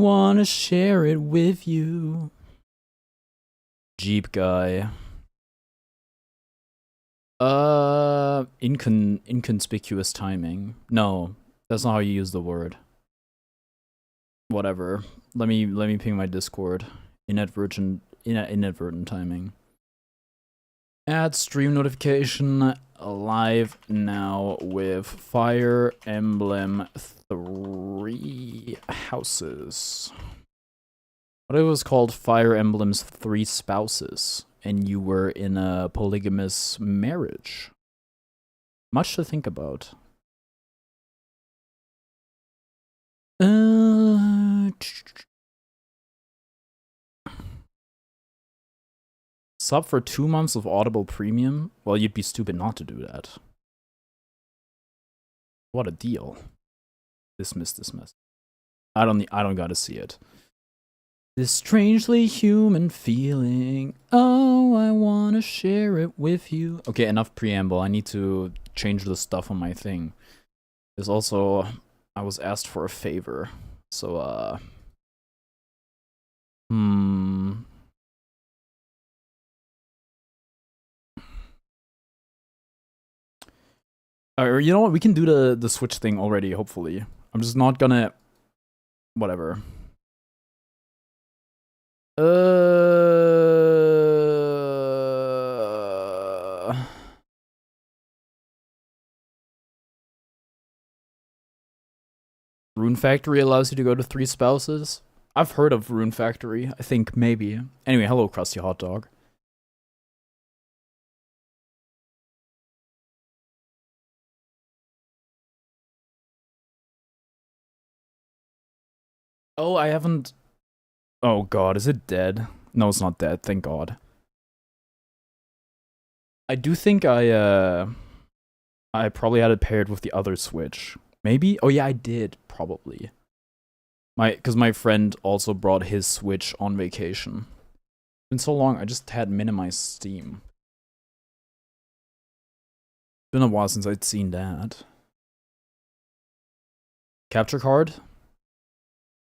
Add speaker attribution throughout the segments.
Speaker 1: wanna share it with you. Jeep guy. Inconspicuous timing. No, that's not how you use the word. Whatever. Let me ping my Discord. Inadvertent timing. Add stream notification live now with Fire Emblem 3 Houses. What if it was called Fire Emblem's 3 Spouses, and you were in a polygamous marriage? Much to think about. Sub for 2 months of Audible Premium? Well, you'd be stupid not to do that. What a deal. Dismiss. I don't gotta see it. This strangely human feeling. Oh, I wanna share it with you. Okay, enough preamble. I need to change the stuff on my thing. There's also, I was asked for a favor. So, Or you know what? We can do the Switch thing already, hopefully. I'm just not gonna... Whatever. Rune Factory allows you to go to 3 spouses? I've heard of Rune Factory. I think maybe. Anyway, hello, Krusty Hot Dog. Oh, I haven't... Oh god, is it dead? No, it's not dead, thank god. I do think I probably had it paired with the other Switch. Maybe? Oh yeah, I did, probably. Because my friend also brought his Switch on vacation. It's been so long, I just had minimized Steam. It's been a while since I'd seen that. Capture card?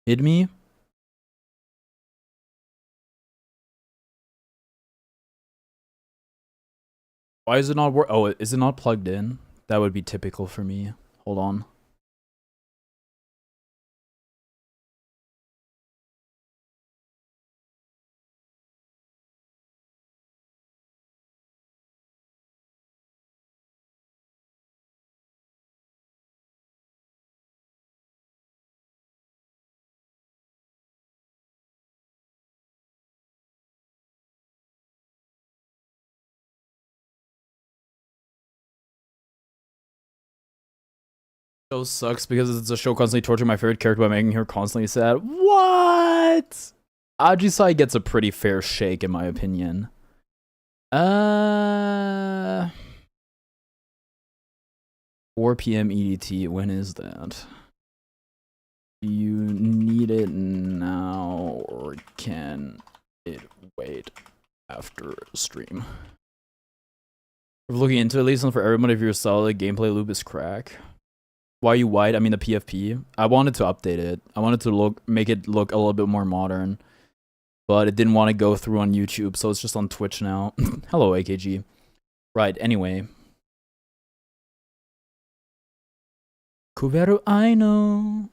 Speaker 1: Hit me? Why is it not work? Oh, is it not plugged in? That would be typical for me. Hold on. Show sucks because it's a show constantly torturing my favorite character by making her constantly sad. What? Ajisai gets a pretty fair shake in my opinion. 4 p.m. EDT, when is that? Do you need it now or can it wait after stream? We're looking into it, at least for everyone, if your solid gameplay loop is crack. Why are you white? I mean the PFP. I wanted to update it. I wanted to make it look a little bit more modern. But it didn't want to go through on YouTube, so it's just on Twitch now. Hello, AKG. Right, anyway. Kuveru Aino.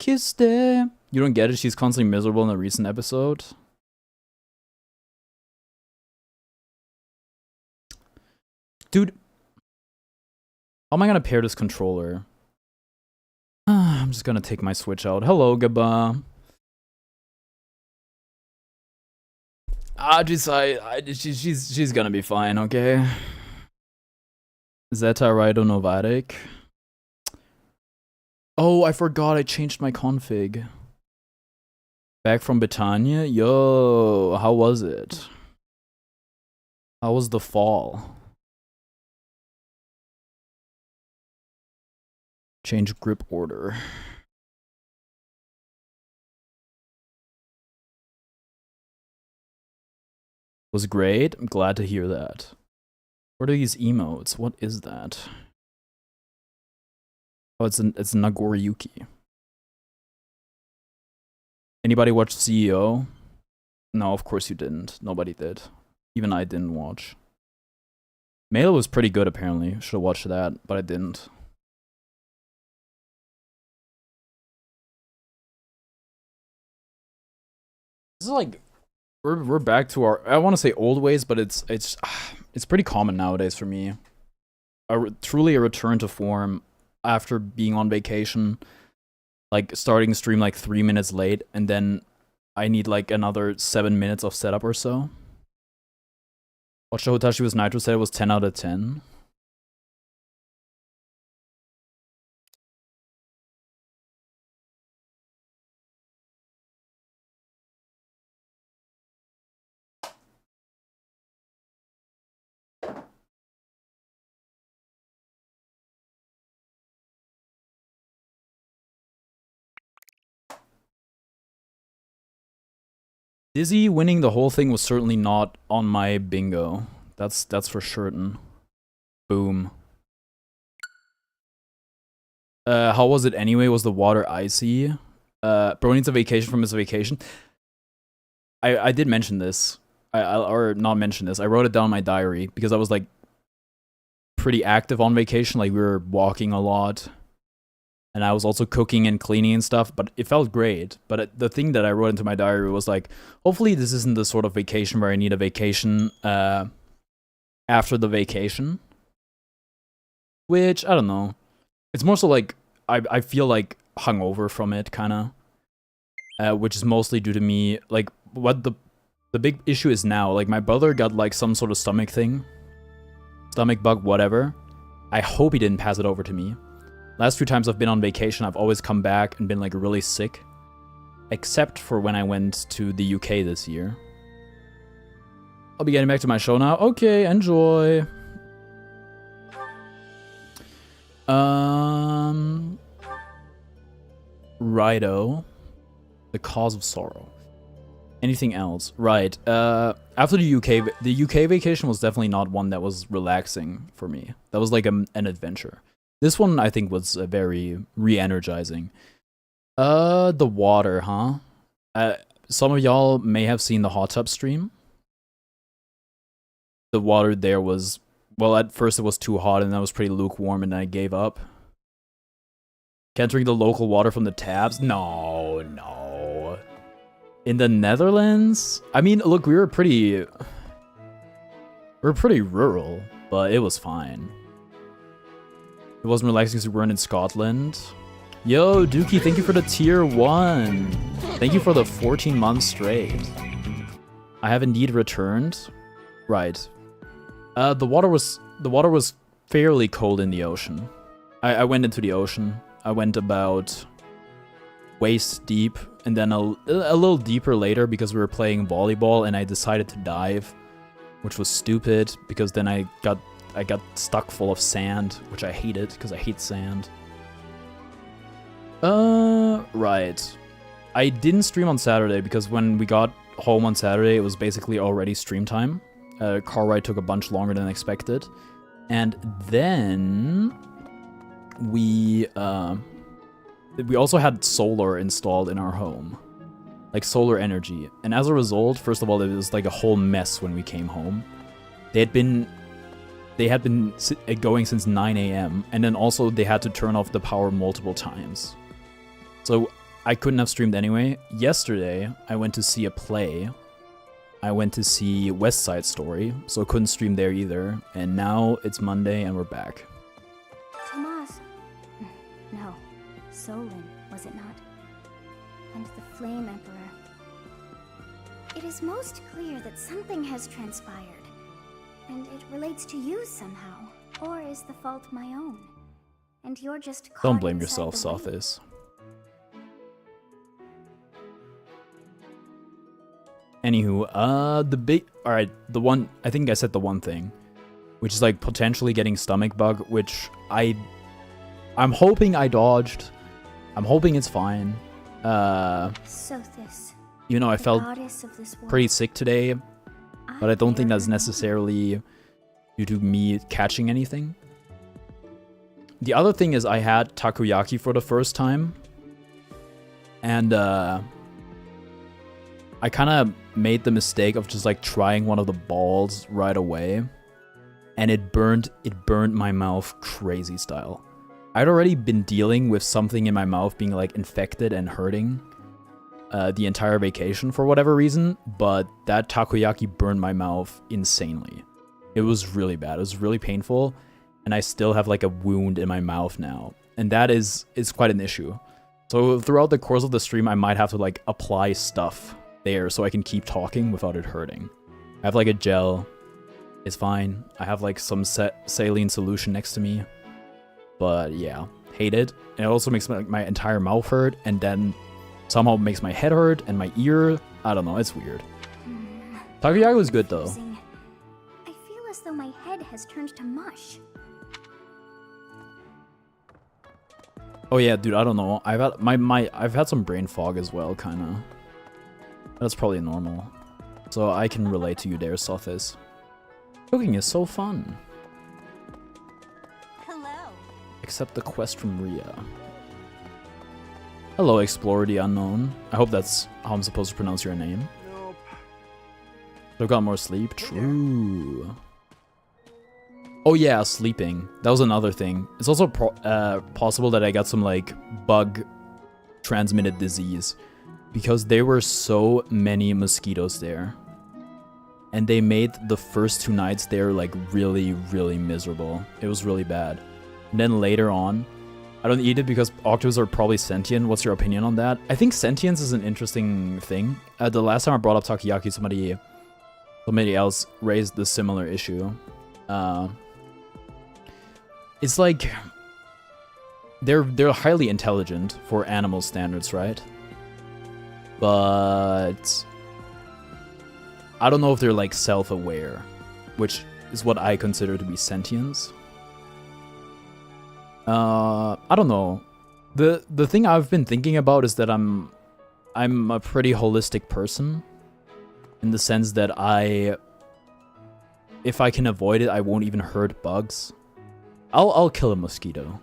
Speaker 1: Kiste. You don't get it? She's constantly miserable in a recent episode. Dude. How am I gonna pair this controller? I'm just gonna take my Switch out. Hello, Gaba. She's gonna be fine, okay? Zeta Raido Novatic. Oh, I forgot I changed my config. Back from Britannia? Yo, how was it? How was the fall? Change grip order. Was great. I'm glad to hear that. What are these emotes? What is that? Oh, it's Nagoriyuki. Anybody watch CEO? No, of course you didn't. Nobody did. Even I didn't watch. Mail was pretty good, apparently. Should have watched that, but I didn't. This is like we're back to our, I want to say old ways, but it's pretty common nowadays for me. Truly a return to form after being on vacation, like starting stream like 3 minutes late, and then I need like another 7 minutes of setup or so. Watch the Hotashi was Nitro said it was 10 out of 10. Dizzy winning the whole thing was certainly not on my bingo. That's for certain. Boom. How was it anyway? Was the water icy? Bro needs a vacation from his vacation. I did mention this. Or not mention this. I wrote it down in my diary because I was like pretty active on vacation. Like we were walking a lot. And I was also cooking and cleaning and stuff, but it felt great. But the thing that I wrote into my diary was like, hopefully this isn't the sort of vacation where I need a vacation after the vacation. Which, I don't know. It's more so like, I feel like hungover from it, kind of. Which is mostly due to me, like, what the big issue is now. Like, my brother got like some sort of stomach thing. Stomach bug, whatever. I hope he didn't pass it over to me. Last few times I've been on vacation, I've always come back and been like really sick. Except for when I went to the UK this year. I'll be getting back to my show now. Okay, enjoy. Righto. The cause of sorrow. Anything else? Right. After the UK vacation was definitely not one that was relaxing for me. That was like an adventure. This one, I think, was very re-energizing. The water, huh? Some of y'all may have seen the hot tub stream. The water there was, well, at first it was too hot and that was pretty lukewarm and I gave up. Can't drink the local water from the taps? No. In the Netherlands? I mean, look, we were pretty rural, but it was fine. It wasn't relaxing because we weren't in Scotland. Yo, Dookie, thank you for the tier 1. Thank you for the 14 months straight. I have indeed returned. Right. The water was fairly cold in the ocean. I went into the ocean. I went about waist deep and then a little deeper later because we were playing volleyball and I decided to dive, which was stupid because then I got stuck full of sand, which I hated because I hate sand. Right. I didn't stream on Saturday because when we got home on Saturday, it was basically already stream time. Car ride took a bunch longer than expected. And then we also had solar installed in our home. Like solar energy. And as a result, first of all, it was like a whole mess when we came home. They had been going since 9 a.m. and then also they had to turn off the power multiple times. So I couldn't have streamed anyway. Yesterday, I went to see a play. I went to see West Side Story, so I couldn't stream there either. And now it's Monday and we're back.
Speaker 2: Tomas. No. Solon, was it not? And the Flame Emperor. It is most clear that something has transpired. And it relates to you somehow. Or is the fault my own? And you're just caught.
Speaker 1: Don't blame yourself, Sothis. Anywho, the one, I think I said the one thing, which is like potentially getting stomach bug, which I'm hoping I dodged. I'm hoping it's fine.
Speaker 2: Sothis,
Speaker 1: you know, I felt pretty sick today, but I don't think that's necessarily due to me catching anything. The other thing is I had takoyaki for the first time, and I kind of made the mistake of just like trying one of the balls right away, and it burned my mouth crazy style. I'd already been dealing with something in my mouth being like infected and hurting the entire vacation for whatever reason, but that takoyaki burned my mouth insanely. It was really bad. It was really painful, and I still have like a wound in my mouth now, and that is quite an issue. So throughout the course of the stream, I might have to like apply stuff there so I can keep talking without it hurting. I have like a gel. It's fine. I have like some saline solution next to me. But yeah, hate it. And it also makes my entire mouth hurt, and then somehow makes my head hurt and my ear. I don't know, it's weird. Takoyaki was good though.
Speaker 2: I feel as though my head has turned to mush.
Speaker 1: Oh yeah, dude, I don't know. I've had some brain fog as well, kinda. That's probably normal. So I can relate to you there, Sothis. Cooking is so fun.
Speaker 2: Hello.
Speaker 1: Except the quest from Rhea. Hello, Explorer the Unknown. I hope that's how I'm supposed to pronounce your name.
Speaker 3: Nope.
Speaker 1: I've got more sleep. True. Oh yeah, sleeping. That was another thing. It's also possible that I got some like bug transmitted disease because there were so many mosquitoes there. And they made the first 2 nights there like really, really miserable. It was really bad. And then later on, I don't eat it because octopus are probably sentient. What's your opinion on that? I think sentience is an interesting thing. The last time I brought up takoyaki, somebody else raised the similar issue. It's like they're highly intelligent for animal standards, right? But I don't know if they're like self-aware, which is what I consider to be sentience. I don't know. The thing I've been thinking about is that I'm a pretty holistic person, in the sense that if I can avoid it, I won't even hurt bugs. I'll kill a mosquito,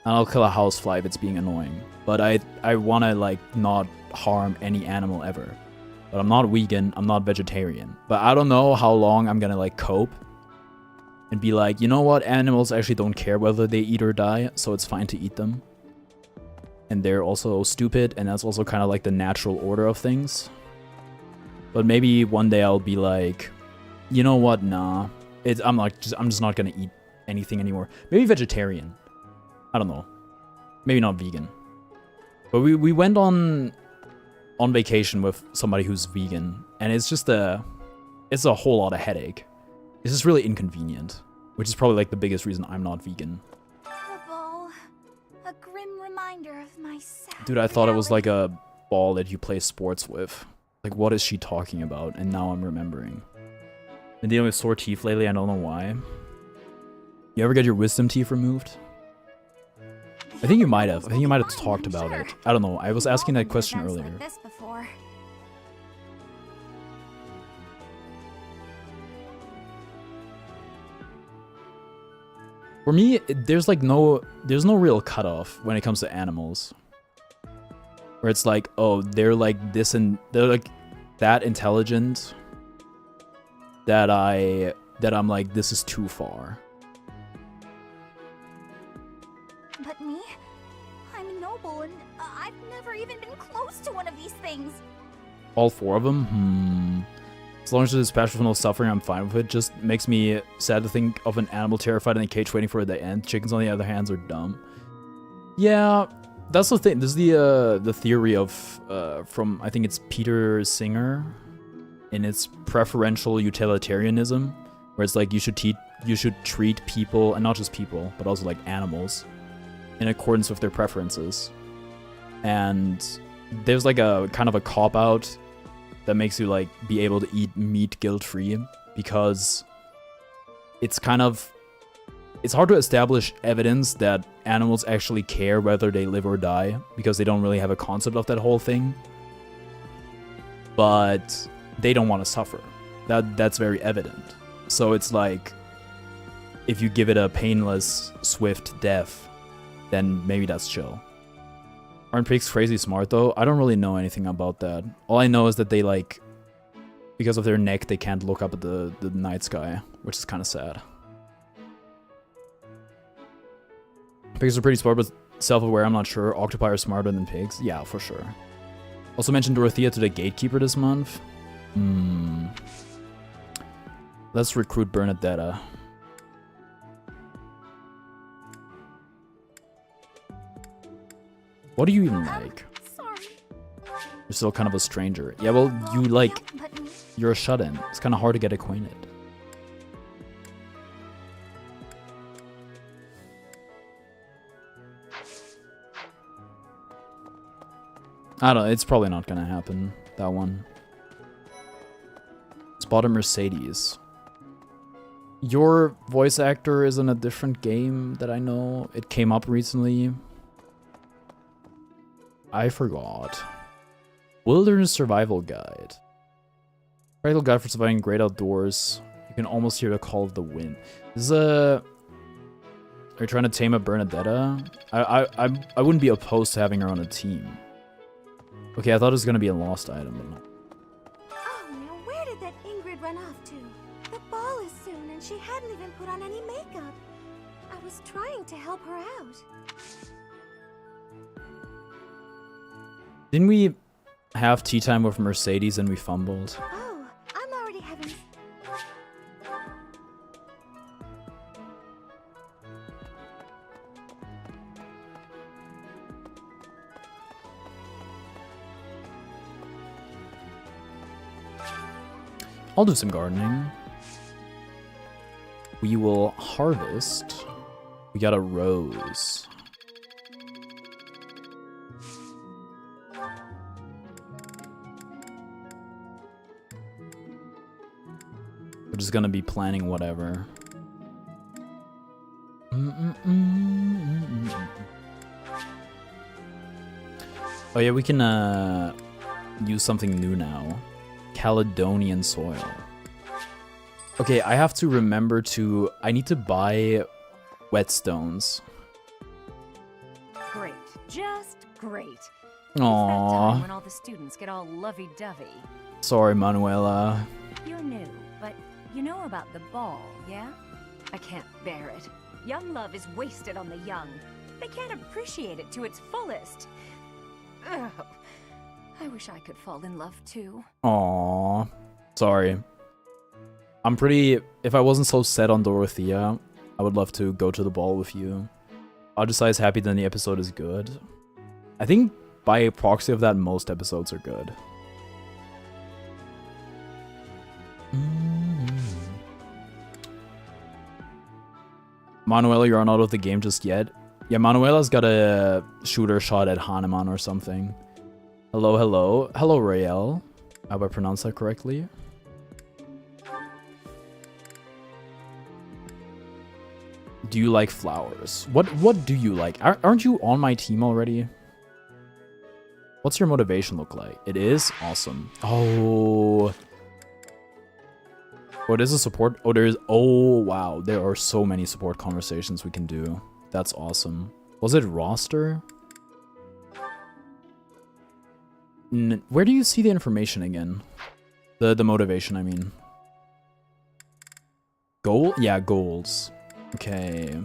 Speaker 1: and I'll kill a housefly if it's being annoying. But I wanna like not harm any animal ever. But I'm not vegan. I'm not vegetarian. But I don't know how long I'm gonna like cope and be like, you know what, animals actually don't care whether they eat or die, so it's fine to eat them. And they're also stupid, and that's also kind of like the natural order of things. But maybe one day I'll be like, you know what, nah. I'm just not gonna eat anything anymore. Maybe vegetarian. I don't know. Maybe not vegan. But we went on vacation with somebody who's vegan, and it's a whole lot of headache. It's just really inconvenient, which is probably like the biggest reason I'm not vegan.
Speaker 2: The ball, a grim reminder of my sad
Speaker 1: Dude, I thought it was like a ball that you play sports with. Like, what is she talking about? And now I'm remembering. Been dealing with sore teeth lately, I don't know why. You ever get your wisdom teeth removed? I think you might have. I think you might have talked about it. I don't know. I was asking that question earlier.
Speaker 2: Like this before.
Speaker 1: For me, there's no real cutoff when it comes to animals. Where it's like, oh, they're like this and they're like that intelligent that I'm like, this is too far.
Speaker 2: But me? I'm noble and I've never even been close to one of these things.
Speaker 1: All 4 of them? As long as it's special for no suffering, I'm fine with it. Just makes me sad to think of an animal terrified in a cage waiting for the end. Chickens, on the other hand, are dumb. Yeah, that's the thing. This is the theory of from, I think it's Peter Singer, in its preferential utilitarianism, where it's like you should treat people, and not just people, but also like animals, in accordance with their preferences. And there's like a kind of a cop-out that makes you like be able to eat meat guilt-free, because it's hard to establish evidence that animals actually care whether they live or die, because they don't really have a concept of that whole thing. But they don't want to suffer. That's very evident. So it's like, if you give it a painless, swift death, then maybe that's chill. Aren't pigs crazy smart though? I don't really know anything about that. All I know is that they like, because of their neck, they can't look up at the night sky, which is kind of sad. Pigs are pretty smart, but self-aware, I'm not sure. Octopi are smarter than pigs. Yeah, for sure. Also mentioned Dorothea to the gatekeeper this month. Let's recruit Bernadetta. What do you even like?
Speaker 2: Sorry.
Speaker 1: You're still kind of a stranger. Yeah, well, you like... You're a shut-in. It's kind of hard to get acquainted. I don't know. It's probably not gonna happen, that one. Spot a Mercedes. Your voice actor is in a different game that I know. It came up recently. I forgot. Wilderness Survival Guide. Practical guide for surviving great outdoors. You can almost hear the call of the wind. This is a... Are you trying to tame a Bernadetta? I wouldn't be opposed to having her on a team. Okay, I thought it was gonna be a lost item, but no.
Speaker 3: Oh, now where did that Ingrid run off to? The ball is soon, and she hadn't even put on any makeup. I was trying to help her out.
Speaker 1: Didn't we have tea time with Mercedes and we fumbled?
Speaker 3: Oh, I'm already having...
Speaker 1: I'll do some gardening. We will harvest. We got a rose. We're just gonna be planning whatever. Oh yeah, we can use something new now. Caledonian soil. Okay, I have to remember to... I need to buy whetstones.
Speaker 4: Great. Just great.
Speaker 1: Aww.
Speaker 4: It's that time when all the students get all lovey-dovey.
Speaker 1: Sorry, Manuela.
Speaker 4: You're new, but you know about the ball, yeah? I can't bear it. Young love is wasted on the young. They can't appreciate it to its fullest. Ugh. I wish I could fall in love too.
Speaker 1: Aww. Sorry. I'm pretty... If I wasn't so set on Dorothea, I would love to go to the ball with you. Ajusai is happy that the episode is good. I think by proxy of that, most episodes are good. Manuela, you're not out of the game just yet? Yeah, Manuela's got a shooter shot at Hanuman or something. Hello, hello. Hello, Rael. Have I pronounced that correctly? Do you like flowers? What do you like? Aren't you on my team already? What's your motivation look like? It is awesome. Oh. What is a support? Oh, there is. Oh, wow. There are so many support conversations we can do. That's awesome. Was it roster? Where do you see the information again? The motivation, I mean. Goal? Yeah, goals. Okay.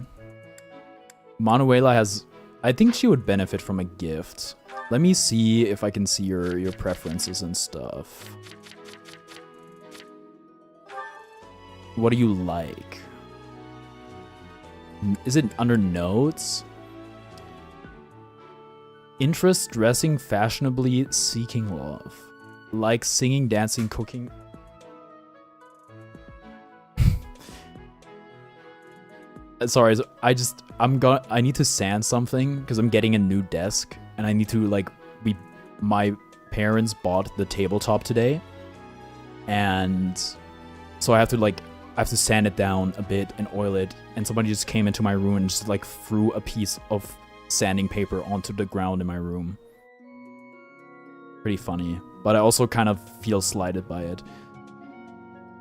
Speaker 1: Manuela has... I think she would benefit from a gift. Let me see if I can see your preferences and stuff. What do you like? Is it under notes? Interest, dressing fashionably, seeking love. Like singing, dancing, cooking. Sorry, I need to sand something because I'm getting a new desk and I need to my parents bought the tabletop today. And so I have to sand it down a bit and oil it, and somebody just came into my room and just threw a piece of sanding paper onto the ground in my room. Pretty funny, but I also kind of feel slighted by it.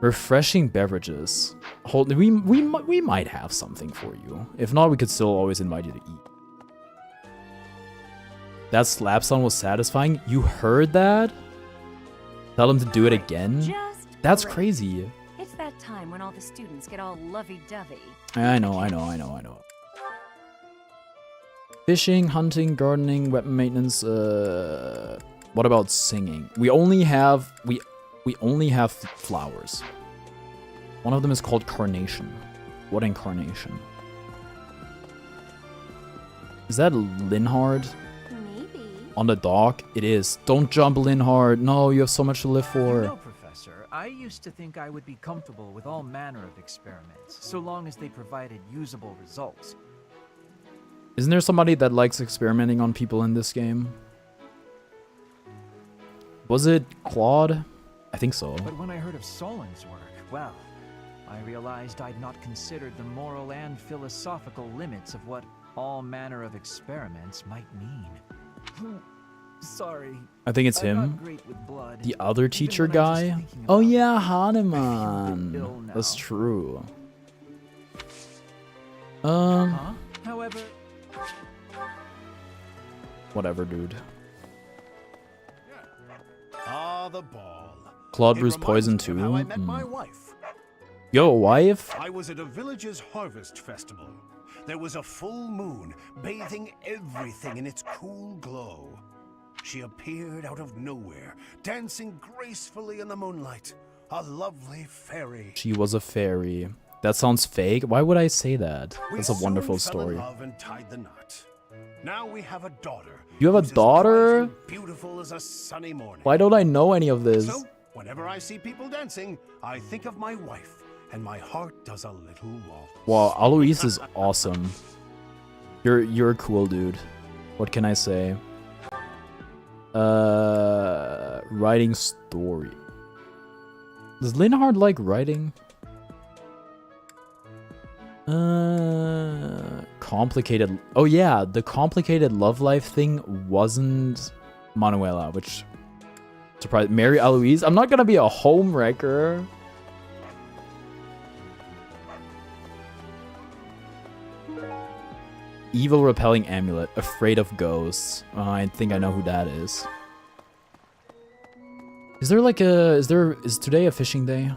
Speaker 1: Refreshing beverages. We might have something for you. If not, we could still always invite you to eat. That slap sound was satisfying. You heard that? Tell him to do it again?
Speaker 4: Just
Speaker 1: That's
Speaker 4: great.
Speaker 1: crazy.
Speaker 4: It's that time when all the students get all lovey-dovey.
Speaker 1: I know. Fishing, hunting, gardening, weapon maintenance, what about singing? We only have flowers. One of them is called Carnation. What incarnation? Is that Linhard?
Speaker 3: Maybe.
Speaker 1: On the dock? It is. Don't jump, Linhard. No, you have so much to live for.
Speaker 5: You know, Professor, I used to think I would be comfortable with all manner of experiments, so long as they provided usable results.
Speaker 1: Isn't there somebody that likes experimenting on people in this game? Was it Claude? I think so.
Speaker 5: But when I heard of Solin's work, well, I realized I'd not considered the moral and philosophical limits of what all manner of experiments might mean. Sorry.
Speaker 1: I think it's
Speaker 5: I'm
Speaker 1: him.
Speaker 5: not great with blood.
Speaker 1: The other teacher
Speaker 5: Even when I was
Speaker 1: guy?
Speaker 5: thinking
Speaker 1: Oh
Speaker 5: about
Speaker 1: yeah,
Speaker 5: it, I feel a bit
Speaker 1: Hanuman.
Speaker 5: ill now.
Speaker 1: That's true.
Speaker 5: Huh? However,
Speaker 1: Whatever, dude.
Speaker 6: Ah, the ball.
Speaker 1: Claude
Speaker 6: It
Speaker 1: brews
Speaker 6: reminds
Speaker 1: poison
Speaker 6: me of
Speaker 1: too.
Speaker 6: how I met
Speaker 1: Hmm.
Speaker 6: my wife.
Speaker 1: Yo, wife?
Speaker 6: I was at a village's harvest festival. There was a full moon, bathing everything in its cool glow. She appeared out of nowhere, dancing gracefully in the moonlight. A lovely fairy.
Speaker 1: She was a fairy. That sounds fake. Why would I say that?
Speaker 6: We
Speaker 1: That's a
Speaker 6: soon
Speaker 1: wonderful
Speaker 6: fell
Speaker 1: story.
Speaker 6: in love and tied the knot. Now we have a daughter.
Speaker 1: You have a
Speaker 6: who's as
Speaker 1: daughter?
Speaker 6: bright and beautiful as a sunny morning.
Speaker 1: Why don't I know any of this?
Speaker 6: So, whenever I see people dancing, I think of my wife, and my heart does a little waltz.
Speaker 1: Wow, Alois is awesome. You're a cool dude. What can I say? Writing story. Does Linhard like writing? Complicated. Oh yeah, the complicated love life thing wasn't Manuela, which surprised. Mary Eloise. I'm not gonna be a home wrecker. Evil repelling amulet. Afraid of ghosts. I think I know who that is. Is there like a? Is today a fishing day?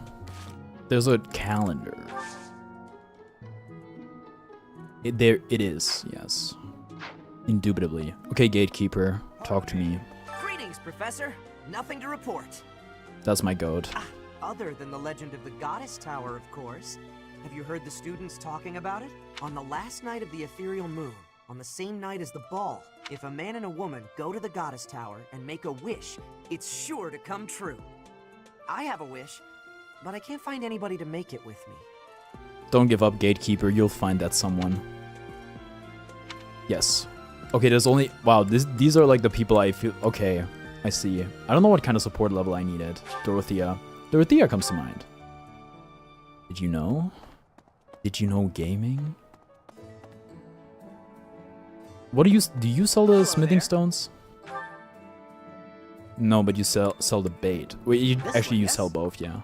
Speaker 1: There's a calendar. It is, yes. Indubitably. Okay, gatekeeper, talk to me.
Speaker 7: Greetings, Professor. Nothing to report.
Speaker 1: That's my goat.
Speaker 7: Other than the legend of the Goddess Tower, of course. Have you heard the students talking about it? On the last night of the ethereal moon, on the same night as the ball, if a man and a woman go to the Goddess Tower and make a wish, it's sure to come true. I have a wish, but I can't find anybody to make it with me.
Speaker 1: Don't give up, gatekeeper. You'll find that someone. Yes. Okay, there's only... Wow, these are like the people I feel... Okay, I see. I don't know what kind of support level I needed. Dorothea. Dorothea comes to mind. Did you know? Did you know gaming? What do you sell the smithing
Speaker 7: there.
Speaker 1: stones? No, but you sell the bait. Wait, you
Speaker 7: This
Speaker 1: actually
Speaker 7: one,
Speaker 1: you
Speaker 7: yes?
Speaker 1: sell both, yeah.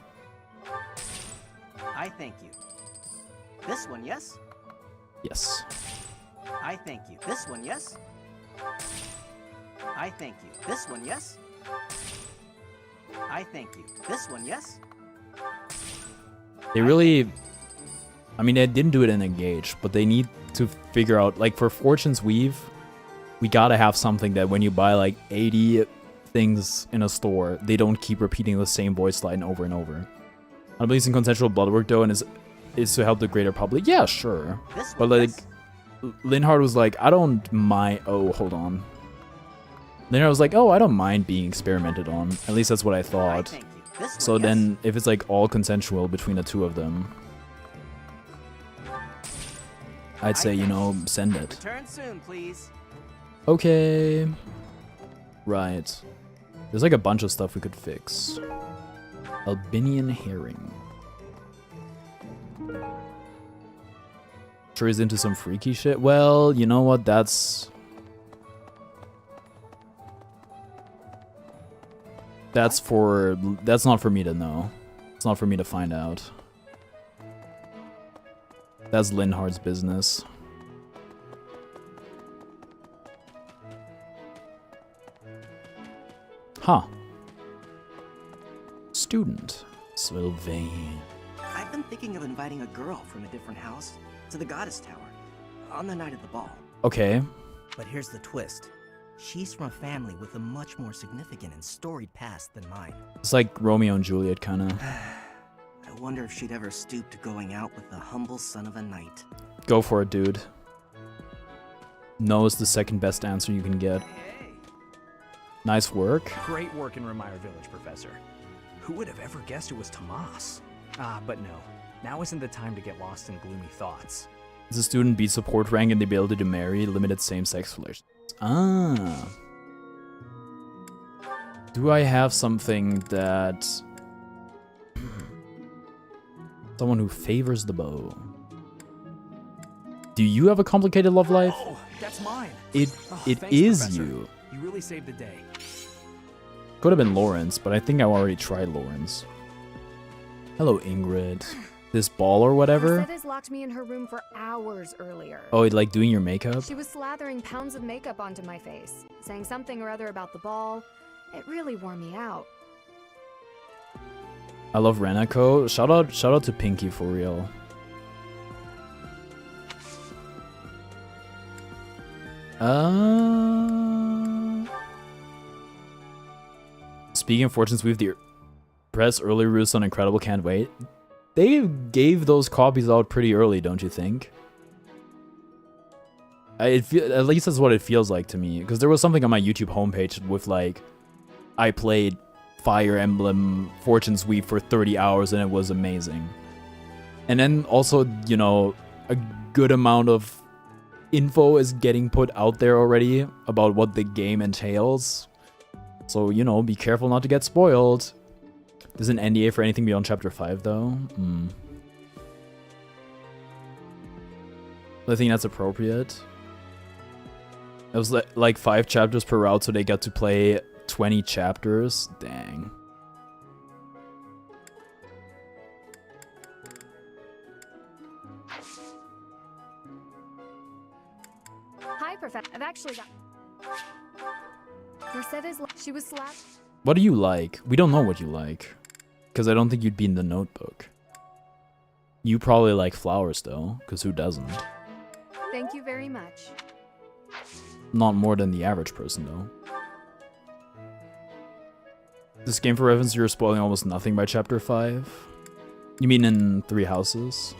Speaker 7: I thank you. This one, yes?
Speaker 1: Yes.
Speaker 7: I thank you. This one, yes? I thank you. This one, yes? I thank you. This one, yes?
Speaker 1: They really... I mean, they didn't do it in Engage, but they need to figure out... Like, for Fortune's Weave, we gotta have something that when you buy, like, 80 things in a store, they don't keep repeating the same voice line over and over. I'm releasing consensual bloodwork, though, and is to help the greater public. Yeah, sure.
Speaker 7: This
Speaker 1: But,
Speaker 7: one,
Speaker 1: like,
Speaker 7: yes?
Speaker 1: Linhard was like, I don't mind... Oh, hold on. Linhard was like, oh, I don't mind being experimented on. At least that's what I
Speaker 7: I
Speaker 1: thought.
Speaker 7: thank you. This one,
Speaker 1: So
Speaker 7: yes?
Speaker 1: then, if it's, like, all consensual between the two of them... I'd say, you know, send it.
Speaker 7: Return soon, please.
Speaker 1: Okay. Right. There's like a bunch of stuff we could fix. Albinian herring. Sure he's into some freaky shit? Well, you know what? That's not for me to know. It's not for me to find out. That's Linhard's business. Huh. Student. Sylvain.
Speaker 8: I've been thinking of inviting a girl from a different house to the Goddess Tower on the night of the ball.
Speaker 1: Okay.
Speaker 8: But here's the twist. She's from a family with a much more significant and storied past than mine.
Speaker 1: It's like Romeo and Juliet, kind of.
Speaker 8: I wonder if she'd ever stoop to going out with the humble son of a knight.
Speaker 1: Go for it, dude. No is the second best answer you can get. Nice work.
Speaker 9: Great work in Remire Village, Professor. Who would have ever guessed it was Tomas? Ah, but no. Now isn't the time to get lost in gloomy thoughts.
Speaker 1: Does a student beat support rank and the ability to marry limited same-sex relations? Ah. Do I have something that... Someone who favors the bow. Do you have a complicated love life?
Speaker 9: Oh, that's mine.
Speaker 1: It
Speaker 9: Thanks,
Speaker 1: is
Speaker 9: Professor.
Speaker 1: you.
Speaker 9: You really saved the day.
Speaker 1: Could have been Lawrence, but I think I already tried Lawrence. Hello, Ingrid. This ball or whatever?
Speaker 10: Mercedes locked me in her room for hours earlier.
Speaker 1: Oh, like doing your makeup?
Speaker 10: She was slathering pounds of makeup onto my face, saying something or other about the ball. It really wore me out.
Speaker 1: I love Renako. Shout out to Pinky for real. Speaking of Fortune's Weave, the press early release on Incredible Can't Wait. They gave those copies out pretty early, don't you think? At least that's what it feels like to me. Because there was something on my YouTube homepage with like, I played Fire Emblem Fortune's Weave for 30 hours and it was amazing. And then also, you know, a good amount of info is getting put out there already about what the game entails. So, you know, be careful not to get spoiled. There's an NDA for anything beyond Chapter 5, though. I think that's appropriate. It was like 5 chapters per route, so they got to play 20 chapters. Dang.
Speaker 10: Hi, Professor. I've actually got... Mercedes, she was slapped.
Speaker 1: What do you like? We don't know what you like. Because I don't think you'd be in the notebook. You probably like flowers, though. Because who doesn't?
Speaker 10: Thank you very much.
Speaker 1: Not more than the average person, though. This game, for reference, you're spoiling almost nothing by Chapter 5. You mean in 3 Houses?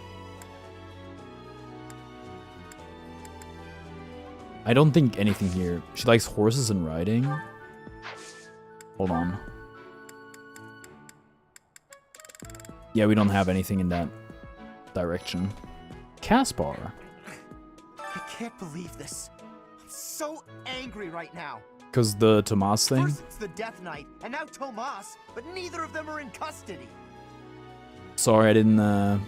Speaker 1: I don't think anything here. She likes horses and riding. Hold on. Yeah, we don't have anything in that direction. Caspar.
Speaker 7: I can't believe this. I'm so angry right now.
Speaker 1: Because the Tomas thing?
Speaker 7: First it's the Death Knight, and now Tomas, but neither of them are in custody.
Speaker 1: Sorry, I didn't, I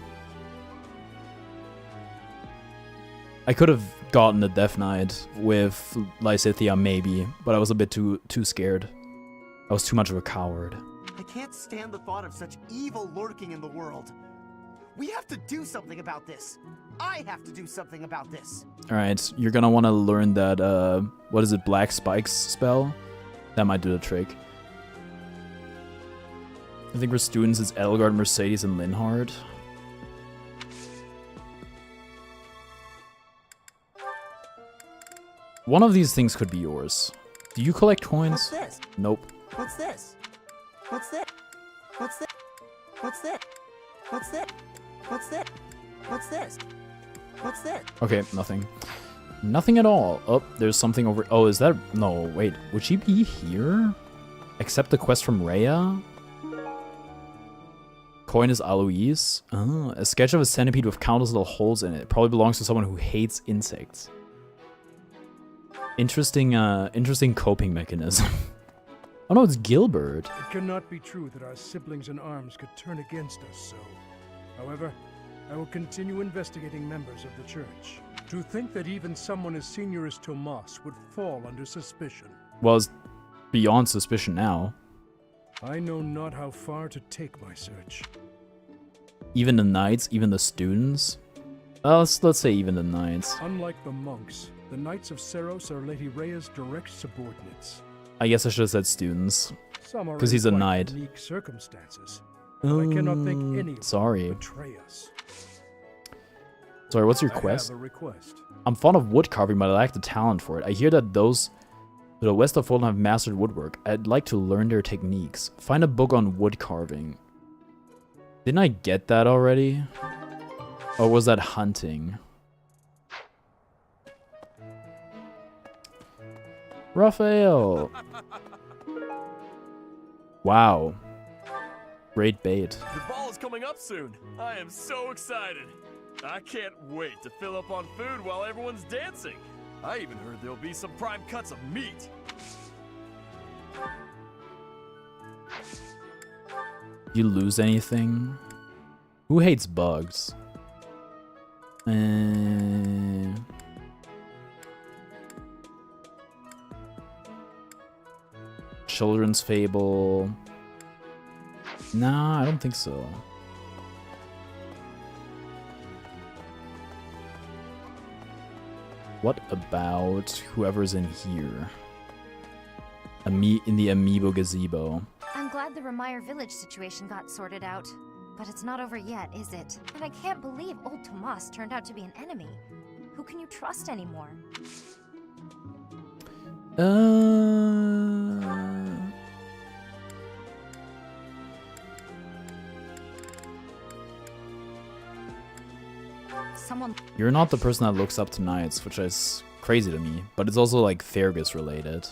Speaker 1: could have gotten the Death Knight with Lysithea, maybe, but I was a bit too scared. I was too much of a coward.
Speaker 7: I can't stand the thought of such evil lurking in the world. We have to do something about this. I have to do something about this.
Speaker 1: Alright, you're gonna want to learn that, what is it, Black Spikes spell? That might do the trick. I think for students it's Edelgard, Mercedes, and Linhard. One of these things could be yours. Do you collect coins?
Speaker 7: What's this?
Speaker 1: Nope.
Speaker 7: What's this? What's this? What's this? What's this? What's this? What's this? What's this? What's this?
Speaker 1: Okay, nothing. Nothing at all. Oh, there's something over... Oh, is that... No, wait. Would she be here? Accept the quest from Rhea? Coin is Alois. Oh, a sketch of a centipede with countless little holes in it. Probably belongs to someone who hates insects. Interesting, interesting coping mechanism. Oh no, it's Gilbert.
Speaker 11: It cannot be true that our siblings in arms could turn against us so. However, I will continue investigating members of the church. To think that even someone as senior as Tomas would fall under suspicion.
Speaker 1: Well, it's beyond suspicion now.
Speaker 11: I know not how far to take my search.
Speaker 1: Even the knights, even the students? Let's say even the knights.
Speaker 11: Unlike the monks, the Knights of Seros are Lady Rhea's direct subordinates.
Speaker 1: I guess I should have said students.
Speaker 11: Some are
Speaker 1: 'Cause
Speaker 11: in
Speaker 1: he's a
Speaker 11: quite
Speaker 1: knight.
Speaker 11: Unique circumstances. But I cannot think any of
Speaker 1: Sorry.
Speaker 11: them betray us.
Speaker 1: Sorry, what's your
Speaker 11: I
Speaker 1: quest?
Speaker 11: have a request.
Speaker 1: I'm fond of wood carving, but I lack the talent for it. I hear that those to the west of Fulton have mastered woodwork. I'd like to learn their techniques. Find a book on wood carving. Didn't I get that already? Or was that hunting? Raphael! Wow. Great bait.
Speaker 12: The ball is coming up soon. I am so excited. I can't wait to fill up on food while everyone's dancing. I even heard there'll be some prime cuts of meat.
Speaker 1: You lose anything? Who hates bugs? Children's Fable. Nah, I don't think so. What about whoever's in here? In the Amiibo Gazebo.
Speaker 13: I'm glad the Remire village situation got sorted out. But it's not over yet, is it? And I can't believe old Tomas turned out to be an enemy. Who can you trust anymore? Someone.
Speaker 1: You're not the person that looks up to knights, which is crazy to me. But it's also like Fergus related.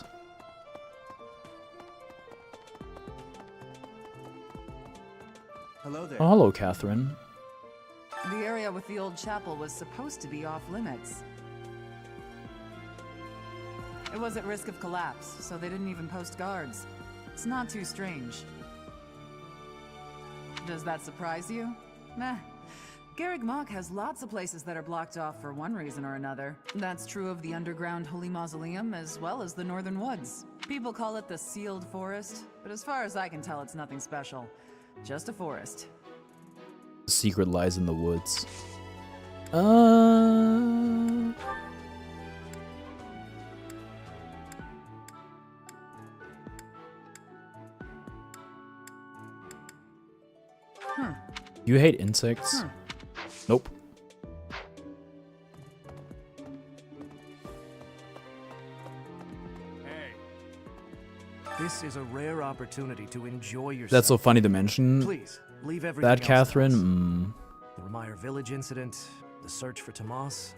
Speaker 14: Hello there.
Speaker 1: Oh, hello, Catherine.
Speaker 15: The area with the old chapel was supposed to be off limits. It was at risk of collapse, so they didn't even post guards. It's not too strange. Does that surprise you? Meh. Garreg Mach has lots of places that are blocked off for one reason or another. That's true of the underground Holy Mausoleum as well as the Northern Woods. People call it the Sealed Forest, but as far as I can tell, it's nothing special. Just a forest.
Speaker 1: The secret lies in the woods. You hate insects? Nope.
Speaker 14: This is a rare opportunity to enjoy yourself.
Speaker 1: That's so funny to mention.
Speaker 14: Please, leave everything
Speaker 1: That
Speaker 14: else
Speaker 1: Catherine?
Speaker 14: The Remire village incident, the search for Tomas,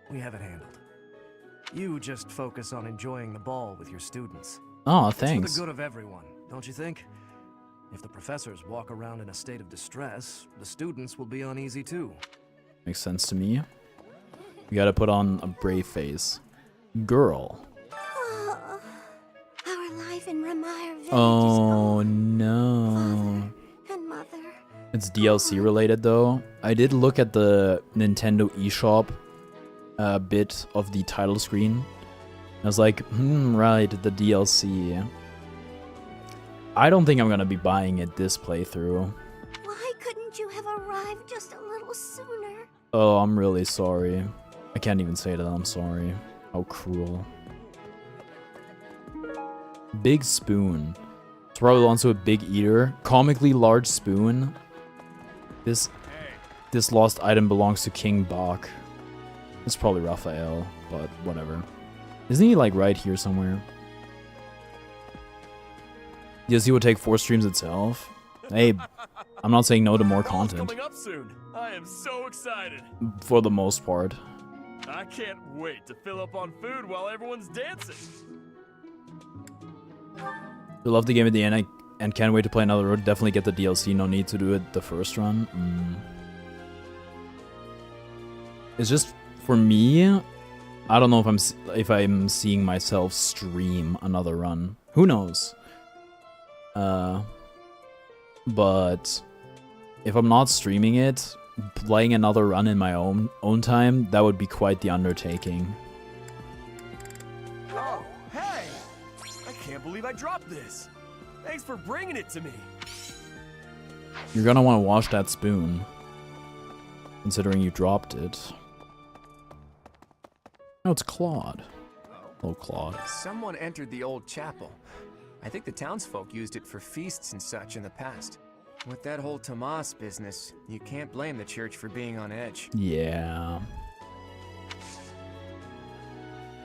Speaker 14: we have it handled. You just focus on enjoying the ball with your students.
Speaker 1: Oh,
Speaker 14: It's for
Speaker 1: thanks.
Speaker 14: the good of everyone, don't you think? If the professors walk around in a state of distress, the students will be uneasy too.
Speaker 1: Makes sense to me. You gotta put on a brave face. Girl.
Speaker 3: Our life in Remire village
Speaker 1: Oh no.
Speaker 3: and Mother.
Speaker 1: It's DLC related though. I did look at the Nintendo eShop bit of the title screen. I was like, right, the DLC. I don't think I'm gonna be buying it this playthrough.
Speaker 3: Why couldn't you have arrived just a little sooner?
Speaker 1: Oh, I'm really sorry. I can't even say that I'm sorry. How cruel. Big spoon. It's probably also a big eater. Comically large spoon. This lost item belongs to King Bach. It's probably Raphael, but whatever. Isn't he like right here somewhere? DLC will take 4 streams itself. Hey, I'm not saying no to more content.
Speaker 12: Coming up soon. I am so excited.
Speaker 1: For the most part.
Speaker 12: I can't wait to fill up on food while everyone's dancing.
Speaker 1: I love the game at the end and can't wait to play another road. Definitely get the DLC. No need to do it the first run. It's just for me. I don't know if I'm seeing myself stream another run. Who knows? But if I'm not streaming it, playing another run in my own time, that would be quite the undertaking.
Speaker 12: Oh, hey! I can't believe I dropped this. Thanks for bringing it to me.
Speaker 1: You're gonna want to wash that spoon, considering you dropped it. No, it's Claude. Oh, Claude.
Speaker 16: Someone entered the old chapel. I think the townsfolk used it for feasts and such in the past. With that whole Tomas business, you can't blame the church for being on edge.
Speaker 1: Yeah.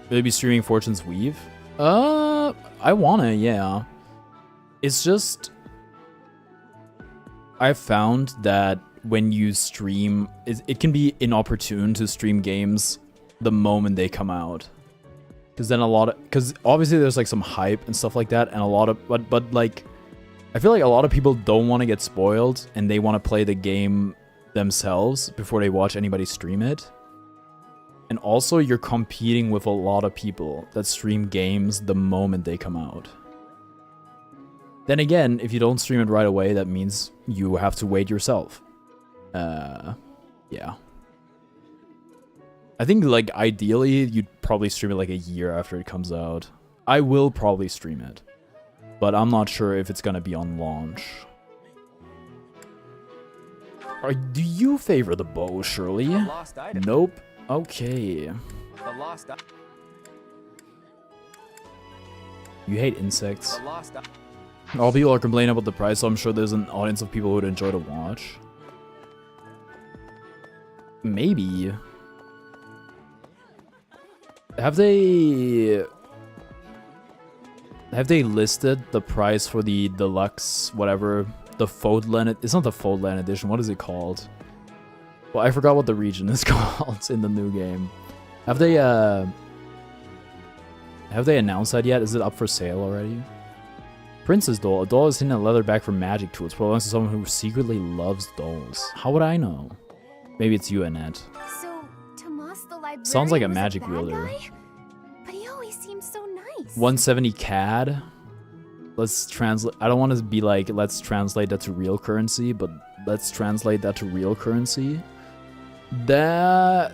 Speaker 1: Will you be streaming Fortune's Weave? I wanna, yeah. It's just... I've found that when you stream, it can be inopportune to stream games the moment they come out. Because then because obviously there's like some hype and stuff like that, and a lot of, but like, I feel like a lot of people don't want to get spoiled, and they want to play the game themselves before they watch anybody stream it. And also, you're competing with a lot of people that stream games the moment they come out. Then again, if you don't stream it right away, that means you have to wait yourself. Yeah. I think, like, ideally, you'd probably stream it like a year after it comes out. I will probably stream it, but I'm not sure if it's gonna be on launch. Do you favor the bow, Shirley? Nope. Okay. You hate insects. All people are complaining about the price, so I'm sure there's an audience of people who would enjoy to watch. Maybe. Have they listed the price for the deluxe, whatever, the Fodland? It's not the Fodland edition. What is it called? Well, I forgot what the region is called in the new game. Have they announced that yet? Is it up for sale already? Princess doll. A doll is hidden in a leather bag for magic tools. Belongs to someone who secretly loves dolls. How would I know? Maybe it's you, Annette.
Speaker 3: So, Tomas the librarian
Speaker 1: Sounds like a
Speaker 3: was
Speaker 1: magic
Speaker 3: bad
Speaker 1: wielder.
Speaker 3: guy? But he always seemed so nice.
Speaker 1: 170 CAD. Let's translate. I don't want to be like, let's translate that to real currency, but let's translate that to real currency. That,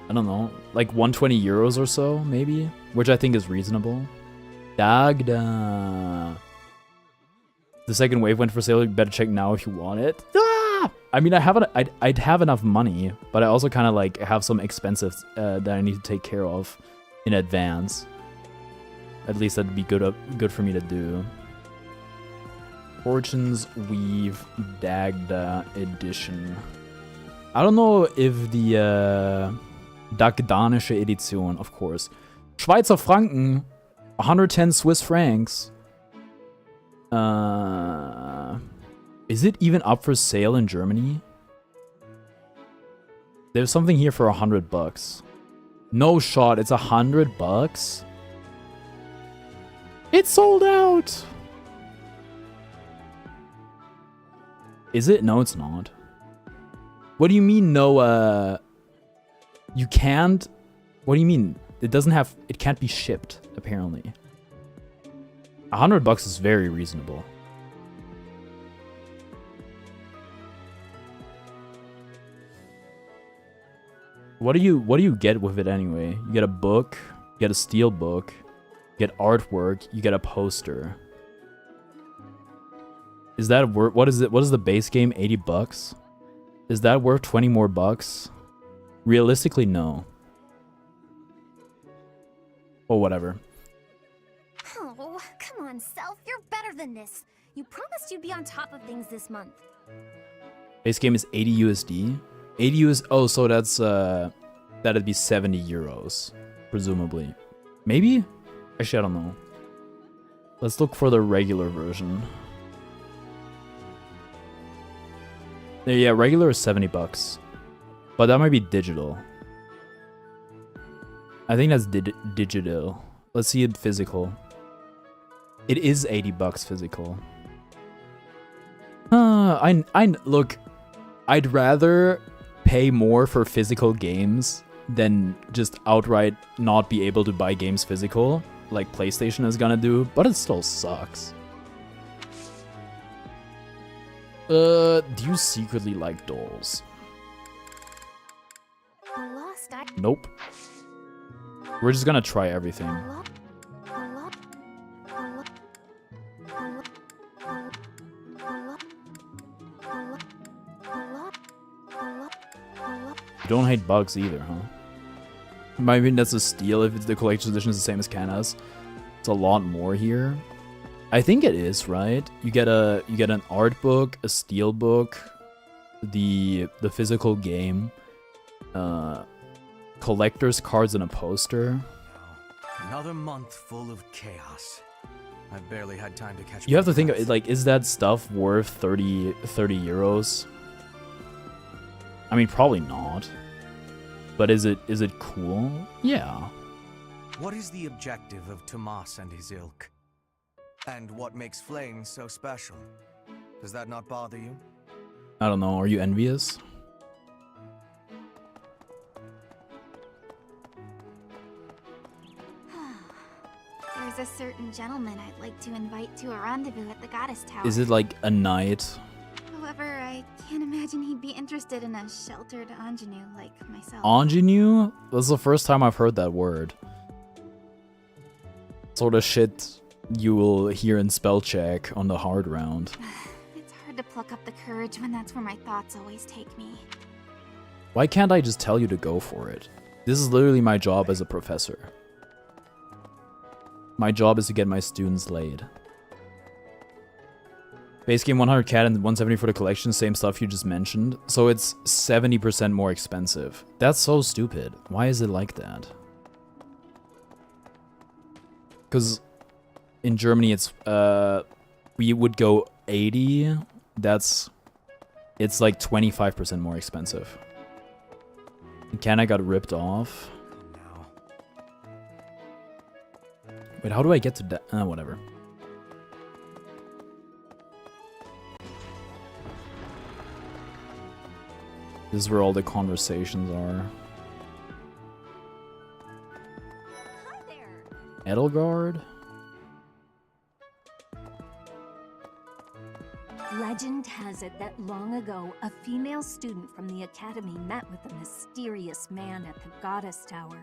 Speaker 1: I don't know, like 120 euros or so, maybe, which I think is reasonable. Dagda. The second wave went for sale. You better check now if you want it. Ah! I mean, I'd have enough money, but I also kind of like have some expenses that I need to take care of in advance. At least that'd be good for me to do. Fortune's Weave Dagda edition. I don't know if the Dagdanische Edition, of course. Schweizer Franken, 110 Swiss francs. Is it even up for sale in Germany? There's something here for $100. No shot, it's $100? It's sold out! Is it? No, it's not. What do you mean, no, you can't? What do you mean? It can't be shipped, apparently. $100 is very reasonable. What do you get with it anyway? You get a book, you get a steel book, you get artwork, you get a poster. Is that worth, what is the base game, $80? Is that worth 20 more bucks? Realistically, no. Or whatever.
Speaker 3: Oh, come on, Self. You're better than this. You promised you'd be on top of things this month.
Speaker 1: Base game is 80 USD. 80 US. Oh, so that's that'd be 70 euros, presumably. Maybe? Actually, I don't know. Let's look for the regular version. Yeah, regular is $70, but that might be digital. I think that's digital. Let's see it physical. It is $80 physical. Look, I'd rather pay more for physical games than just outright not be able to buy games physical, like PlayStation is gonna do, but it still sucks. Do you secretly like dolls? Nope. We're just gonna try everything. You don't hate bugs either, huh? Maybe that's a steal if it's the collector's edition is the same as Kana's. It's a lot more here. I think it is, right? You get an art book, a steel book, the physical game, collector's cards, and a poster.
Speaker 14: Another month full of chaos. I've barely had time to catch.
Speaker 1: You have to think, like, is that stuff worth 30 euros? I mean, probably not. But is it cool? Yeah.
Speaker 14: What is the objective of Tomas and his ilk? And what makes Flame so special? Does that not bother you?
Speaker 1: I don't know. Are you envious?
Speaker 2: There's a certain gentleman I'd like to invite to a rendezvous at the Goddess Tower.
Speaker 1: Is it like a knight?
Speaker 2: However, I can't imagine he'd be interested in a sheltered ingenue like myself.
Speaker 1: Ingenue? That's the first time I've heard that word. Sort of shit you will hear in spell check on the hard round.
Speaker 2: It's hard to pluck up the courage when that's where my thoughts always take me.
Speaker 1: Why can't I just tell you to go for it? This is literally my job as a professor. My job is to get my students laid. Base game 100 CAD and 170 for the collection, same stuff you just mentioned. So it's 70% more expensive. That's so stupid. Why is it like that? Because in Germany it's we would go 80. It's like 25% more expensive. And Canada got ripped off. Wait, how do I get to that? Whatever. This is where all the conversations are.
Speaker 4: Hi there.
Speaker 1: Edelgard?
Speaker 4: Legend has it that long ago, a female student from the academy met with a mysterious man at the Goddess Tower.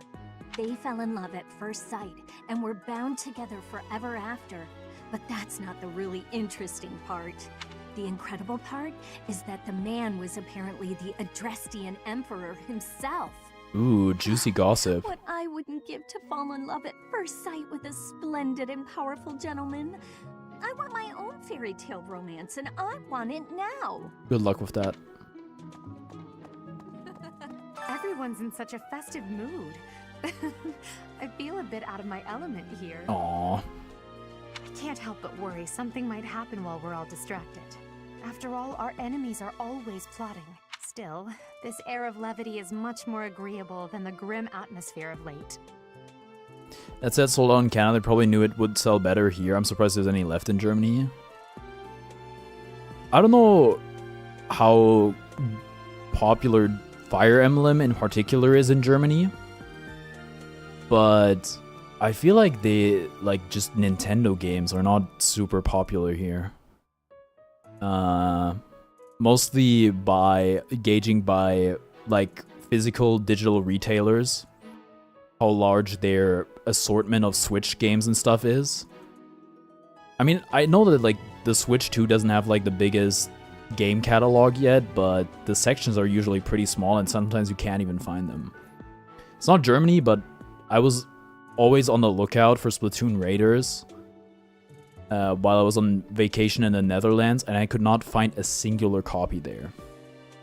Speaker 4: They fell in love at first sight and were bound together forever after. But that's not the really interesting part. The incredible part is that the man was apparently the Adrestian Emperor himself.
Speaker 1: Ooh, juicy gossip.
Speaker 4: What I wouldn't give to fall in love at first sight with a splendid and powerful gentleman. I want my own fairy tale romance, and I want it now.
Speaker 1: Good luck with that.
Speaker 10: Everyone's in such a festive mood. I feel a bit out of my element here.
Speaker 1: Aww.
Speaker 10: I can't help but worry something might happen while we're all distracted. After all, our enemies are always plotting. Still, this air of levity is much more agreeable than the grim atmosphere of late.
Speaker 1: That said, sold out in Canada. They probably knew it would sell better here. I'm surprised there's any left in Germany. I don't know how popular Fire Emblem in particular is in Germany, but I feel like just Nintendo games are not super popular here. Mostly gauging by like physical digital retailers, how large their assortment of Switch games and stuff is. I mean, I know that like the Switch 2 doesn't have like the biggest game catalog yet, but the sections are usually pretty small and sometimes you can't even find them. It's not Germany, but I was always on the lookout for Splatoon Raiders while I was on vacation in the Netherlands, and I could not find a singular copy there.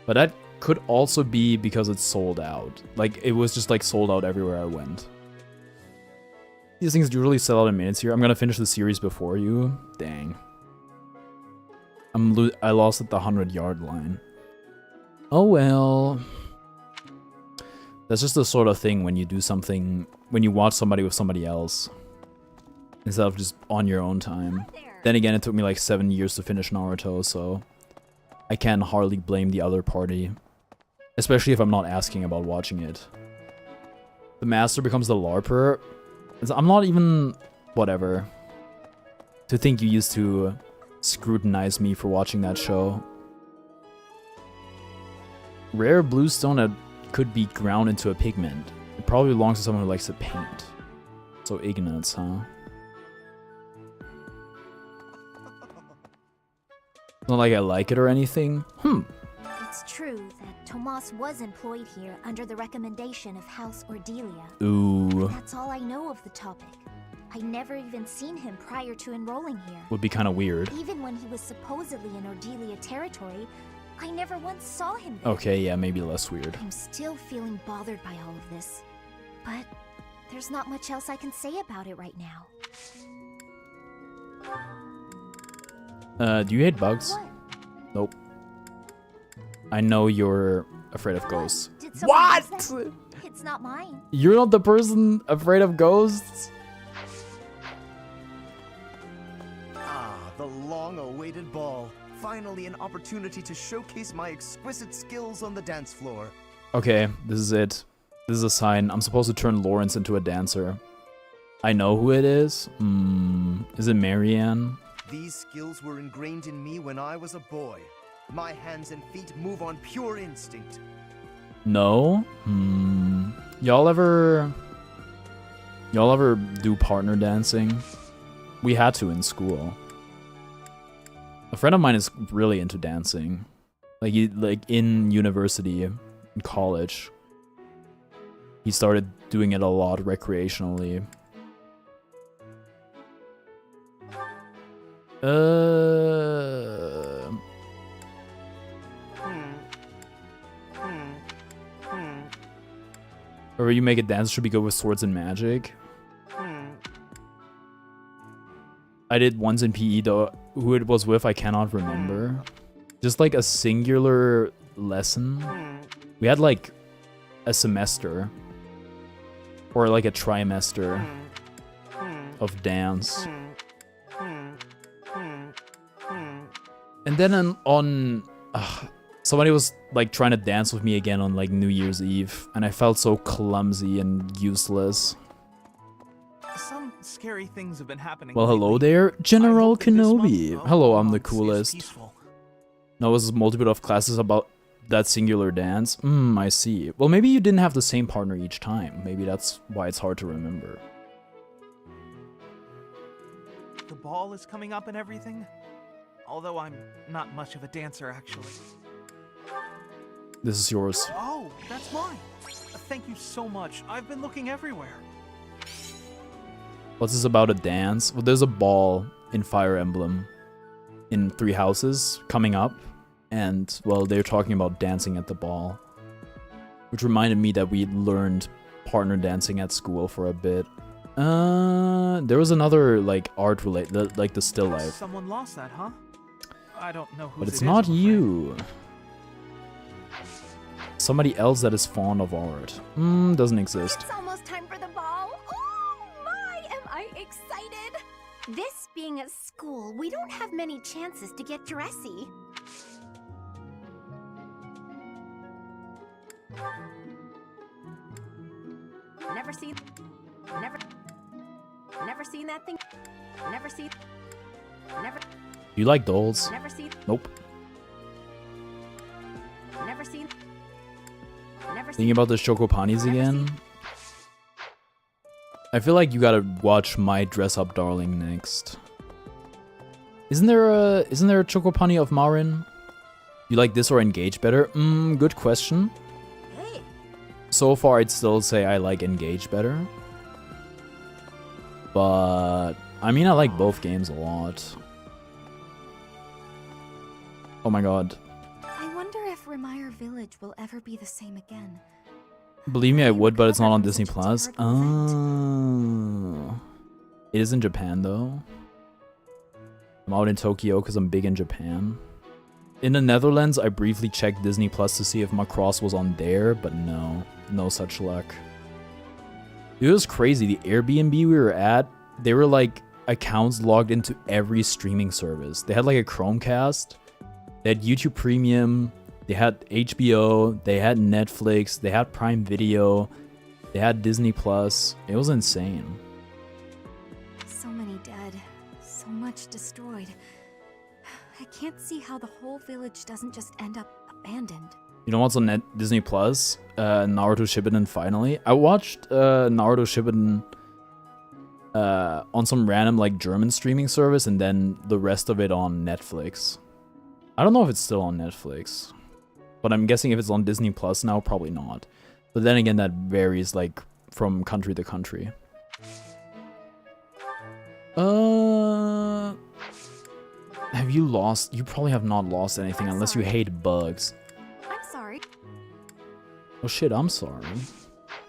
Speaker 1: But that could also be because it's sold out. Like, it was just like sold out everywhere I went. These things do really sell out in minutes here. I'm gonna finish the series before you. Dang. I lost at the 100-yard line. Oh well. That's just the sort of thing when you do something, when you watch somebody with somebody else, instead of just on your own time. Then again, it took me like 7 years to finish Naruto, so I can hardly blame the other party. Especially if I'm not asking about watching it. The master becomes the LARPer. I'm not even... whatever. To think you used to scrutinize me for watching that show. Rare bluestone that could be ground into a pigment. It probably belongs to someone who likes to paint. So ignorance, huh? Not like I like it or anything.
Speaker 2: It's true that Tomas was employed here under the recommendation of House Ordelia.
Speaker 1: Ooh.
Speaker 2: That's all I know of the topic. I never even seen him prior to enrolling here.
Speaker 1: Would be kind of weird.
Speaker 2: Even when he was supposedly in Ordelia territory, I never once saw him there.
Speaker 1: Okay, yeah, maybe less weird.
Speaker 2: I'm still feeling bothered by all of this. But there's not much else I can say about it right now.
Speaker 1: Do you hate bugs?
Speaker 2: What?
Speaker 1: Nope. I know you're afraid of ghosts.
Speaker 2: Did someone
Speaker 1: What?
Speaker 2: use that? It's not mine.
Speaker 1: You're not the person afraid of ghosts?
Speaker 17: Ah, the long-awaited ball. Finally an opportunity to showcase my exquisite skills on the dance floor.
Speaker 1: Okay, this is it. This is a sign. I'm supposed to turn Lawrence into a dancer. I know who it is. Is it Marianne?
Speaker 17: These skills were ingrained in me when I was a boy. My hands and feet move on pure instinct.
Speaker 1: No? Y'all ever do partner dancing? We had to in school. A friend of mine is really into dancing. Like in university, in college. He started doing it a lot recreationally. Or you make a dance should be good with swords and magic. I did once in PE though. Who it was with, I cannot remember. Just like a singular lesson. We had like a semester. Or like a trimester of dance. And then somebody was like trying to dance with me again on like New Year's Eve, and I felt so clumsy and useless.
Speaker 18: Some scary things have been happening.
Speaker 1: Well, hello
Speaker 18: lately.
Speaker 1: there, General Kenobi.
Speaker 18: month,
Speaker 1: Hello, I'm the
Speaker 18: stays
Speaker 1: coolest.
Speaker 18: peaceful.
Speaker 1: No, was multiple of classes about that singular dance? I see. Well, maybe you didn't have the same partner each time. Maybe that's why it's hard to remember.
Speaker 18: The ball is coming up and everything. Although I'm not much of a dancer, actually.
Speaker 1: This is yours.
Speaker 18: Oh, that's mine. Thank you so much. I've been looking everywhere.
Speaker 1: What's this about a dance? Well, there's a ball in Fire Emblem in 3 houses coming up. And, well, they're talking about dancing at the ball. Which reminded me that we learned partner dancing at school for a bit. There was another, like, art related, like the still life.
Speaker 18: Someone lost that, huh? I don't know who.
Speaker 1: But it's not you. Somebody else that is fond of art. Doesn't exist.
Speaker 3: It's almost time for the ball. Oh my, am I excited! This being a school, we don't have many chances to get dressy. Never seen that thing. Never.
Speaker 1: You like dolls?
Speaker 3: Never seen.
Speaker 1: Nope.
Speaker 3: Never seen.
Speaker 1: Thinking about the Chocopanis again? I feel like you gotta watch My Dress Up Darling next. Isn't there a Chocopani of Marin? You like this or Engage better? Good question.
Speaker 3: Hey.
Speaker 1: So far, I'd still say I like Engage better. But, I mean, I like both games a lot. Oh my god.
Speaker 3: I wonder if Remire Village will ever be the same again.
Speaker 1: Believe me, I would, but it's not on Disney Plus. Oh. It is in Japan, though. I'm out in Tokyo because I'm big in Japan. In the Netherlands, I briefly checked Disney Plus to see if Macross was on there, but no. No such luck. It was crazy. The Airbnb we were at, they were like accounts logged into every streaming service. They had like a Chromecast. They had YouTube Premium. They had HBO. They had Netflix. They had Prime Video. They had Disney Plus. It was insane.
Speaker 3: So many dead. So much destroyed. I can't see how the whole village doesn't just end up abandoned.
Speaker 1: You know what's on Disney Plus? Naruto Shippuden finally. I watched Naruto Shippuden on some random like German streaming service and then the rest of it on Netflix. I don't know if it's still on Netflix, but I'm guessing if it's on Disney Plus now, probably not. But then again, that varies like from country to country. Have you lost? You probably have not lost anything unless you hate bugs.
Speaker 3: I'm sorry.
Speaker 1: Oh shit, I'm sorry.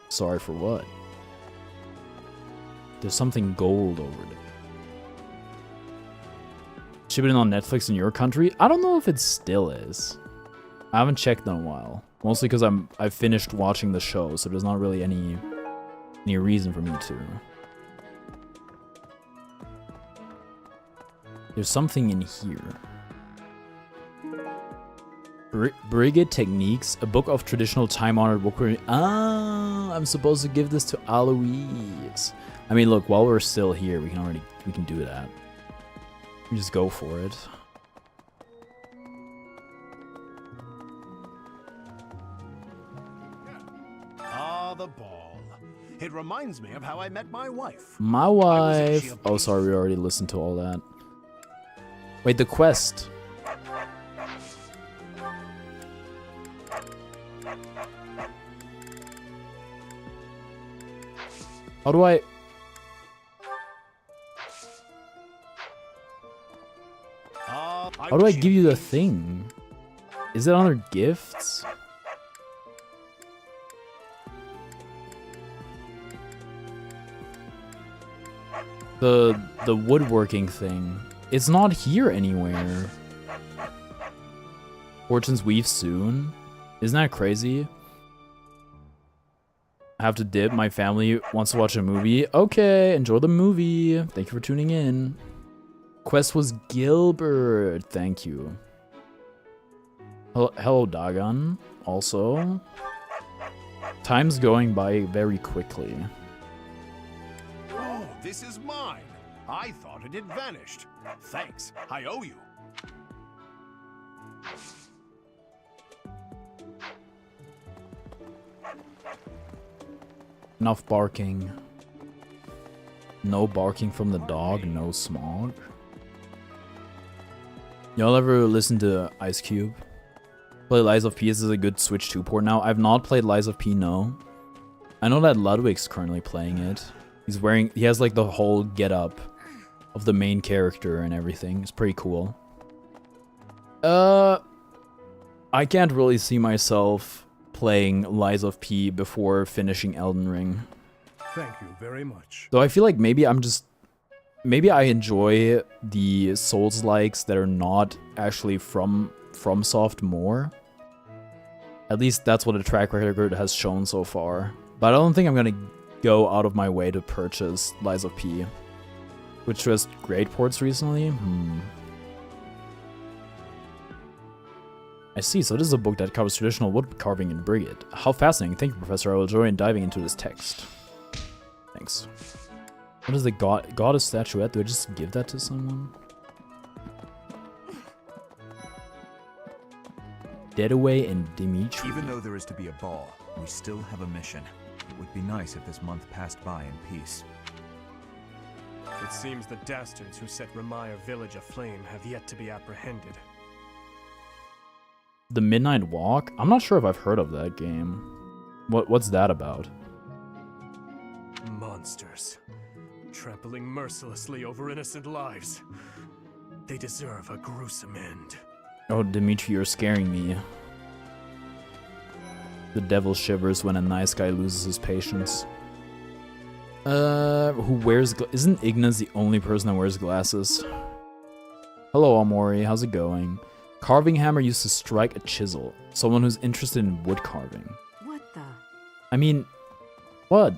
Speaker 1: Sorry for what? There's something gold over there. Should have been on Netflix in your country? I don't know if it still is. I haven't checked in a while. Mostly because I've finished watching the show, so there's not really any reason for me to. There's something in here. Brigade Techniques, a book of traditional time-honored woodworking. Ah, I'm supposed to give this to Aloise. I mean, look, while we're still here, we can do that. We just go for it.
Speaker 6: Ah, the ball. It reminds me of how I met my wife.
Speaker 1: My wife. Oh, sorry, we already listened to all that. Wait, the quest. How do I... How do I give you the thing? Is it under gifts? The woodworking thing. It's not here anywhere. Fortune's Weave soon? Isn't that crazy? I have to dip. My family wants to watch a movie. Okay, enjoy the movie. Thank you for tuning in. Quest was Gilbert. Thank you. Hello, Dagon. Also. Time's going by very quickly.
Speaker 6: Oh, this is mine. I thought it had vanished. Thanks. I owe you.
Speaker 1: Enough barking. No barking from the dog, no smog. Y'all ever listen to Ice Cube? Play Lies of P is a good Switch 2 port now. I've not played Lies of P, no. I know that Ludwig's currently playing it. He has like the whole get-up of the main character and everything. It's pretty cool. I can't really see myself playing Lies of P before finishing Elden Ring.
Speaker 11: Thank you very much.
Speaker 1: Though I feel like maybe I enjoy the Souls-likes that are not actually from FromSoft more. At least that's what a track record has shown so far. But I don't think I'm gonna go out of my way to purchase Lies of P, which was great ports recently. I see, so this is a book that covers traditional wood carving in Brigade. How fascinating. Thank you, Professor. I will enjoy diving into this text. Thanks. What is the goddess statuette? Do I just give that to someone? Deadaway and Dimitri.
Speaker 19: Even though there is to be a ball, we still have a mission. It would be nice if this month passed by in peace.
Speaker 20: It seems the dastards who set Ramire village aflame have yet to be apprehended.
Speaker 1: The Midnight Walk? I'm not sure if I've heard of that game. What's that about?
Speaker 20: Monsters. Trampling mercilessly over innocent lives. They deserve a gruesome end.
Speaker 1: Oh, Dimitri, you're scaring me. The devil shivers when a nice guy loses his patience. Who wears isn't Ignace the only person that wears glasses? Hello, Amori, how's it going? Carving hammer used to strike a chisel. Someone who's interested in wood carving.
Speaker 15: What the?
Speaker 1: I mean, what?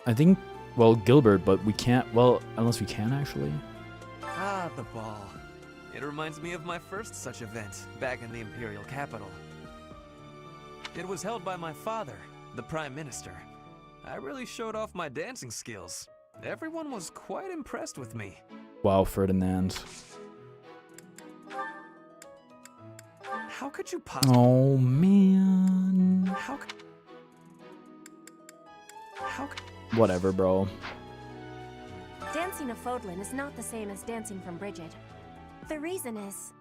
Speaker 1: I think, well, Gilbert, but we can't, well, unless we can actually.
Speaker 7: Ah, the ball. It reminds me of my first such event, back in the Imperial capital. It was held by my father, the Prime Minister. I really showed off my dancing skills. Everyone was quite impressed with me.
Speaker 1: Wow, Ferdinand.
Speaker 7: How could you possibly...
Speaker 1: Oh, man.
Speaker 7: How could...
Speaker 1: Whatever, bro.
Speaker 3: Dancing of Fodlan is not the same as dancing from Brigid. The reason is...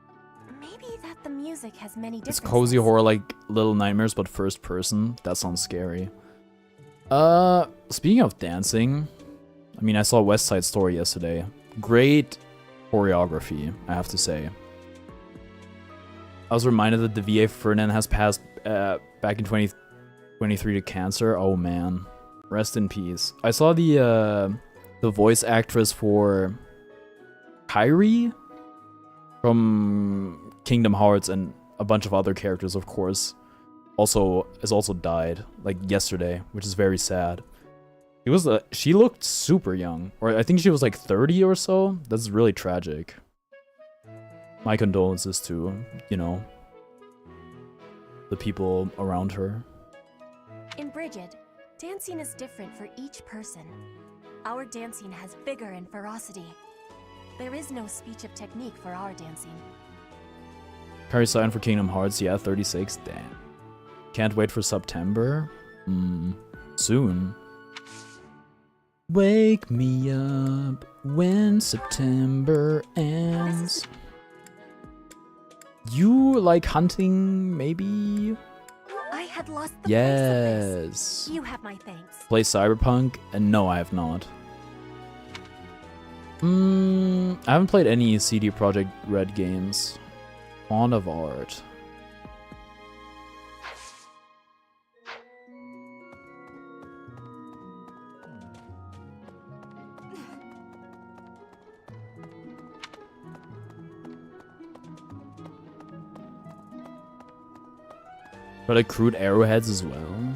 Speaker 3: maybe that the music has many
Speaker 1: It's
Speaker 3: differences.
Speaker 1: cozy horror like Little Nightmares, but first person. That sounds scary. Speaking of dancing, I mean, I saw West Side Story yesterday. great choreography, I have to say. I was reminded that the VA Ferdinand has passed back in 2023 to cancer. Oh man, rest in peace. I saw the voice actress for Kairi from Kingdom Hearts and a bunch of other characters, of course, has also died like yesterday, which is very sad. She looked super young, or I think she was like 30 or so. That's really tragic. My condolences to, you know, the people around her.
Speaker 21: In Bridget, dancing is different for each person. Our dancing has vigor and ferocity. There is no speech of technique for our dancing.
Speaker 1: Kairi signed for Kingdom Hearts, yeah, 36, damn. Can't wait for September. Soon. Wake me up when September ends. You like hunting, maybe?
Speaker 21: I had lost the
Speaker 1: Yes.
Speaker 21: You have my thanks.
Speaker 1: Play Cyberpunk? And no, I have not. I haven't played any CD Projekt Red games. Fond of art. But I crude arrowheads as well.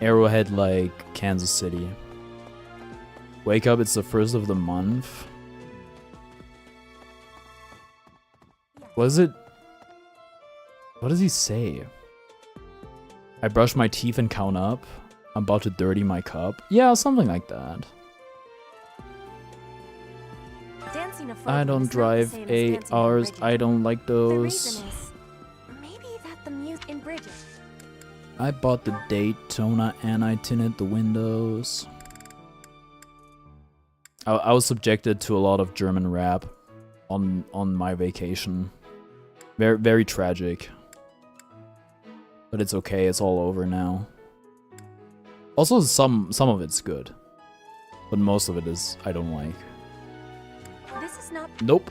Speaker 1: Arrowhead like Kansas City. Wake up, it's the first of the month. What is it? What does he say? I brush my teeth and count up. I'm about to dirty my cup. Yeah, something like that.
Speaker 21: Dancing a folk
Speaker 1: I don't
Speaker 21: is not the
Speaker 1: drive
Speaker 21: same as
Speaker 1: 8
Speaker 21: dancing in
Speaker 1: hours.
Speaker 21: Bridget.
Speaker 1: I don't like
Speaker 21: The
Speaker 1: those.
Speaker 21: reason is, maybe that the music in Bridget.
Speaker 1: I bought the Daytona and I tinted the windows. I was subjected to a lot of German rap on my vacation. Very, very tragic. But it's okay, it's all over now. Also, some of it's good. But most of it is I don't like.
Speaker 21: This is not.
Speaker 1: Nope.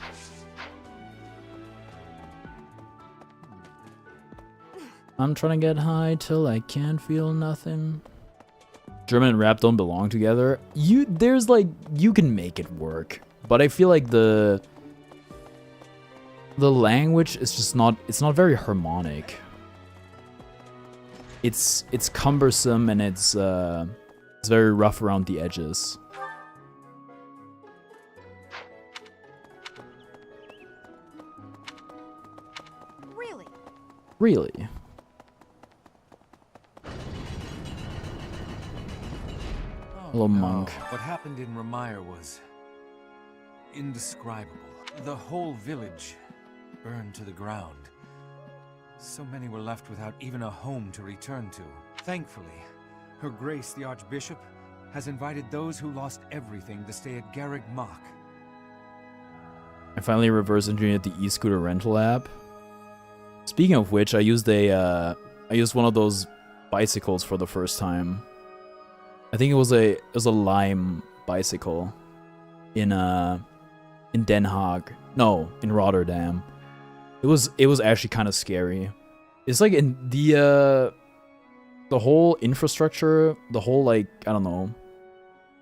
Speaker 1: I'm trying to get high till I can't feel nothing. German and rap don't belong together. You can make it work, but I feel like the language is just not. It's not very harmonic. It's cumbersome and it's very rough around the edges.
Speaker 21: Really?
Speaker 1: Really. Hello, monk.
Speaker 19: What happened in Ramire was indescribable. The whole village burned to the ground. So many were left without even a home to return to. Thankfully, Her Grace the Archbishop has invited those who lost everything to stay at Garreg Mach.
Speaker 1: I finally reverse engineered the e-scooter rental app. Speaking of which, I used one of those bicycles for the first time. I think it was a Lime bicycle in Den Haag. No, in Rotterdam. It was actually kind of scary. It's like in the whole infrastructure, the whole like, I don't know,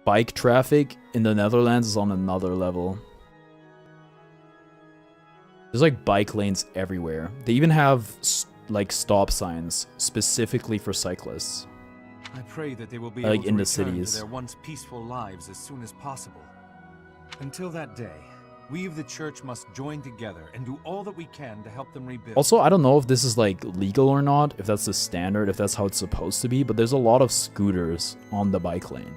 Speaker 1: bike traffic in the Netherlands is on another level. There's like bike lanes everywhere. They even have like stop signs specifically for cyclists.
Speaker 19: I pray that they will be
Speaker 1: Like
Speaker 19: able
Speaker 1: in
Speaker 19: to
Speaker 1: the
Speaker 19: return
Speaker 1: cities.
Speaker 19: to their once peaceful lives as soon as possible. Until that day, we of the church must join together and do all that we can to help them rebuild.
Speaker 1: Also, I don't know if this is like legal or not, if that's the standard, if that's how it's supposed to be, but there's a lot of scooters on the bike lane.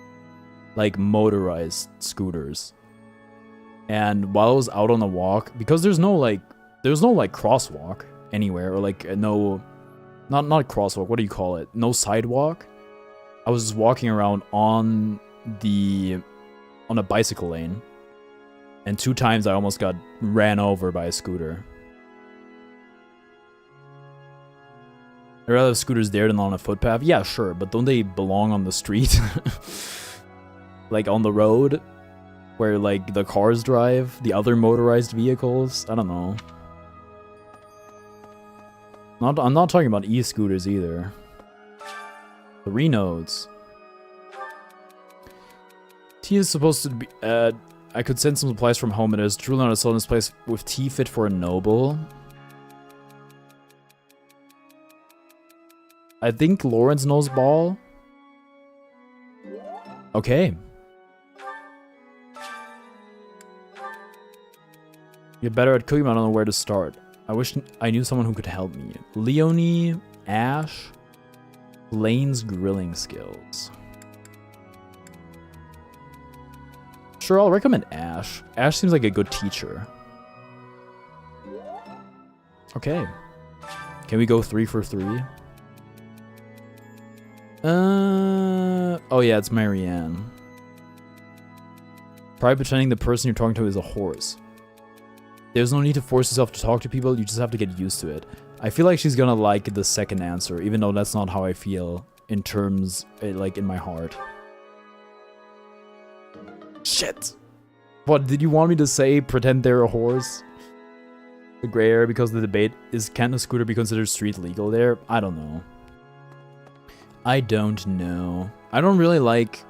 Speaker 1: Like motorized scooters. And while I was out on the walk, because there's no crosswalk anywhere, or like not crosswalk, what do you call it? No sidewalk. I was just walking around on a bicycle lane. And 2 times I almost got ran over by a scooter. I'd rather have scooters there than on a footpath. Yeah, sure, but don't they belong on the street? Like on the road? where like the cars drive, the other motorized vehicles. I don't know. I'm not talking about e-scooters either. The Renodes. Tea is supposed to be. I could send some supplies from home. It is truly not a soul in this place with tea fit for a noble. I think Lawrence knows ball. Okay. You're better at cooking, but I don't know where to start. I wish I knew someone who could help me. Leonie, Ash, Lane's grilling skills. Sure, I'll recommend Ash. Ash seems like a good teacher. Okay. Can we go 3 for 3? Oh yeah, it's Marianne. Try pretending the person you're talking to is a horse. There's no need to force yourself to talk to people, you just have to get used to it. I feel like she's gonna like the second answer, even though that's not how I feel in terms, like, in my heart. Shit! What, did you want me to say pretend they're a horse? The gray area because the debate is, can a scooter be considered street legal there? I don't know. I don't know. I don't really like...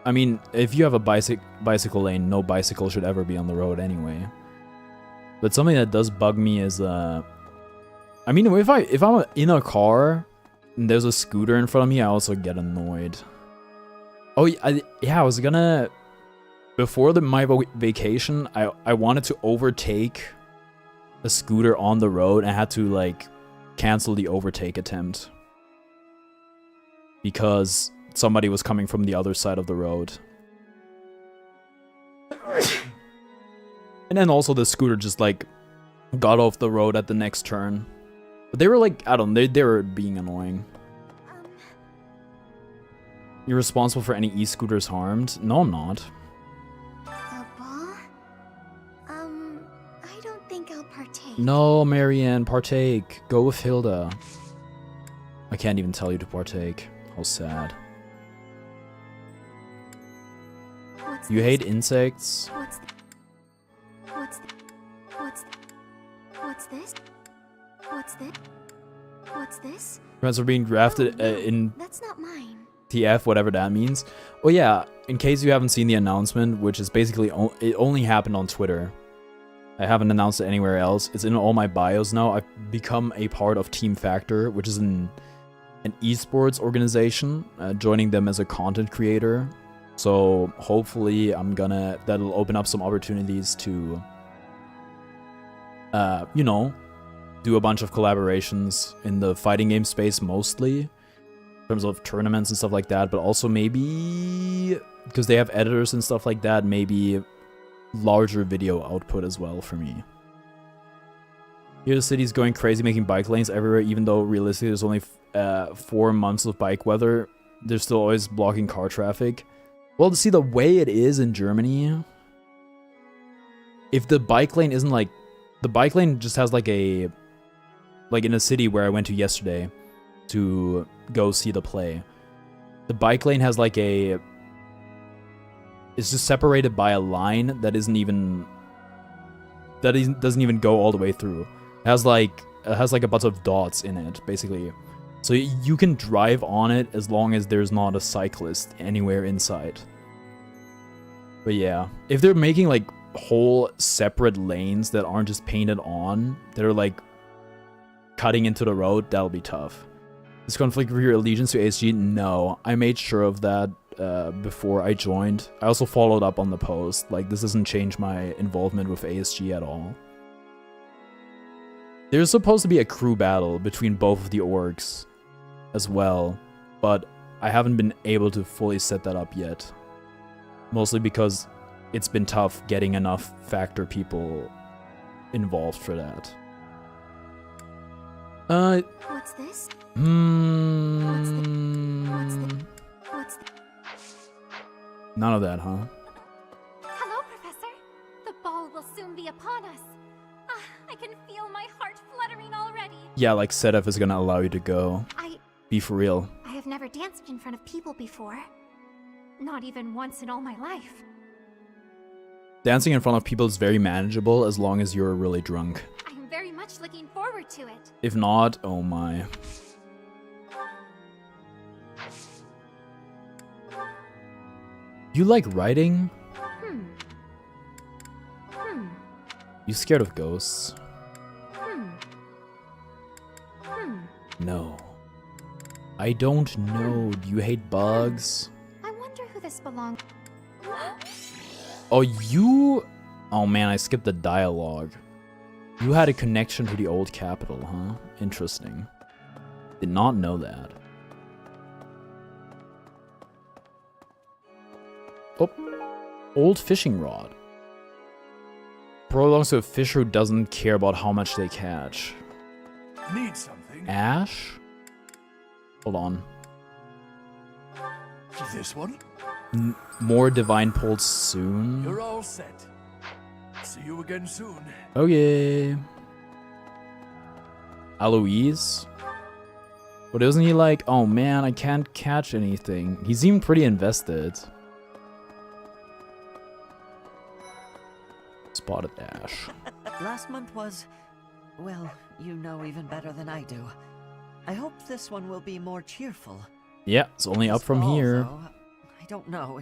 Speaker 1: I mean, if you have a bicycle lane, no bicycle should ever be on the road anyway. But something that does bug me is, I mean, if I'm in a car and there's a scooter in front of me, I also get annoyed. Oh, yeah, I was gonna... Before my vacation, I wanted to overtake a scooter on the road and I had to, like, cancel the overtake attempt. Because somebody was coming from the other side of the road. And then also the scooter just, like, got off the road at the next turn. But they were, like, I don't know, they were being annoying. You're responsible for any e-scooters harmed? No, I'm not.
Speaker 3: The ball? I don't think I'll partake.
Speaker 1: No, Marianne, partake. Go with Hilda. I can't even tell you to partake. How sad. You hate insects?
Speaker 3: What's this? What's this?
Speaker 1: Friends are being drafted in
Speaker 3: That's not mine.
Speaker 1: TF, whatever that means. Oh yeah, in case you haven't seen the announcement, which is basically, it only happened on Twitter. I haven't announced it anywhere else. It's in all my bios now. I've become a part of Team Factor, which is an esports organization, joining them as a content creator. So hopefully that'll open up some opportunities to, you know, do a bunch of collaborations in the fighting game space mostly, in terms of tournaments and stuff like that, but also maybe, because they have editors and stuff like that, maybe larger video output as well for me. Here the city's going crazy making bike lanes everywhere, even though realistically there's only 4 months of bike weather. They're still always blocking car traffic. Well, to see the way it is in Germany, if the bike lane isn't like, the bike lane just has like a, like in a city where I went to yesterday to go see the play, the bike lane has like a, it's just separated by a line that doesn't even go all the way through. It has like a bunch of dots in it, basically. So you can drive on it as long as there's not a cyclist anywhere inside. But yeah, if they're making like whole separate lanes that aren't just painted on, that are like cutting into the road, that'll be tough. This conflict with your allegiance to ASG? No, I made sure of that before I joined. I also followed up on the post. Like, this doesn't change my involvement with ASG at all. There's supposed to be a crew battle between both of the orgs as well, but I haven't been able to fully set that up yet. Mostly because it's been tough getting enough Factor people involved for that.
Speaker 3: What's this? What's the...
Speaker 1: None of that, huh?
Speaker 3: Hello, Professor. The ball will soon be upon us. I can feel my heart fluttering already.
Speaker 1: Yeah, like Sedef is gonna allow you to go. Be for real.
Speaker 3: I have never danced in front of people before. Not even once in all my life.
Speaker 1: Dancing in front of people is very manageable as long as you're really drunk.
Speaker 2: I am very much looking forward to it.
Speaker 1: If not, oh my. You like writing? You scared of ghosts? No. I don't know. Do you hate bugs?
Speaker 2: I wonder who this belongs.
Speaker 1: Oh, you... Oh man, I skipped the dialogue. You had a connection to the old capital, huh? Interesting. Did not know that. Oh. Old fishing rod. Belongs to a fisher who doesn't care about how much they catch.
Speaker 6: Need something?
Speaker 1: Ash? Hold on.
Speaker 6: This one?
Speaker 1: More divine pulse soon?
Speaker 6: You're all set. See you again soon.
Speaker 1: Okay. Aloise? But isn't he like, oh man, I can't catch anything? He seemed pretty invested. Spotted Ash.
Speaker 5: Last month was, well, you know even better than I do. I hope this one will be more cheerful.
Speaker 1: Yeah, it's only up from here.
Speaker 5: Though, I don't know.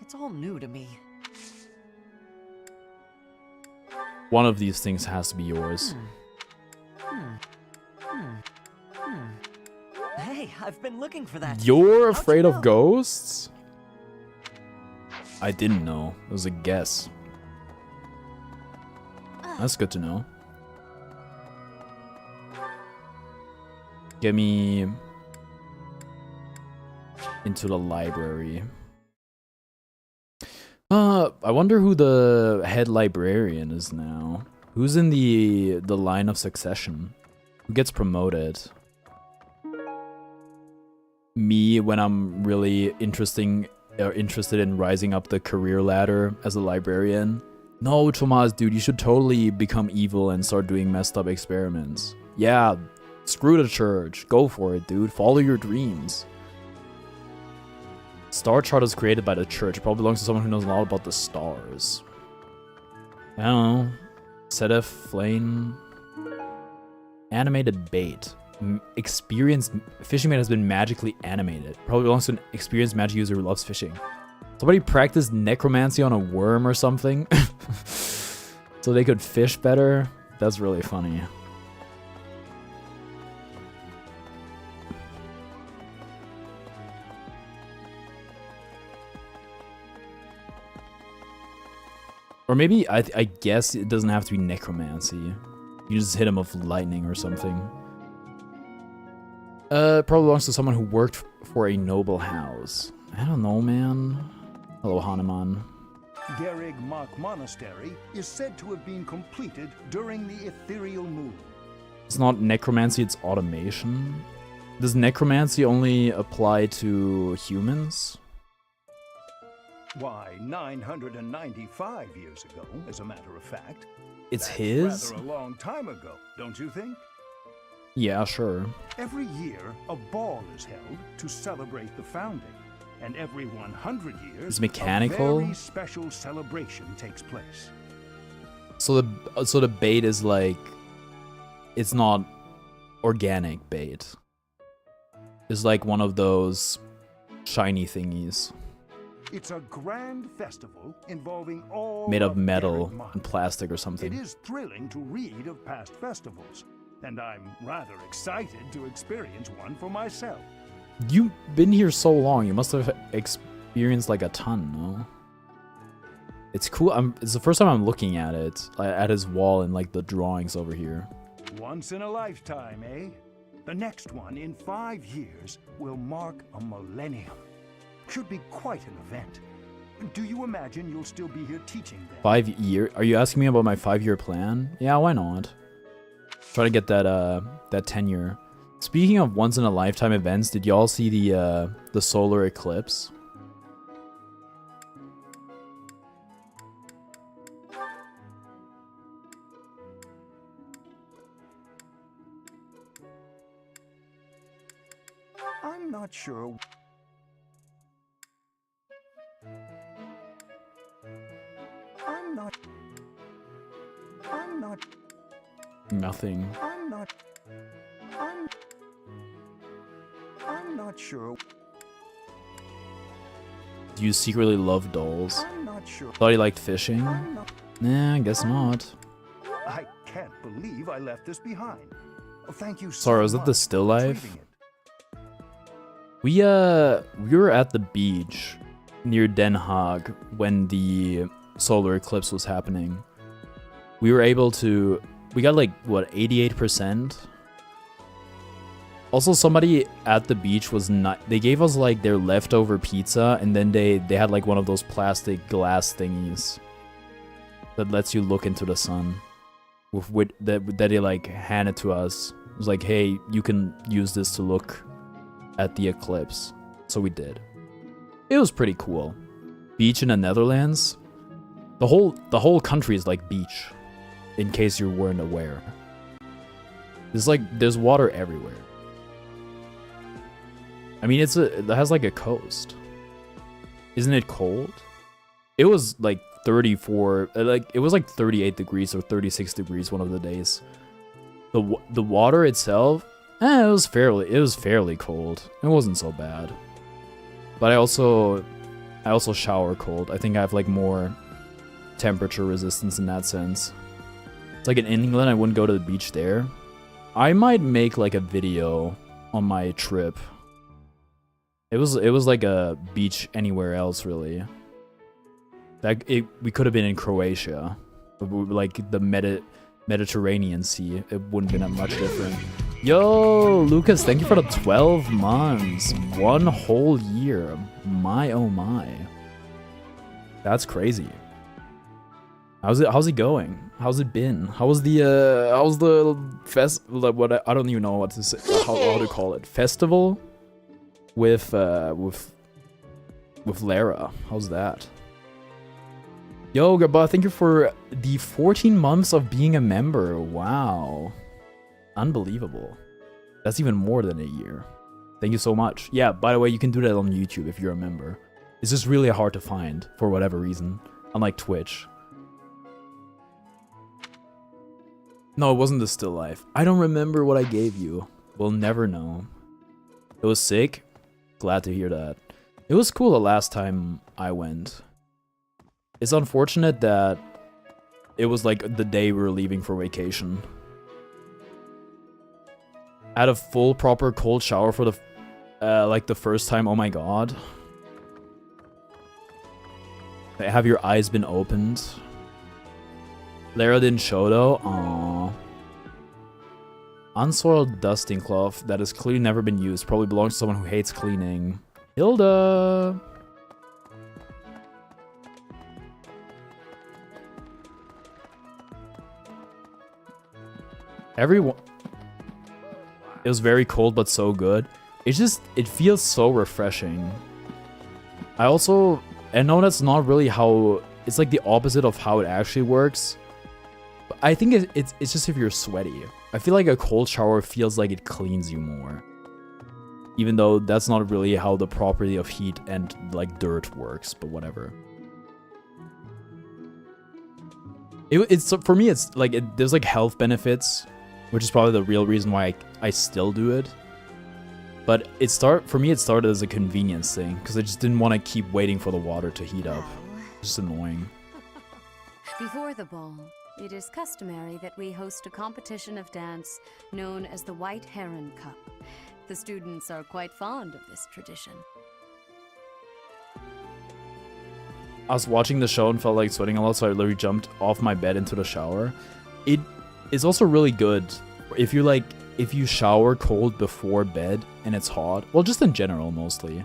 Speaker 5: It's all new to me.
Speaker 1: One of these things has to be yours.
Speaker 5: Hey, I've been looking for that.
Speaker 1: You're afraid of ghosts? I didn't know. It was a guess. That's good to know. Get me into the library. I wonder who the head librarian is now. Who's in the line of succession? Who gets promoted? Me when I'm really interested in rising up the career ladder as a librarian. No, Tomas, dude, you should totally become evil and start doing messed up experiments. Yeah, screw the church. Go for it, dude. Follow your dreams. Star chart was created by the church. It probably belongs to someone who knows a lot about the stars. I don't know. Set a flame. Animated bait. Experienced fishing bait has been magically animated. Probably belongs to an experienced magic user who loves fishing. Somebody practiced necromancy on a worm or something so they could fish better. That's really funny. Or maybe, I guess it doesn't have to be necromancy. You just hit him with lightning or something. Probably belongs to someone who worked for a noble house. I don't know, man. Hello, Hanuman.
Speaker 6: Garrig Mach Monastery is said to have been completed during the ethereal moon.
Speaker 1: It's not necromancy, it's automation. Does necromancy only apply to humans?
Speaker 6: Why, 995 years ago, as a matter of fact.
Speaker 1: It's
Speaker 6: That's
Speaker 1: his?
Speaker 6: rather a long time ago, don't you think?
Speaker 1: Yeah, sure.
Speaker 6: Every year, a ball is held to celebrate the founding. And every 100 years,
Speaker 1: It's mechanical?
Speaker 6: a very special celebration takes place.
Speaker 1: So the bait is like, it's not organic bait. It's like one of those shiny thingies
Speaker 6: It's a grand festival involving all
Speaker 1: made of metal
Speaker 6: Garrig Mach.
Speaker 1: and plastic or
Speaker 6: It
Speaker 1: something.
Speaker 6: is thrilling to read of past festivals, and I'm rather excited to experience one for myself.
Speaker 1: You've been here so long, you must have experienced like a ton, no? It's cool. It's the first time I'm looking at it, at his wall and like the drawings over here.
Speaker 6: Once in a lifetime, eh? The next one in 5 years will mark a millennium. Should be quite an event. Do you imagine you'll still be here teaching then?
Speaker 1: 5 year? Are you asking me about my 5-year plan? Yeah, why not? Try to get that tenure. Speaking of once in a lifetime events, did y'all see the solar eclipse?
Speaker 6: I'm not sure. I'm not
Speaker 1: Nothing.
Speaker 6: I'm not sure.
Speaker 1: Do you secretly love dolls?
Speaker 6: I'm not sure.
Speaker 1: Thought you liked fishing? Nah, I guess not.
Speaker 6: I can't believe I left this behind. Oh, thank you so
Speaker 1: Sorry, was that the
Speaker 6: much
Speaker 1: still
Speaker 6: for
Speaker 1: life?
Speaker 6: retrieving it.
Speaker 1: We were at the beach near Den Haag when the solar eclipse was happening. We were able to, we got like, what, 88%? Also, somebody at the beach was not, they gave us like their leftover pizza, and then they had like one of those plastic glass thingies that lets you look into the sun. With that they like handed to us. It was like, hey, you can use this to look at the eclipse. So we did. It was pretty cool. Beach in the Netherlands. The whole country is like beach, in case you weren't aware. There's water everywhere. I mean, it has like a coast. Isn't it cold? It was like 34, like it was like 38 degrees or 36 degrees one of the days. The water itself, it was fairly cold. It wasn't so bad. But I also shower cold. I think I have like more temperature resistance in that sense. It's like in England, I wouldn't go to the beach there. I might make like a video on my trip. It was like a beach anywhere else, really. We could have been in Croatia, like the Mediterranean Sea. It wouldn't have been that much different. Yo, Lucas, thank you for the 12 months. 1 whole year. My oh my. That's crazy. How's it going? How's it been? How's the fest? What I don't even know what to say. How to call it? Festival with Lara. How's that? Yo, Gaba, thank you for the 14 months of being a member. Wow. Unbelievable. That's even more than a year. Thank you so much. Yeah, by the way, you can do that on YouTube if you're a member. It's just really hard to find for whatever reason, unlike Twitch. No, it wasn't the still life. I don't remember what I gave you. We'll never know. It was sick. Glad to hear that. It was cool the last time I went. It's unfortunate that it was like the day we were leaving for vacation. I had a full proper cold shower for the first time. Oh my god. Have your eyes been opened? Lara didn't show though. Aww. Unsoiled dusting cloth that has clearly never been used. Probably belongs to someone who hates cleaning. Hilda! Everyone... It was very cold, but so good. It feels so refreshing. I know that's not really how... It's like the opposite of how it actually works. But I think it's just if you're sweaty. I feel like a cold shower feels like it cleans you more. Even though that's not really how the property of heat and like dirt works, but whatever. For me, it's like there's like health benefits, which is probably the real reason why I still do it. But for me, it started as a convenience thing because I just didn't want to keep waiting for the water to heat up. It's just annoying.
Speaker 4: Before the ball, it is customary that we host a competition of dance known as the White Heron Cup. The students are quite fond of this tradition.
Speaker 1: I was watching the show and felt like sweating a lot, so I literally jumped off my bed into the shower. It is also really good if you shower cold before bed and it's hot. Well, just in general, mostly.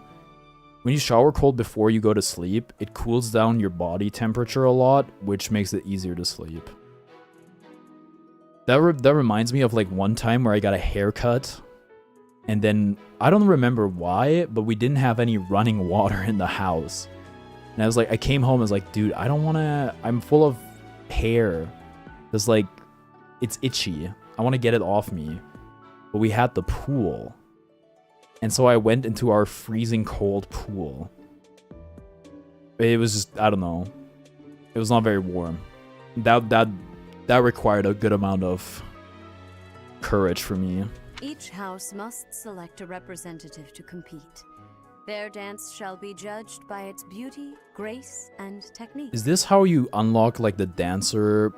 Speaker 1: When you shower cold before you go to sleep, it cools down your body temperature a lot, which makes it easier to sleep. That reminds me of like one time where I got a haircut, and then I don't remember why, but we didn't have any running water in the house. And I came home, I was like, dude, I don't want to, I'm full of hair. It's like, it's itchy. I want to get it off me. But we had the pool. And so I went into our freezing cold pool. It was just, I don't know. It was not very warm. That required a good amount of courage for me.
Speaker 8: Each house must select a representative to compete. Their dance shall be judged by its beauty, grace, and technique.
Speaker 1: Is this how you unlock like the dancer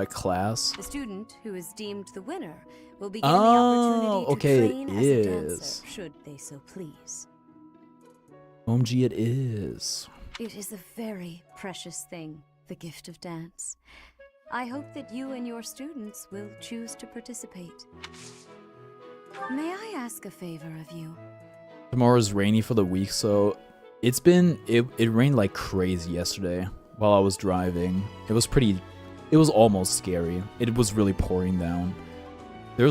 Speaker 1: class?
Speaker 8: The student who is deemed the winner will be given the opportunity to train as a dancer, should they so please.
Speaker 1: OMG, it is.
Speaker 8: It is a very precious thing, the gift of dance. I hope that you and your students will choose to participate. May I ask a favor of you?
Speaker 1: Tomorrow's rainy for the week, so it rained like crazy yesterday while I was driving. It was almost scary. It was really pouring down. We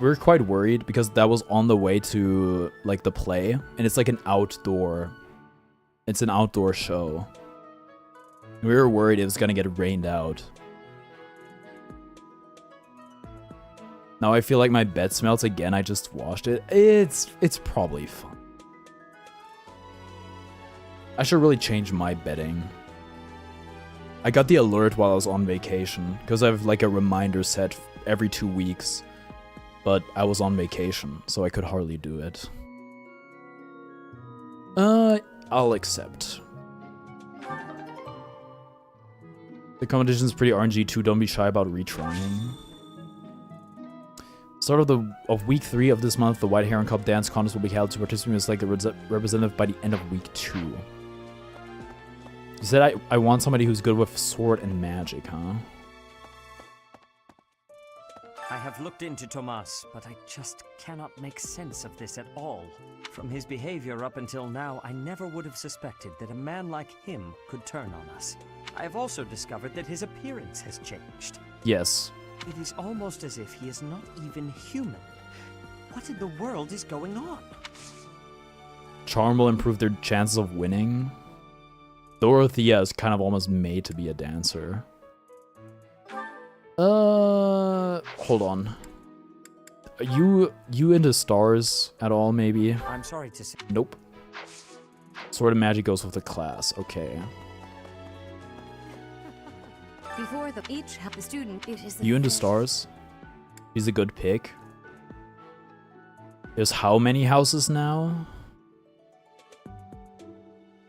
Speaker 1: were quite worried because that was on the way to like the play, and it's like an outdoor show. We were worried it was gonna get rained out. Now I feel like my bed smells again. I just washed it. It's probably fine. I should really change my bedding. I got the alert while I was on vacation because I have like a reminder set every 2 weeks, but I was on vacation, so I could hardly do it. I'll accept. The competition's pretty RNG too. Don't be shy about retrying. Start of week 3 of this month, the White Heron Cup dance contest will be held to participate as like the representative by the end of week 2. You said I want somebody who's good with sword and magic, huh?
Speaker 5: I have looked into Tomas, but I just cannot make sense of this at all. From his behavior up until now, I never would have suspected that a man like him could turn on us. I have also discovered that his appearance has changed.
Speaker 1: Yes.
Speaker 5: It is almost as if he is not even human. What in the world is going on?
Speaker 1: Charm will improve their chances of winning. Dorothea is kind of almost made to be a dancer. Hold on. Are you into stars at all, maybe?
Speaker 5: I'm sorry to say.
Speaker 1: Nope. Sword and magic goes with the class. Okay.
Speaker 8: Before the student, it is
Speaker 1: You into stars? He's a good pick. There's how many houses now?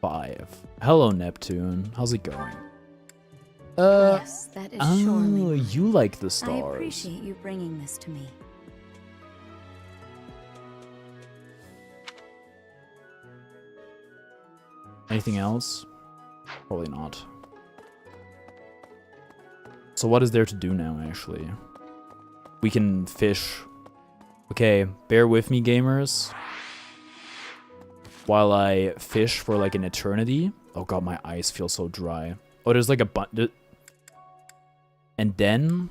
Speaker 1: 5. Hello, Neptune. How's it going?
Speaker 8: Yes, that is surely.
Speaker 1: Oh, you like the stars.
Speaker 8: I appreciate you bringing this to me.
Speaker 1: Anything else? Probably not. So what is there to do now, actually? We can fish. Okay, bear with me, gamers. While I fish for like an eternity. Oh god, my eyes feel so dry. Oh, there's like a bunch. And then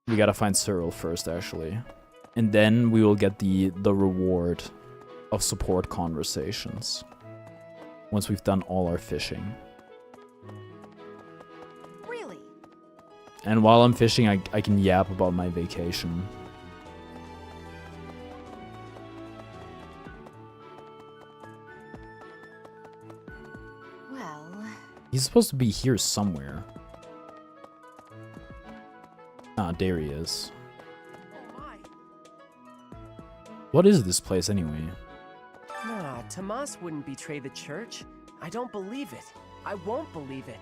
Speaker 1: we gotta find Cyril first, actually. And then we will get the reward of support conversations. Once we've done all our fishing.
Speaker 3: Really?
Speaker 1: And while I'm fishing, I can yap about my vacation.
Speaker 3: Well...
Speaker 1: He's supposed to be here somewhere. Ah, there he is. What is this place anyway?
Speaker 22: Nah, Tomas wouldn't betray the church. I don't believe it. I won't believe it.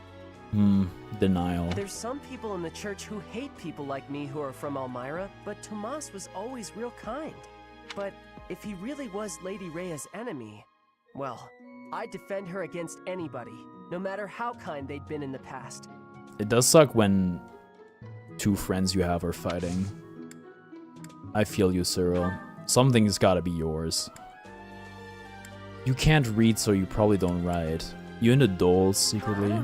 Speaker 1: Denial.
Speaker 22: There's some people in the church who hate people like me who are from Elmira, but Tomas was always real kind. But if he really was Lady Rhea's enemy, well, I'd defend her against anybody, no matter how kind they'd been in the past.
Speaker 1: It does suck when 2 friends you have are fighting. I feel you, Cyril. Something's gotta be yours. You can't read, so you probably don't write. You into dolls secretly?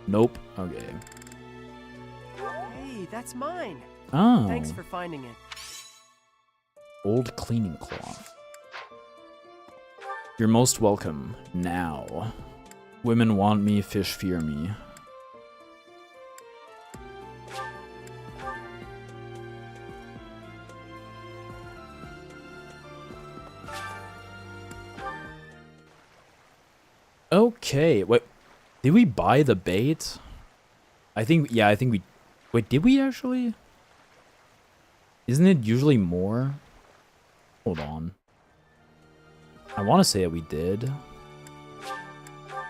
Speaker 1: Nope. Okay.
Speaker 22: Hey, that's mine.
Speaker 1: Oh.
Speaker 22: Thanks for finding it.
Speaker 1: Old cleaning cloth. You're most welcome. Now. Women want me, fish fear me. Okay, wait. Did we buy the bait? I think we... Wait, did we actually? Isn't it usually more? Hold on. I want to say that we did.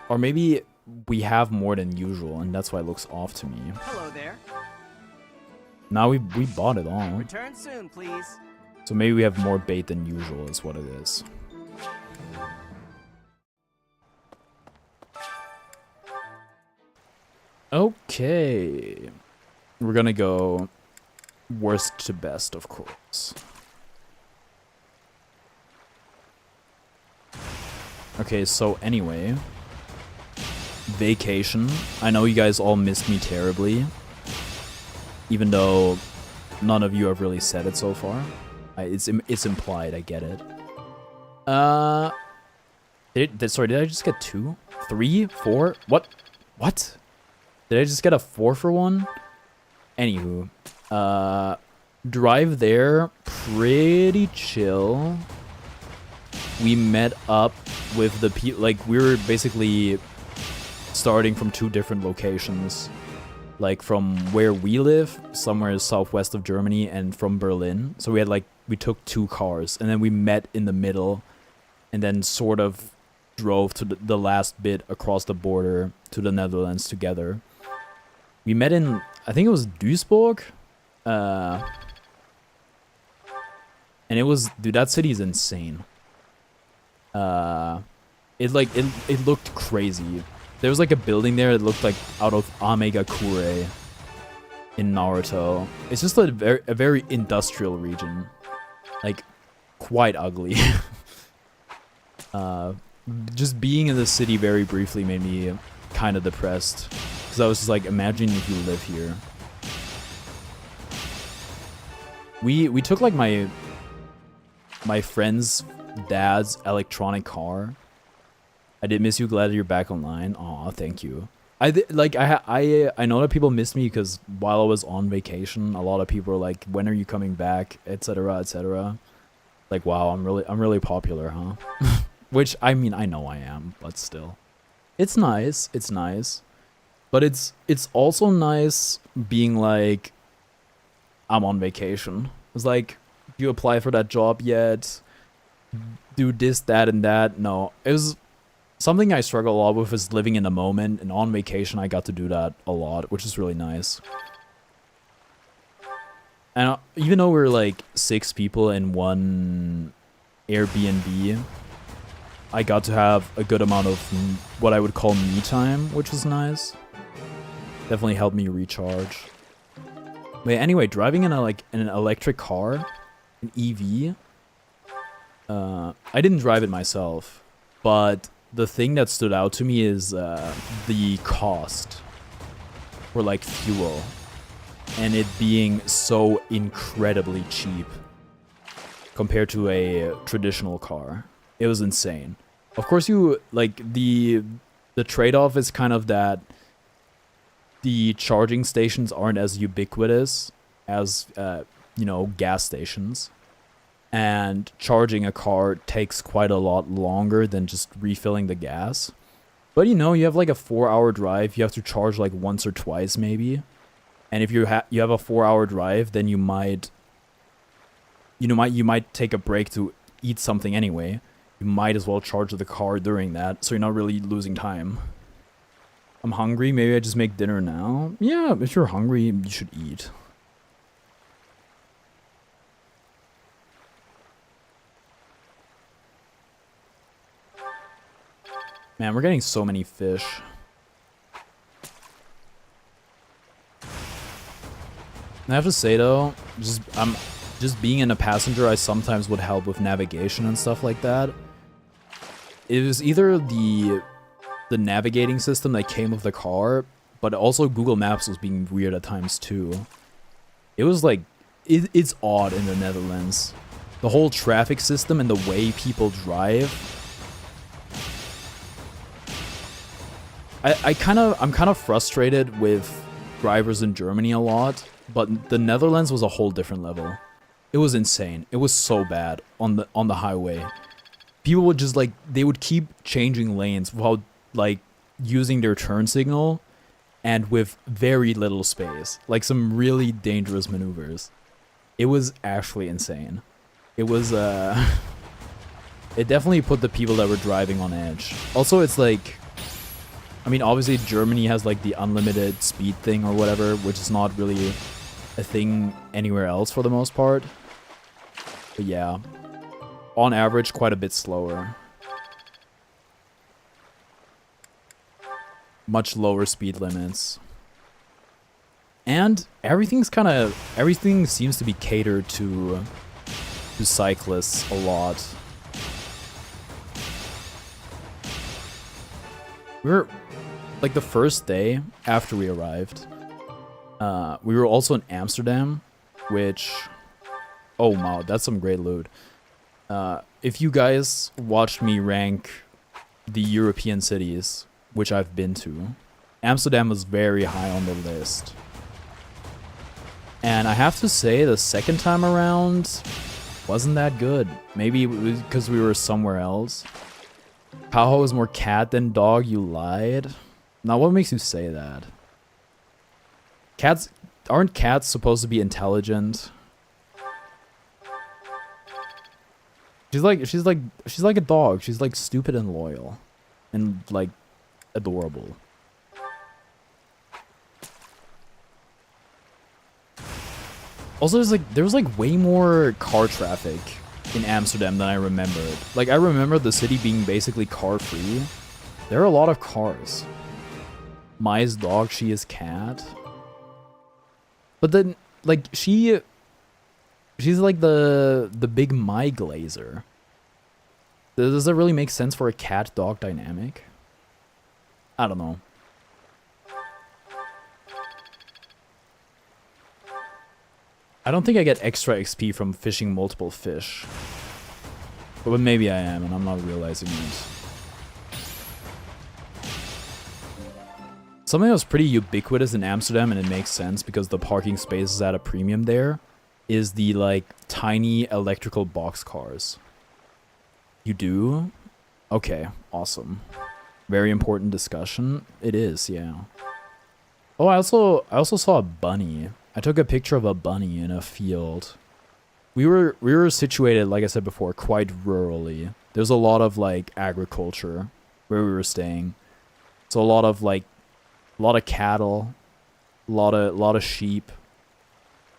Speaker 1: Or maybe we have more than usual, and that's why it looks off to me.
Speaker 7: Hello there.
Speaker 1: Now we bought it all.
Speaker 7: Return soon, please.
Speaker 1: So maybe we have more bait than usual is what it is. Okay. We're gonna go worst to best, of course. Okay, so anyway. Vacation. I know you guys all missed me terribly. Even though none of you have really said it so far. It's implied, I get it. Sorry, did I just get 2? 3? 4? What? What? Did I just get a 4 for 1? Anywho. Drive there. Pretty chill. We met up with the people. Like, we were basically starting from 2 different locations. Like, from where we live, somewhere southwest of Germany, and from Berlin. So we had, like, we took 2 cars, and then we met in the middle, and then sort of drove to the last bit across the border to the Netherlands together. We met in, I think it was Duisburg? And it was, dude, that city is insane. It looked crazy. There was like a building there that looked like out of Amegakure in Naruto. It's just a very industrial region. Like, quite ugly. Just being in the city very briefly made me kind of depressed. Because I was just like, imagine if you live here. We took like my friend's dad's electronic car. I did miss you. Glad you're back online. Aw, thank you. I know that people missed me because while I was on vacation, a lot of people were like, "When are you coming back?" etc. etc. Like, wow, I'm really popular, huh? Which, I mean, I know I am, but still, it's nice. It's nice, but it's also nice being like, I'm on vacation. It's like, do you apply for that job yet? Do this, that, and that? No, it was. Something I struggle a lot with is living in the moment, and on vacation I got to do that a lot, which is really nice. And even though we're like 6 people in one Airbnb, I got to have a good amount of what I would call me time, which was nice. Definitely helped me recharge. But anyway, driving in an electric car, an EV, I didn't drive it myself, but the thing that stood out to me is the cost for like fuel, and it being so incredibly cheap compared to a traditional car. It was insane. Of course, you like the trade-off is kind of that the charging stations aren't as ubiquitous as you know, gas stations. And charging a car takes quite a lot longer than just refilling the gas. But you know, you have like a 4-hour drive. You have to charge like once or twice maybe. And if you have a 4-hour drive, then you might take a break to eat something anyway. You might as well charge the car during that, so you're not really losing time. I'm hungry. Maybe I just make dinner now. Yeah, if you're hungry, you should eat. Man, we're getting so many fish. I have to say though, just being in a passenger, I sometimes would help with navigation and stuff like that. It was either the navigating system that came with the car, but also Google Maps was being weird at times too. It was like, it's odd in the Netherlands. The whole traffic system and the way people drive. I'm kind of frustrated with drivers in Germany a lot, but the Netherlands was a whole different level. It was insane. It was so bad on the highway. People would just like, they would keep changing lanes without like using their turn signal and with very little space. Like some really dangerous maneuvers. It was actually insane. It was it definitely put the people that were driving on edge. Also, it's like, I mean, obviously Germany has like the unlimited speed thing or whatever, which is not really a thing anywhere else for the most part. But yeah, on average, quite a bit slower. Much lower speed limits. And everything seems to be catered to cyclists a lot. We were, like, the first day after we arrived, we were also in Amsterdam, which, oh wow, that's some great loot. If you guys watched me rank the European cities, which I've been to, Amsterdam was very high on the list. And I have to say, the second time around wasn't that good. Maybe because we were somewhere else. Paho is more cat than dog, you lied. Now, what makes you say that? Aren't cats supposed to be intelligent? She's like a dog. She's like stupid and loyal. And like adorable. Also, there was like way more car traffic in Amsterdam than I remembered. Like, I remember the city being basically car-free. There are a lot of cars. Mai's dog, she is cat. But then, like, she's like the big Mai glazer. Does that really make sense for a cat-dog dynamic? I don't know. I don't think I get extra XP from fishing multiple fish. But maybe I am, and I'm not realizing it. Something that was pretty ubiquitous in Amsterdam, and it makes sense because the parking space is at a premium there, is the, like, tiny electrical box cars. You do? Okay, awesome. Very important discussion. It is, yeah. Oh, I also saw a bunny. I took a picture of a bunny in a field. We were situated, like I said before, quite rurally. There's a lot of like agriculture where we were staying. So a lot of cattle, a lot of sheep,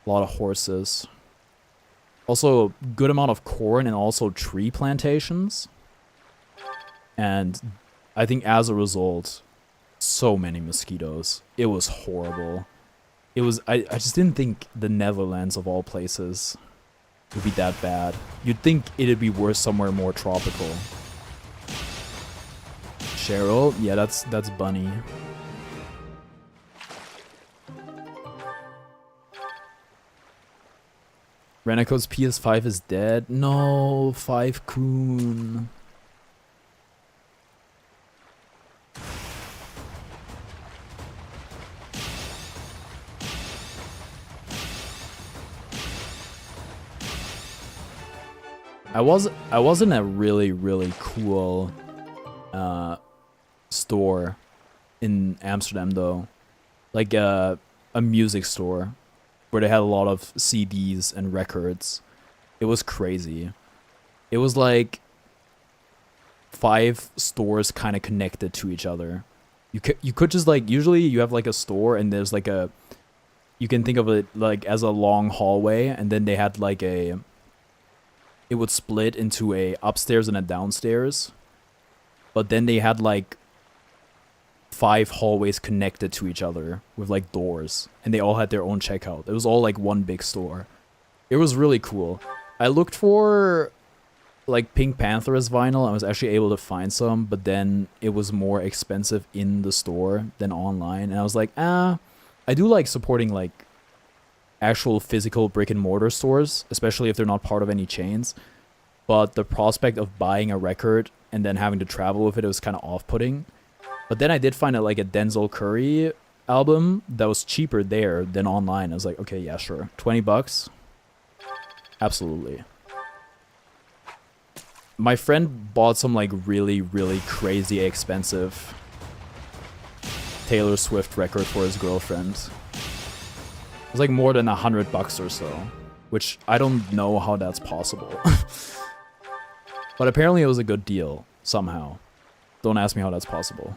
Speaker 1: a lot of horses. Also a good amount of corn and also tree plantations. And I think as a result, so many mosquitoes. It was horrible. It was, I just didn't think the Netherlands, of all places, would be that bad. You'd think it'd be worse somewhere more tropical. Cheryl? Yeah, that's Bunny. Reneko's PS5 is dead? No, 5-kun. I was in a really cool store in Amsterdam though, like a music store where they had a lot of CDs and records. It was crazy. It was like 5 stores kind of connected to each other. You could just like, usually you have like a store and there's like you can think of it like as a long hallway, and then they had like it would split into a upstairs and a downstairs. But then they had like 5 hallways connected to each other with like doors, and they all had their own checkout. It was all like one big store. It was really cool. I looked for like Pink Panther's vinyl. I was actually able to find some, but then it was more expensive in the store than online. And I was like, I do like supporting like actual physical brick and mortar stores, especially if they're not part of any chains. But the prospect of buying a record and then having to travel with it was kind of off-putting. But then I did find like a Denzel Curry album that was cheaper there than online. I was like, okay, yeah, sure. 20 bucks? Absolutely. My friend bought some like really crazy expensive Taylor Swift record for his girlfriend. It was like more than $100 or so. which I don't know how that's possible. But apparently it was a good deal, somehow. Don't ask me how that's possible.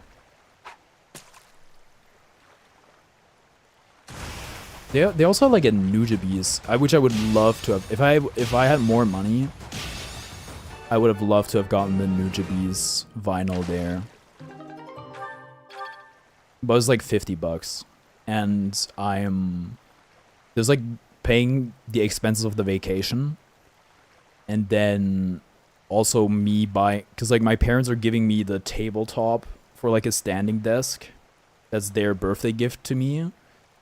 Speaker 1: They also had like a Nujabes, which I would love to have. If I had more money, I would have loved to have gotten the Nujabes vinyl there. But it was like 50 bucks. And there's like paying the expenses of the vacation. And then also me buying, because like my parents are giving me the tabletop for like a standing desk. That's their birthday gift to me.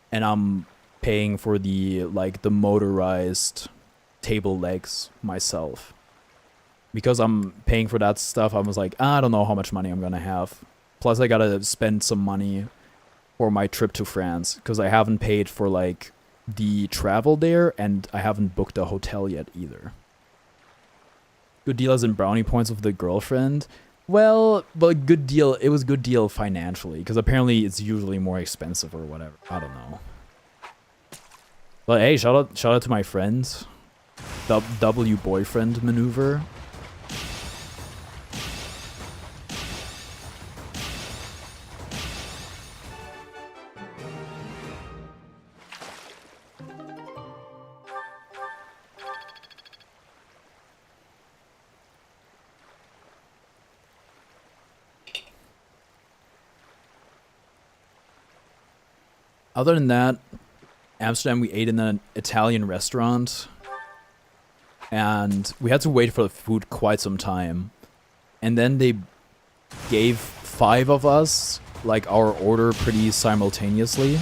Speaker 1: And I'm paying for the like the motorized table legs myself. Because I'm paying for that stuff, I was like, I don't know how much money I'm gonna have. Plus I gotta spend some money for my trip to France, because I haven't paid for like the travel there, and I haven't booked a hotel yet either. Good deal as in brownie points with the girlfriend. Well, but good deal, it was good deal financially, because apparently it's usually more expensive or whatever. I don't know. But hey, shout out to my friends. W boyfriend maneuver. Other than that, Amsterdam, we ate in an Italian restaurant. And we had to wait for the food quite some time. And then they gave 5 of us, like, our order pretty simultaneously.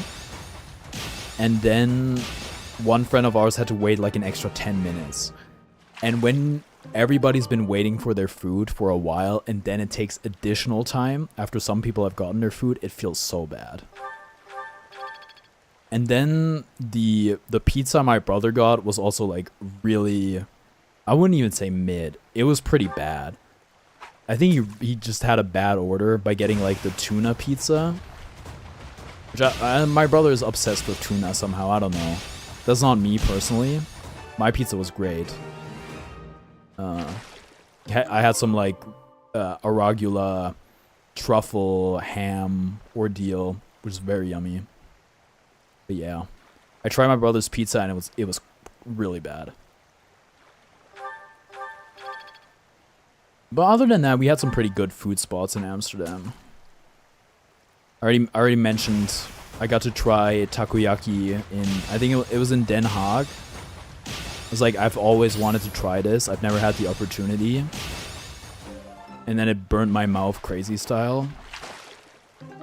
Speaker 1: And then one friend of ours had to wait, like, an extra 10 minutes. And when everybody's been waiting for their food for a while, and then it takes additional time after some people have gotten their food, it feels so bad. And then the pizza my brother got was also like really, I wouldn't even say mid. It was pretty bad. I think he just had a bad order by getting like the tuna pizza. Which my brother is obsessed with tuna somehow. I don't know. That's not me personally. My pizza was great. I had some like arugula truffle ham ordeal, which is very yummy. But yeah, I tried my brother's pizza and it was really bad. But other than that, we had some pretty good food spots in Amsterdam. I already mentioned I got to try takoyaki in, I think it was in Den Haag. I was like, I've always wanted to try this. I've never had the opportunity. And then it burnt my mouth crazy style.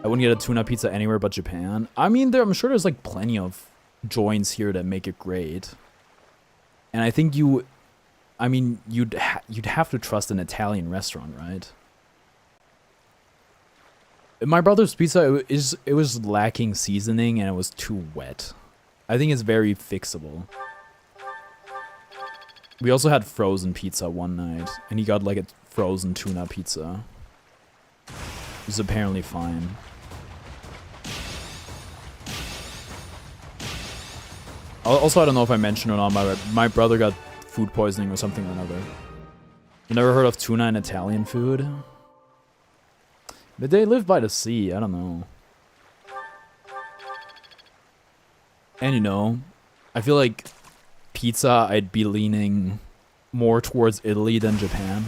Speaker 1: I wouldn't get a tuna pizza anywhere but Japan. I mean, I'm sure there's like plenty of joints here that make it great. And I think you'd have to trust an Italian restaurant, right? My brother's pizza, it was lacking seasoning and it was too wet. I think it's very fixable. We also had frozen pizza one night, and he got like a frozen tuna pizza. It was apparently fine. Also, I don't know if I mentioned or not, my brother got food poisoning or something or another. You never heard of tuna in Italian food? But they live by the sea, I don't know. And you know, I feel like pizza, I'd be leaning more towards Italy than Japan.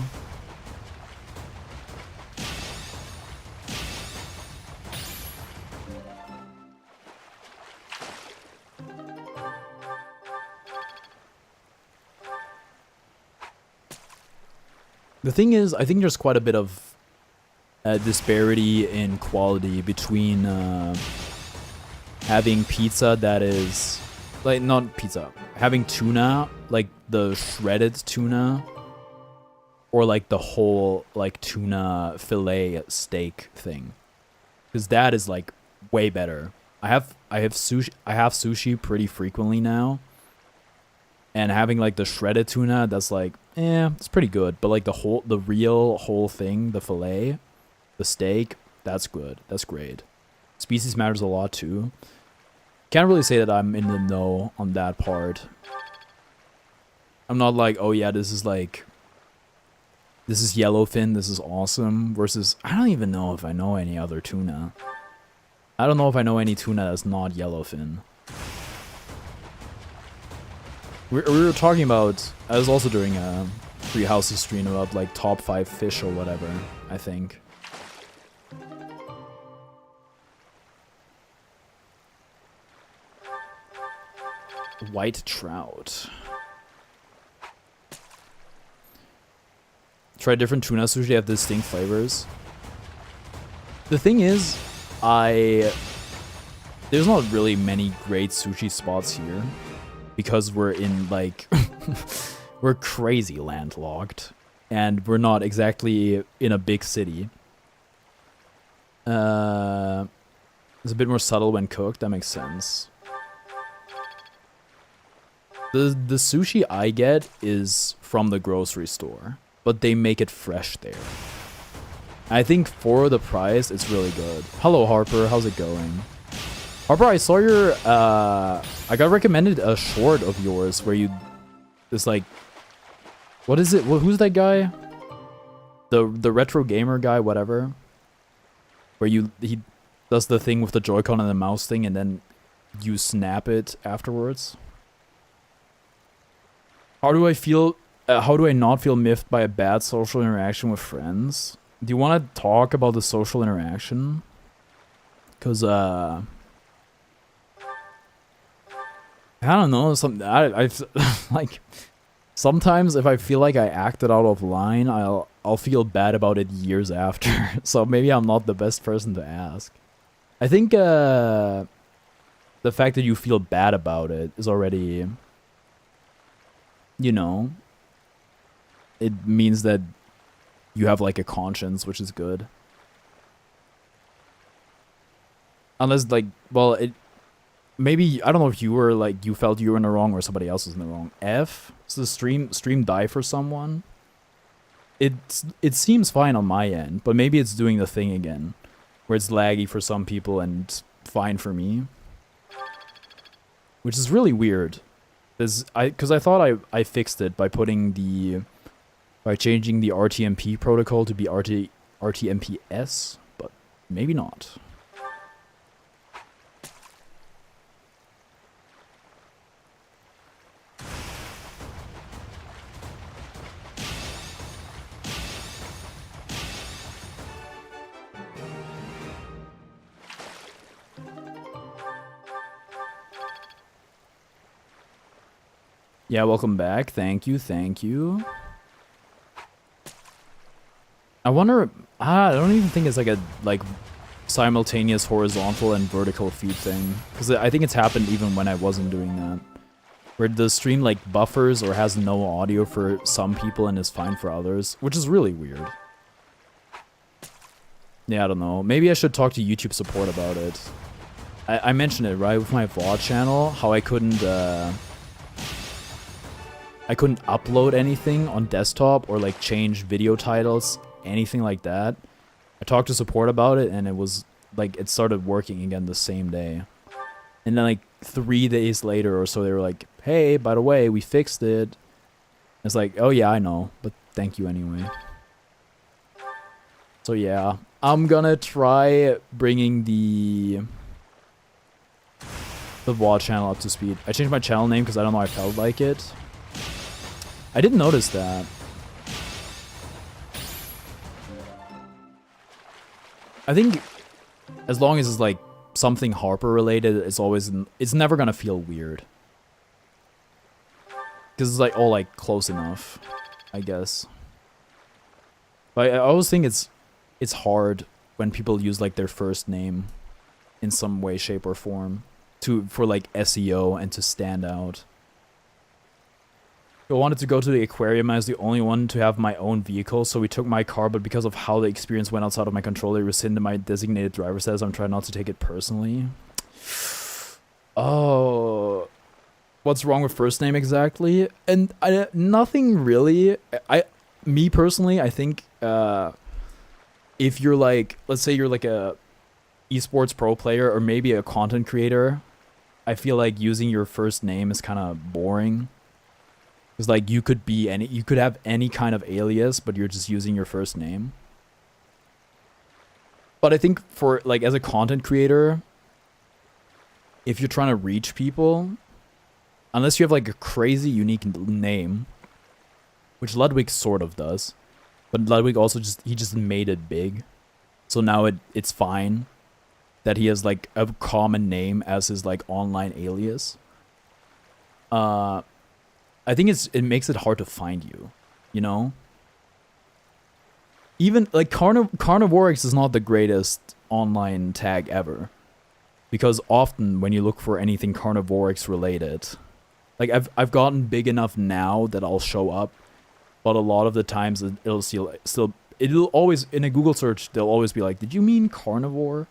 Speaker 1: The thing is, I think there's quite a bit of disparity in quality between having pizza that is, like, not pizza, having tuna, like the shredded tuna, or like the whole, like, tuna fillet steak thing. Because that is, like, way better. I have sushi pretty frequently now. And having like the shredded tuna, that's like, it's pretty good. But like the real whole thing, the fillet, the steak, that's good. That's great. Species matters a lot too. Can't really say that I'm in the know on that part. I'm not like, oh yeah, this is yellowfin, this is awesome, versus, I don't even know if I know any other tuna. I don't know if I know any tuna that's not yellowfin. We were talking about, I was also doing a Three Houses stream about like top 5 fish or whatever, I think. White trout. Try different tuna sushi, they have distinct flavors. The thing is, there's not really many great sushi spots here because we're in like we're crazy landlocked and we're not exactly in a big city. It's a bit more subtle when cooked, that makes sense. The sushi I get is from the grocery store, but they make it fresh there. I think for the price, it's really good. Hello, Harper. How's it going? Harper, I saw your... I got recommended a short of yours where you... It's like... What is it? Who's that guy? The retro gamer guy, whatever. Where he does the thing with the Joy-Con and the mouse thing, and then you snap it afterwards. How do I feel... how do I not feel miffed by a bad social interaction with friends? Do you want to talk about the social interaction? Because, I don't know, I like, sometimes if I feel like I acted out of line, I'll feel bad about it years after. So maybe I'm not the best person to ask. I think, the fact that you feel bad about it is already, you know, it means that you have like a conscience, which is good. Unless like, well, maybe, I don't know if you were like, you felt you were in the wrong or somebody else was in the wrong. Does the stream die for someone? It seems fine on my end, but maybe it's doing the thing again, where it's laggy for some people and fine for me. Which is really weird. Because I thought I fixed it by changing the RTMP protocol to be RTMPS, but maybe not. Yeah, welcome back. Thank you, thank you. I wonder, I don't even think it's like a simultaneous horizontal and vertical feed thing, because I think it's happened even when I wasn't doing that, where the stream like buffers or has no audio for some people and is fine for others, which is really weird. Yeah, I don't know. Maybe I should talk to YouTube support about it. I mentioned it, right, with my VOD channel, how I couldn't upload anything on desktop or like change video titles, anything like that. I talked to support about it and it was like, it started working again the same day. And then like 3 days later or so, they were like, hey, by the way, we fixed it. It's like, oh yeah, I know, but thank you anyway. So yeah, I'm gonna try bringing the VOD channel up to speed. I changed my channel name because I don't know, I felt like it. I didn't notice that. I think as long as it's like something Harper related, it's never gonna feel weird. Because it's like all like close enough, I guess. But I always think it's hard when people use like their first name in some way, shape, or form for like SEO and to stand out. I wanted to go to the aquarium. I was the only one to have my own vehicle, so we took my car, but because of how the experience went outside of my control, they rescinded my designated driver status. I'm trying not to take it personally. Oh, what's wrong with first name exactly? And nothing really. Me personally, I think if you're like, let's say you're like a esports pro player or maybe a content creator, I feel like using your first name is kind of boring. It's like you could have any kind of alias, but you're just using your first name. But I think for like as a content creator, if you're trying to reach people, unless you have like a crazy unique name, which Ludwig sort of does, but Ludwig also just made it big, so now it's fine that he has like a common name as his like online alias. I think it makes it hard to find you, you know? Even like Carnivorix is not the greatest online tag ever, because often when you look for anything Carnivorix related, like I've gotten big enough now that I'll show up, but a lot of the times it'll always in a Google search they'll always be like, did you mean carnivore?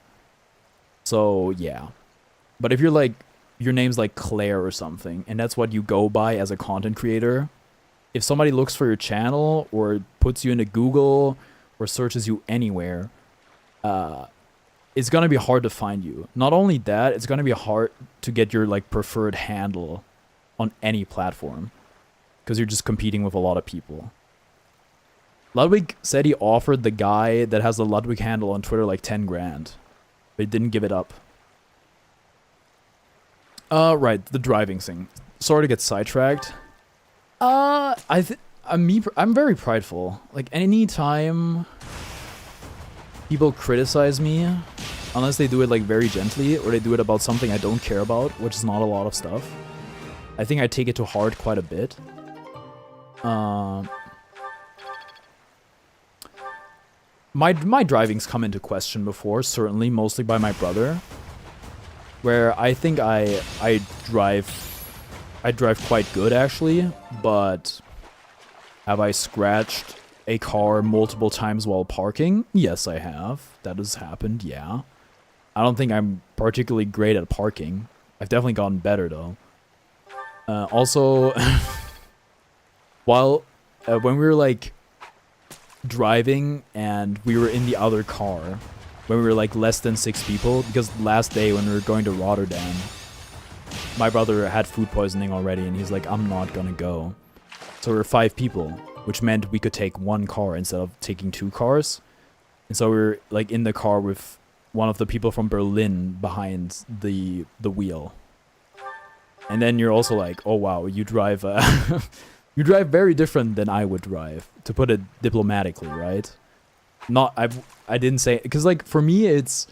Speaker 1: So yeah, but if you're like your name's like Claire or something, and that's what you go by as a content creator, if somebody looks for your channel or puts you into Google or searches you anywhere, it's gonna be hard to find you. Not only that, it's gonna be hard to get your like preferred handle on any platform, because you're just competing with a lot of people. Ludwig said he offered the guy that has the Ludwig handle on Twitter like 10 grand, but he didn't give it up. Right, the driving thing. Sorry to get sidetracked. I'm very prideful. Like anytime people criticize me, unless they do it like very gently or they do it about something I don't care about, which is not a lot of stuff, I think I take it to heart quite a bit. My driving's come into question before, certainly, mostly by my brother, where I think I drive quite good actually, but have I scratched a car multiple times while parking? Yes, I have. That has happened, yeah. I don't think I'm particularly great at parking. I've definitely gotten better though. Also, when we were like driving and we were in the other car, when we were like less than 6 people, because last day when we were going to Rotterdam, my brother had food poisoning already and he's like, I'm not gonna go. So we were 5 people, which meant we could take 1 car instead of taking 2 cars. And so we were like in the car with one of the people from Berlin behind the wheel. And then you're also like, oh wow, you drive you drive very different than I would drive, to put it diplomatically, right? I didn't say, because like for me it's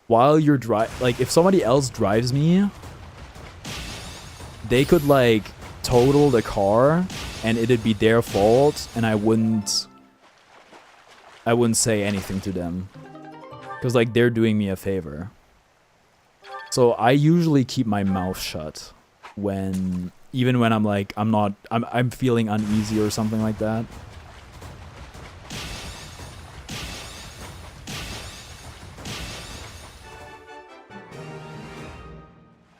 Speaker 1: while you're like if somebody else drives me, they could like total the car and it'd be their fault and I wouldn't say anything to them, because like they're doing me a favor. So I usually keep my mouth shut even when I'm like I'm feeling uneasy or something like that.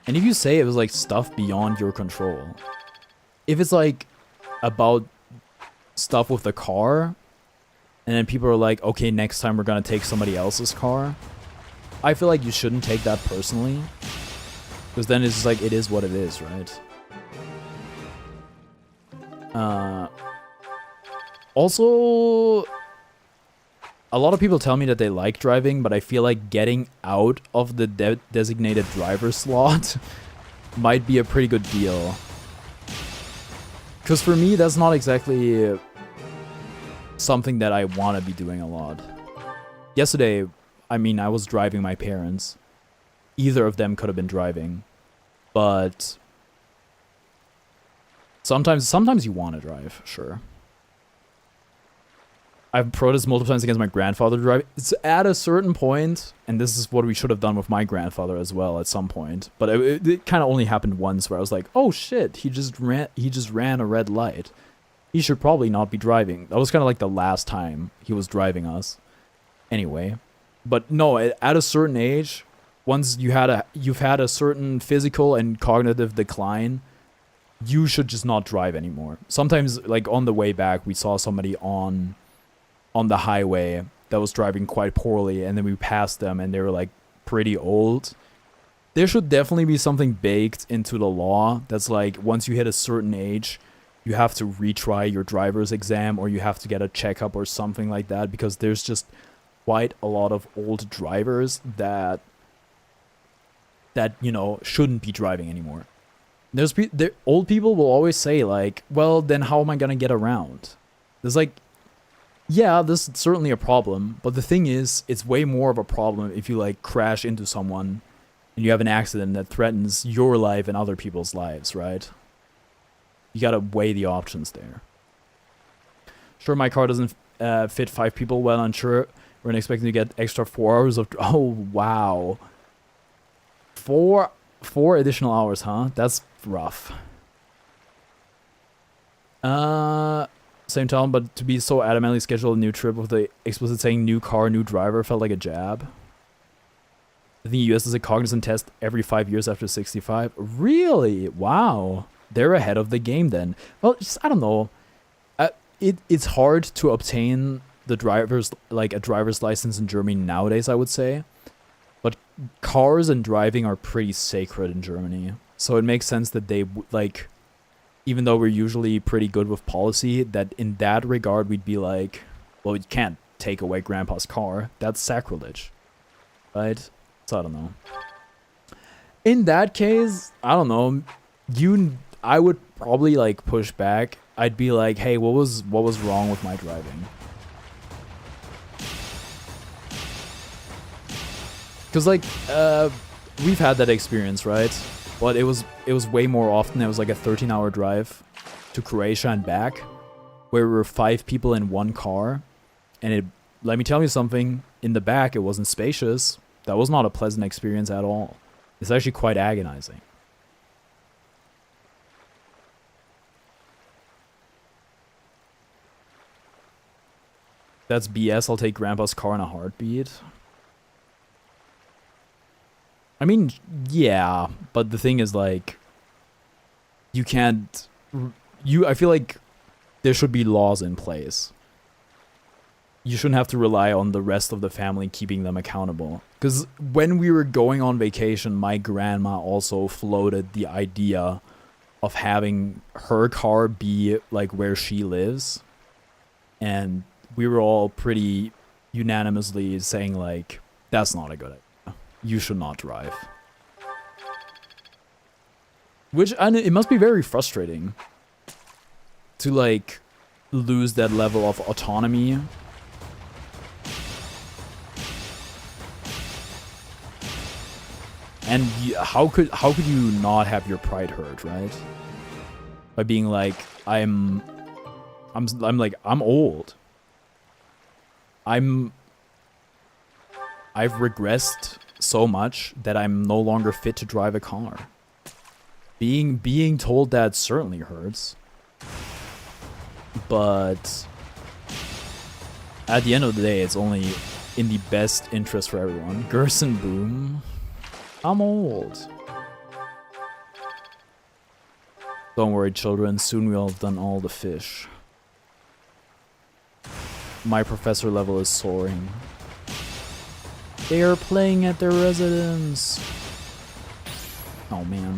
Speaker 1: And if you say it was like stuff beyond your control, if it's like about stuff with the car, and then people are like, okay, next time we're gonna take somebody else's car, I feel like you shouldn't take that personally, because then it's just like, it is what it is, right? Also, a lot of people tell me that they like driving, but I feel like getting out of the designated driver slot might be a pretty good deal. Because for me, that's not exactly something that I want to be doing a lot. Yesterday, I mean, I was driving my parents. Either of them could have been driving. But sometimes you want to drive, sure. I've protested multiple times against my grandfather driving. It's at a certain point, and this is what we should have done with my grandfather as well at some point. But it kind of only happened once, where I was like, "Oh shit, he just ran a red light. He should probably not be driving." That was kind of like the last time he was driving us. Anyway, but no, at a certain age, once you've had a certain physical and cognitive decline, you should just not drive anymore. Sometimes, like on the way back, we saw somebody on the highway that was driving quite poorly, and then we passed them and they were like pretty old. There should definitely be something baked into the law that's like, once you hit a certain age, you have to retry your driver's exam or you have to get a checkup or something like that, because there's just quite a lot of old drivers that you know, shouldn't be driving anymore. Old people will always say like, well, then how am I gonna get around? There's like, yeah, this is certainly a problem, but the thing is, it's way more of a problem if you like crash into someone and you have an accident that threatens your life and other people's lives, right? You gotta weigh the options there. Sure, my car doesn't fit 5 people. Well, unsure. We're expecting to get extra 4 hours of... Oh, wow. 4 additional hours, huh? That's rough. Same time, but to be so adamantly scheduled a new trip with the explicit saying new car, new driver felt like a jab. I think the US does a cognizant test every 5 years after 65. Really? Wow. They're ahead of the game then. Well, just, I don't know. It's hard to obtain the a driver's license in Germany nowadays, I would say. But cars and driving are pretty sacred in Germany. So it makes sense that they, like, even though we're usually pretty good with policy, that in that regard we'd be like, well, you can't take away grandpa's car. That's sacrilege. Right? So I don't know. In that case, I don't know. I would probably like push back. I'd be like, hey, what was wrong with my driving? Because like we've had that experience, right? But it was way more often. It was like a 13-hour drive to Croatia and back, where we were 5 people in one car, and let me tell you something, in the back it wasn't spacious. That was not a pleasant experience at all. It's actually quite agonizing. That's BS. I'll take grandpa's car in a heartbeat. I mean, yeah, but the thing is, like, you can't... I feel like there should be laws in place. You shouldn't have to rely on the rest of the family keeping them accountable. Because when we were going on vacation, my grandma also floated the idea of having her car be, like, where she lives. And we were all pretty unanimously saying, like, that's not a good idea. You should not drive. Which, and it must be very frustrating to, like, lose that level of autonomy. And how could you not have your pride hurt, right? By being like, I'm old. I've regressed so much that I'm no longer fit to drive a car. Being told that certainly hurts. But at the end of the day, it's only in the best interest for everyone. Gerson Boom. I'm old. Don't worry, children. Soon we'll have done all the fish. My professor level is soaring. They are playing at their residence. Oh, man.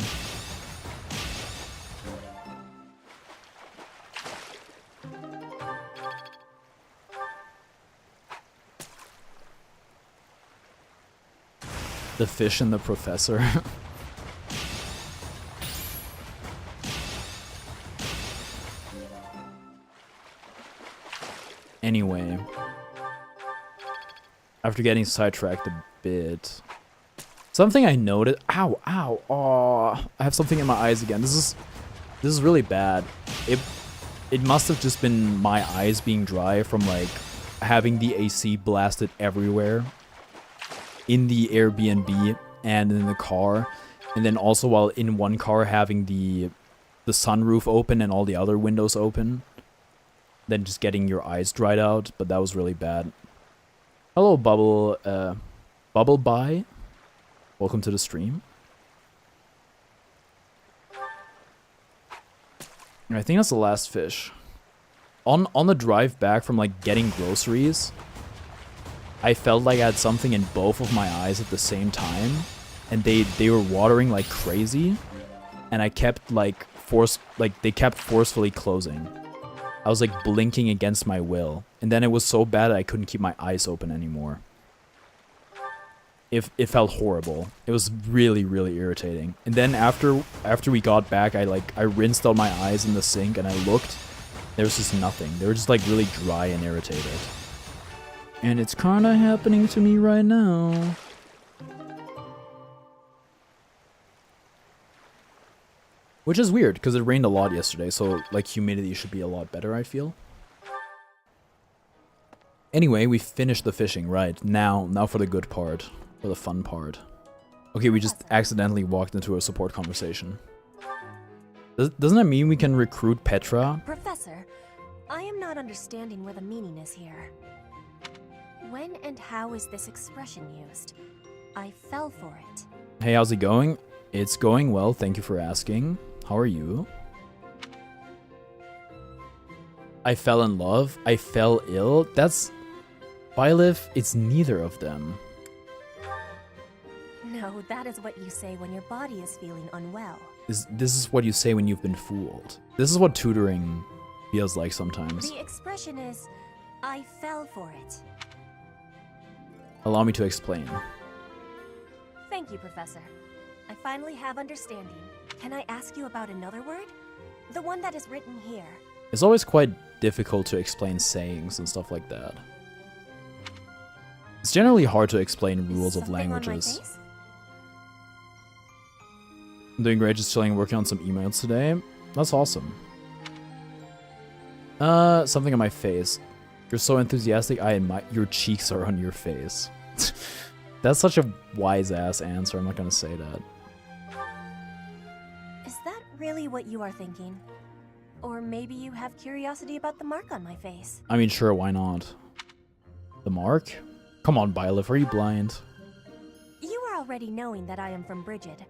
Speaker 1: The fish and the professor. Anyway, after getting sidetracked a bit, something I noticed. Ow, ow, oh! I have something in my eyes again. This is really bad. It must have just been my eyes being dry from like having the AC blasted everywhere in the Airbnb and in the car, and then also while in one car having the sunroof open and all the other windows open. Then just getting your eyes dried out, but that was really bad. Hello, Bubble Bye. Welcome to the stream. I think that's the last fish. On the drive back from like getting groceries, I felt like I had something in both of my eyes at the same time, and they were watering like crazy, and I kept like they kept forcefully closing. I was like blinking against my will, and then it was so bad that I couldn't keep my eyes open anymore. It felt horrible. It was really, really irritating. And then after we got back, I rinsed out my eyes in the sink and I looked. There was just nothing. They were just like really dry and irritated. And it's kind of happening to me right now. Which is weird, because it rained a lot yesterday, so like humidity should be a lot better, I feel. Anyway, we finished the fishing, right. Now for the good part. For the fun part. Okay, we just accidentally walked into a support conversation. Doesn't that mean we can recruit Petra?
Speaker 21: Professor, I am not understanding where the meaning is here. When and how is this expression used? I fell for it.
Speaker 1: Hey, how's it going? It's going well, thank you for asking. How are you? I fell in love. I fell ill. That's... Byleth, it's neither of them.
Speaker 21: No, that is what you say when your body is feeling unwell.
Speaker 1: This is what you say when you've been fooled. This is what tutoring feels like sometimes.
Speaker 21: The expression is, I fell for it.
Speaker 1: Allow me to explain.
Speaker 21: Thank you, Professor. I finally have understanding. Can I ask you about another word? The one that is written here.
Speaker 1: It's always quite difficult to explain sayings and stuff like that. It's generally hard to explain rules of languages. I'm doing great, just chilling and working on some emails today. That's awesome. Something on my face. You're so enthusiastic, I admire your cheeks are on your face. That's such a wise-ass answer, I'm not gonna say that.
Speaker 21: Is that really what you are thinking? Or maybe you have curiosity about the mark on my face?
Speaker 1: I mean, sure, why not? The mark? Come on, Byleth, are you blind?
Speaker 21: You are already knowing that I am from Brigid.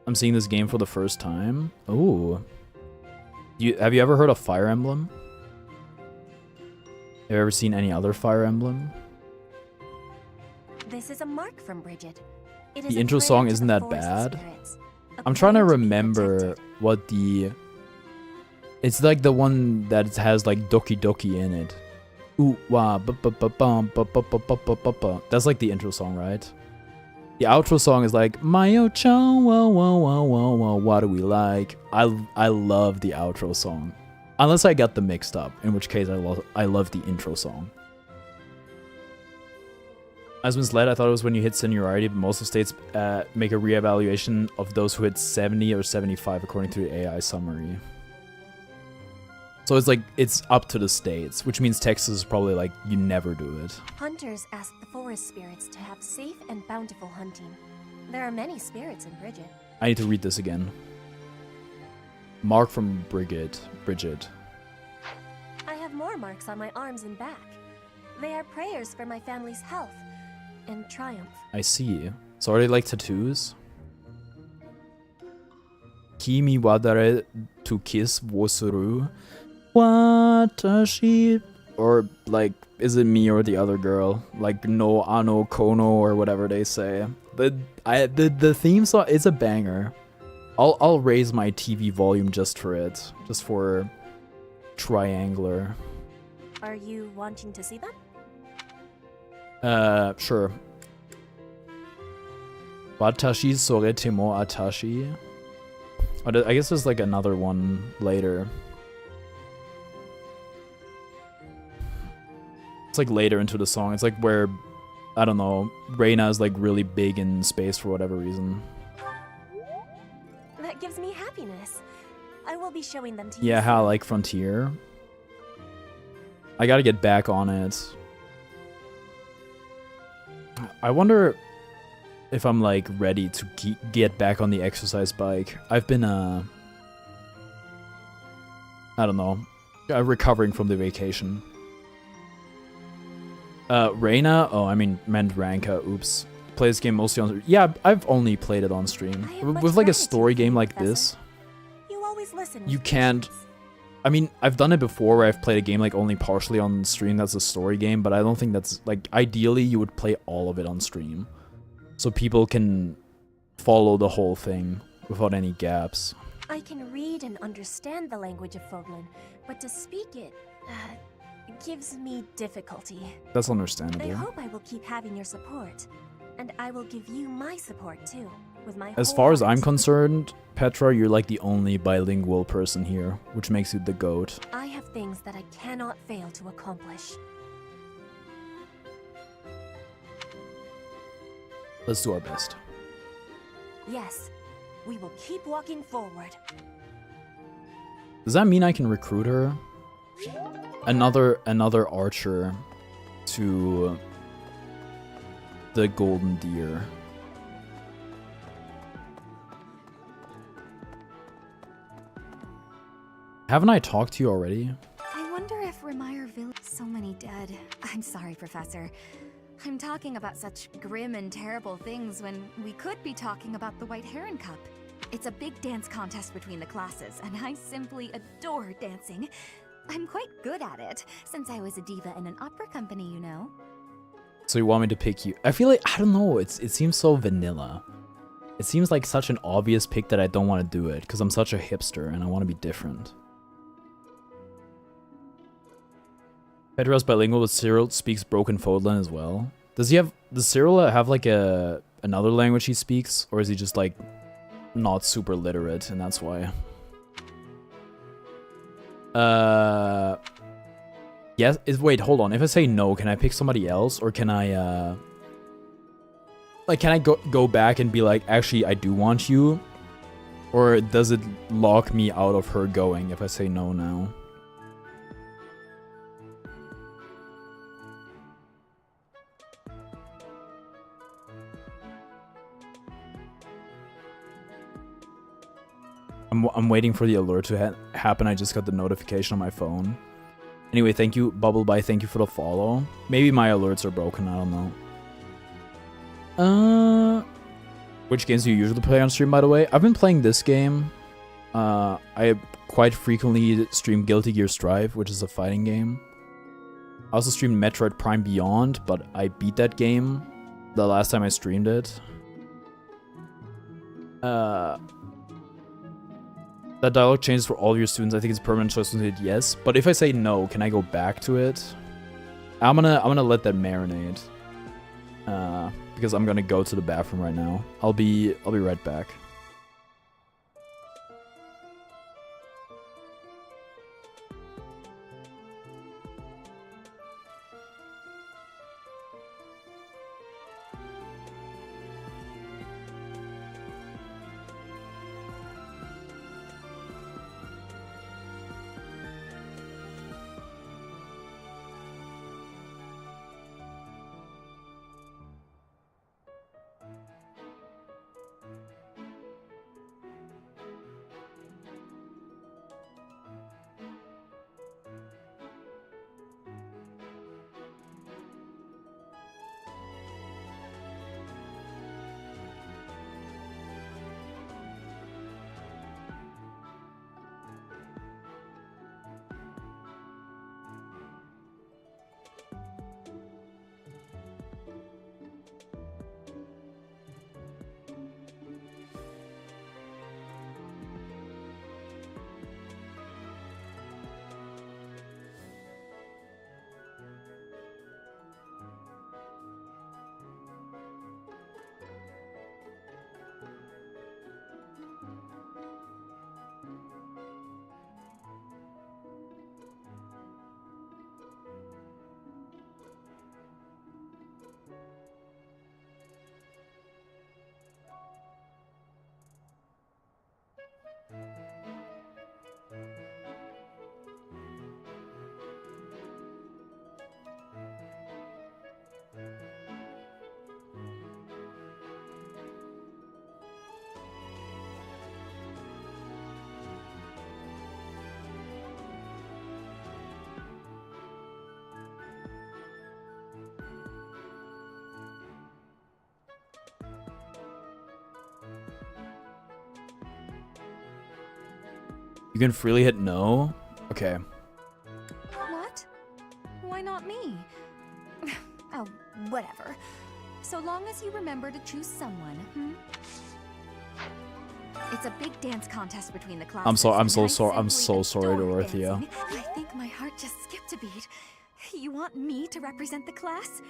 Speaker 1: I'm seeing this game for the first time. Ooh. Have you ever heard of Fire Emblem? Have you ever seen any other Fire Emblem?
Speaker 21: This is a mark from Brigid. It is
Speaker 1: The intro song isn't that bad. I'm trying to remember what the... It's like the one that has like Doki Doki in it. Ooh, wah, ba ba ba bum, ba ba ba ba ba ba ba. That's like the intro song, right? The outro song is like Mayo-chan, whoa, whoa, whoa, whoa, whoa, what do we like? I love the outro song. Unless I get them mixed up, in which case I love the intro song. As misled, I thought it was when you hit seniority, but most of states make a reevaluation of those who hit 70 or 75 according to the AI summary. So it's like, it's up to the states, which means Texas is probably like, you never do it.
Speaker 21: Hunters ask the forest spirits to have safe and bountiful hunting. There are many spirits in Brigid.
Speaker 1: I need to read this again. Mark from Brigid.
Speaker 21: I have more marks on my arms and back. They are prayers for my family's health and triumph.
Speaker 1: I see. So are they like tattoos? Kimi wadare to kiss wo suru. Watashi. Or like, is it me or the other girl? Like no ano kono or whatever they say. The theme song, it's a banger. I'll raise my TV volume just for it. Just for Triangular.
Speaker 21: Are you wanting to see them?
Speaker 1: Sure. Watashi sorete mo atashi. Oh, I guess there's like another one later. It's like later into the song. It's like where, I don't know, Reina is like really big in space for whatever reason.
Speaker 21: That gives me happiness. I will be showing them to you.
Speaker 1: Yeah, how I like Frontier. I gotta get back on it. I wonder if I'm like ready to get back on the exercise bike. I've been I don't know, recovering from the vacation. Reina? Oh, I mean, meant Ranka. Oops. Play this game mostly on... Yeah, I've only played it on stream. With like a story game like this,
Speaker 21: you always listen.
Speaker 1: You can't... I mean, I've done it before where I've played a game like only partially on stream that's a story game, but I don't think that's... Like, ideally, you would play all of it on stream. So people can follow the whole thing without any gaps.
Speaker 21: I can read and understand the language of Foglin, but to speak it, gives me difficulty.
Speaker 1: That's
Speaker 21: I
Speaker 1: understandable.
Speaker 21: hope I will keep having your support, and I will give you my support too, with my
Speaker 1: As
Speaker 21: whole
Speaker 1: far as I'm
Speaker 21: heart.
Speaker 1: concerned, Petra, you're like the only bilingual person here, which makes you the GOAT.
Speaker 21: I have things that I cannot fail to accomplish.
Speaker 1: Let's do our best.
Speaker 21: Yes, we will keep walking forward.
Speaker 1: Does that mean I can recruit her? Another archer to the Golden Deer. Haven't I talked to you already?
Speaker 8: I wonder if Remire Village... So many dead. I'm sorry, Professor. I'm talking about such grim and terrible things when we could be talking about the White Heron Cup. It's a big dance contest between the classes, and I simply adore dancing. I'm quite good at it, since I was a diva in an opera company, you know.
Speaker 1: So you want me to pick you? I feel like, I don't know, it seems so vanilla. It seems like such an obvious pick that I don't want to do it, because I'm such a hipster and I want to be different. Petra's bilingual, but Cyril speaks broken Fodlan as well. Does Cyril have like another language he speaks, or is he just like not super literate and that's why? Yes. Wait, hold on. If I say no, can I pick somebody else, or can I like can I go back and be like, actually, I do want you, or does it lock me out of her going if I say no now? I'm waiting for the alert to happen. I just got the notification on my phone. Anyway, thank you, Bubbleby. Thank you for the follow. Maybe my alerts are broken. I don't know. Which games do you usually play on stream, by the way? I've been playing this game. I quite frequently stream Guilty Gear Strive, which is a fighting game. I also streamed Metroid Prime Beyond, but I beat that game the last time I streamed it. That dialogue changes for all your students. I think it's a permanent choice. Yes, but if I say no, can I go back to it? I'm gonna let that marinate. Because I'm gonna go to the bathroom right now. I'll be right back. You can freely hit no? Okay.
Speaker 8: What? Why not me? Oh, whatever. So long as you remember to choose someone, It's a big dance contest between the classes.
Speaker 1: I'm so
Speaker 8: and I
Speaker 1: sorry. I'm
Speaker 8: simply
Speaker 1: so sorry,
Speaker 8: adore
Speaker 1: Dorothea.
Speaker 8: dancing. I think my heart just skipped a beat. You want me to represent the class?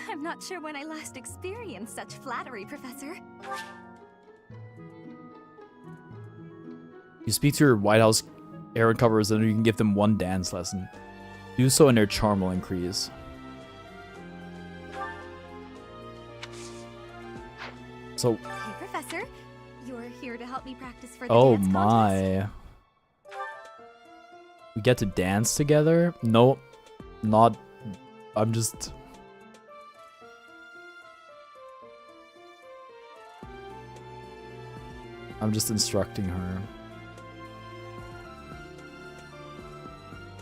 Speaker 8: I'm not sure when I last experienced such flattery, Professor.
Speaker 1: You speak to your White House errand covers and you can give them 1 dance lesson. Do so and their charm will increase. So,
Speaker 8: Hey, Professor. You're here to help me practice for the
Speaker 1: oh
Speaker 8: dance contest?
Speaker 1: my. We get to dance together? No, not. I'm just. I'm just instructing her.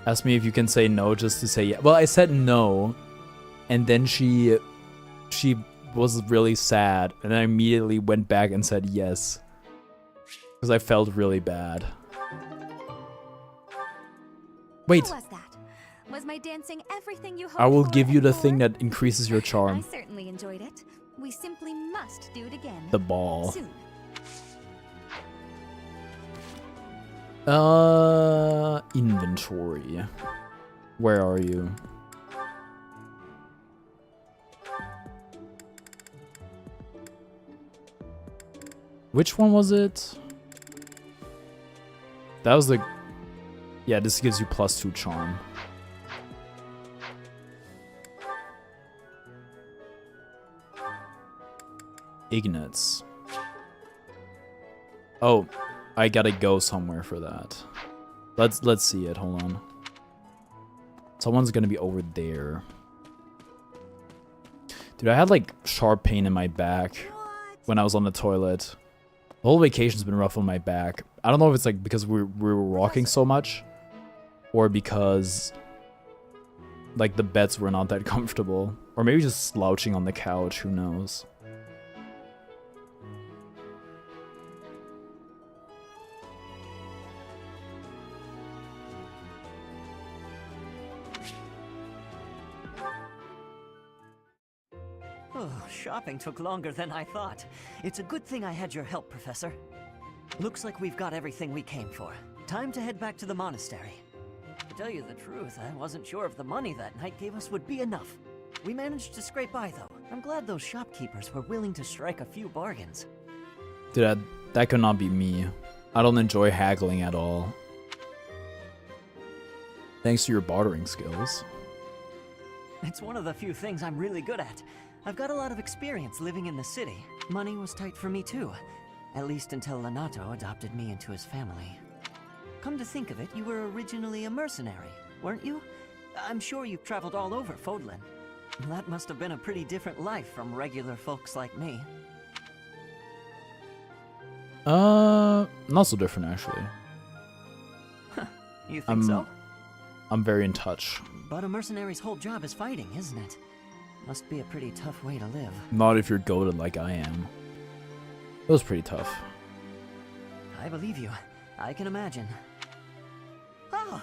Speaker 1: Ask me if you can say no just to say yeah. Well, I said no, and then she was really sad, and I immediately went back and said yes. Because I felt really bad. Wait.
Speaker 8: How was that? Was my dancing everything you hoped
Speaker 1: I will
Speaker 8: for
Speaker 1: give you
Speaker 8: and
Speaker 1: the
Speaker 8: more?
Speaker 1: thing that increases your
Speaker 8: I
Speaker 1: charm.
Speaker 8: certainly enjoyed it. We simply must do it again.
Speaker 1: The ball.
Speaker 8: Soon.
Speaker 1: Inventory. Where are you? Which one was it? That was the... Yeah, this gives you +2 charm. Ignatz. Oh, I gotta go somewhere for that. Let's see it. Hold on. Someone's gonna be over there. Dude, I had like sharp pain in my back when I was on the toilet. The whole vacation's been rough on my back. I don't know if it's like because we were walking so much, or because like the beds were not that comfortable, or maybe just slouching on the couch. Who knows?
Speaker 5: Oh, shopping took longer than I thought. It's a good thing I had your help, Professor. Looks like we've got everything we came for. Time to head back to the monastery. To tell you the truth, I wasn't sure if the money that night gave us would be enough. We managed to scrape by, though. I'm glad those shopkeepers were willing to strike a few bargains.
Speaker 1: Dude, that could not be me. I don't enjoy haggling at all. Thanks to your bartering skills.
Speaker 5: It's one of the few things I'm really good at. I've got a lot of experience living in the city. Money was tight for me too. At least until Lenato adopted me into his family. Come to think of it, you were originally a mercenary, weren't you? I'm sure you've traveled all over Fodlan. That must have been a pretty different life from regular folks like me.
Speaker 1: Not so different actually.
Speaker 5: You think so?
Speaker 1: I'm very in touch.
Speaker 5: But a mercenary's whole job is fighting, isn't it? Must be a pretty tough way to live.
Speaker 1: Not if you're goated like I am. It was pretty tough.
Speaker 5: I believe you. I can imagine. Oh!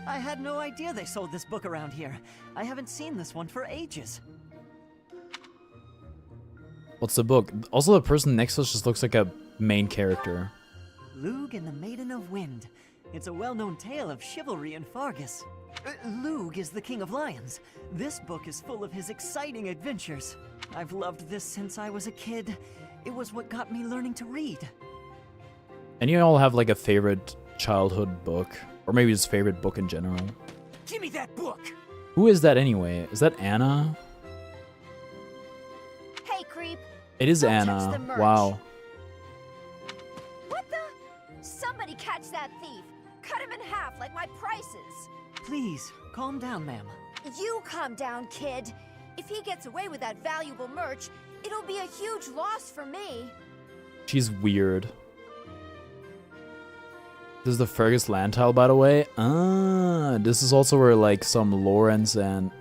Speaker 5: I had no idea they sold this book around here. I haven't seen this one for ages.
Speaker 1: What's the book? Also, the person next to us just looks like a main character.
Speaker 5: Lug and the Maiden of Wind. It's a well-known tale of chivalry in Fargus. Lug is the King of Lions. This book is full of his exciting adventures. I've loved this since I was a kid. It was what got me learning to read.
Speaker 1: And you all have like a favorite childhood book, or maybe just favorite book in general.
Speaker 5: Give me that book!
Speaker 1: Who is that anyway? Is that Anna?
Speaker 3: Hey, creep.
Speaker 1: It is
Speaker 3: Don't touch
Speaker 1: Anna.
Speaker 3: the merch.
Speaker 1: Wow.
Speaker 3: What the? Somebody catch that thief. Cut him in half like my prices.
Speaker 5: Please, calm down, ma'am.
Speaker 3: You calm down, kid. If he gets away with that valuable merch, it'll be a huge loss for me.
Speaker 1: She's weird. This is the Fergus land tile, by the way. Ah, this is also where like some Lawrence and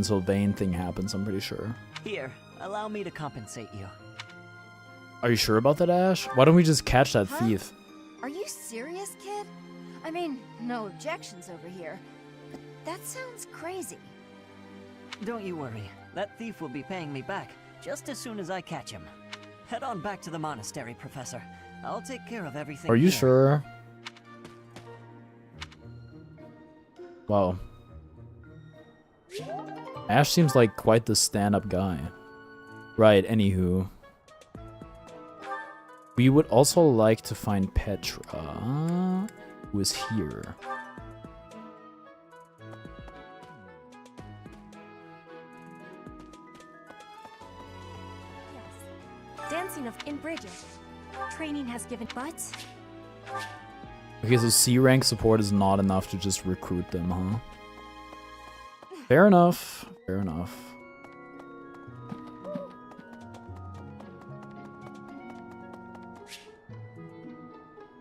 Speaker 1: Sylvain thing happens, I'm pretty sure.
Speaker 5: Here, allow me to compensate you.
Speaker 1: Are you sure about that, Ash? Why don't we just catch that thief?
Speaker 3: Are you serious, kid? I mean, no objections over here. But that sounds crazy.
Speaker 5: Don't you worry. That thief will be paying me back just as soon as I catch him.
Speaker 9: Head on back to the monastery, Professor. I'll take care of everything.
Speaker 1: Are you
Speaker 9: here.
Speaker 1: sure? Wow. Ash seems like quite the stand-up guy. Right, anywho. We would also like to find Petra, who is here.
Speaker 21: Dancing in Bridget. Training has given, but
Speaker 1: Okay, so C rank support is not enough to just recruit them, huh? Fair enough. Fair enough.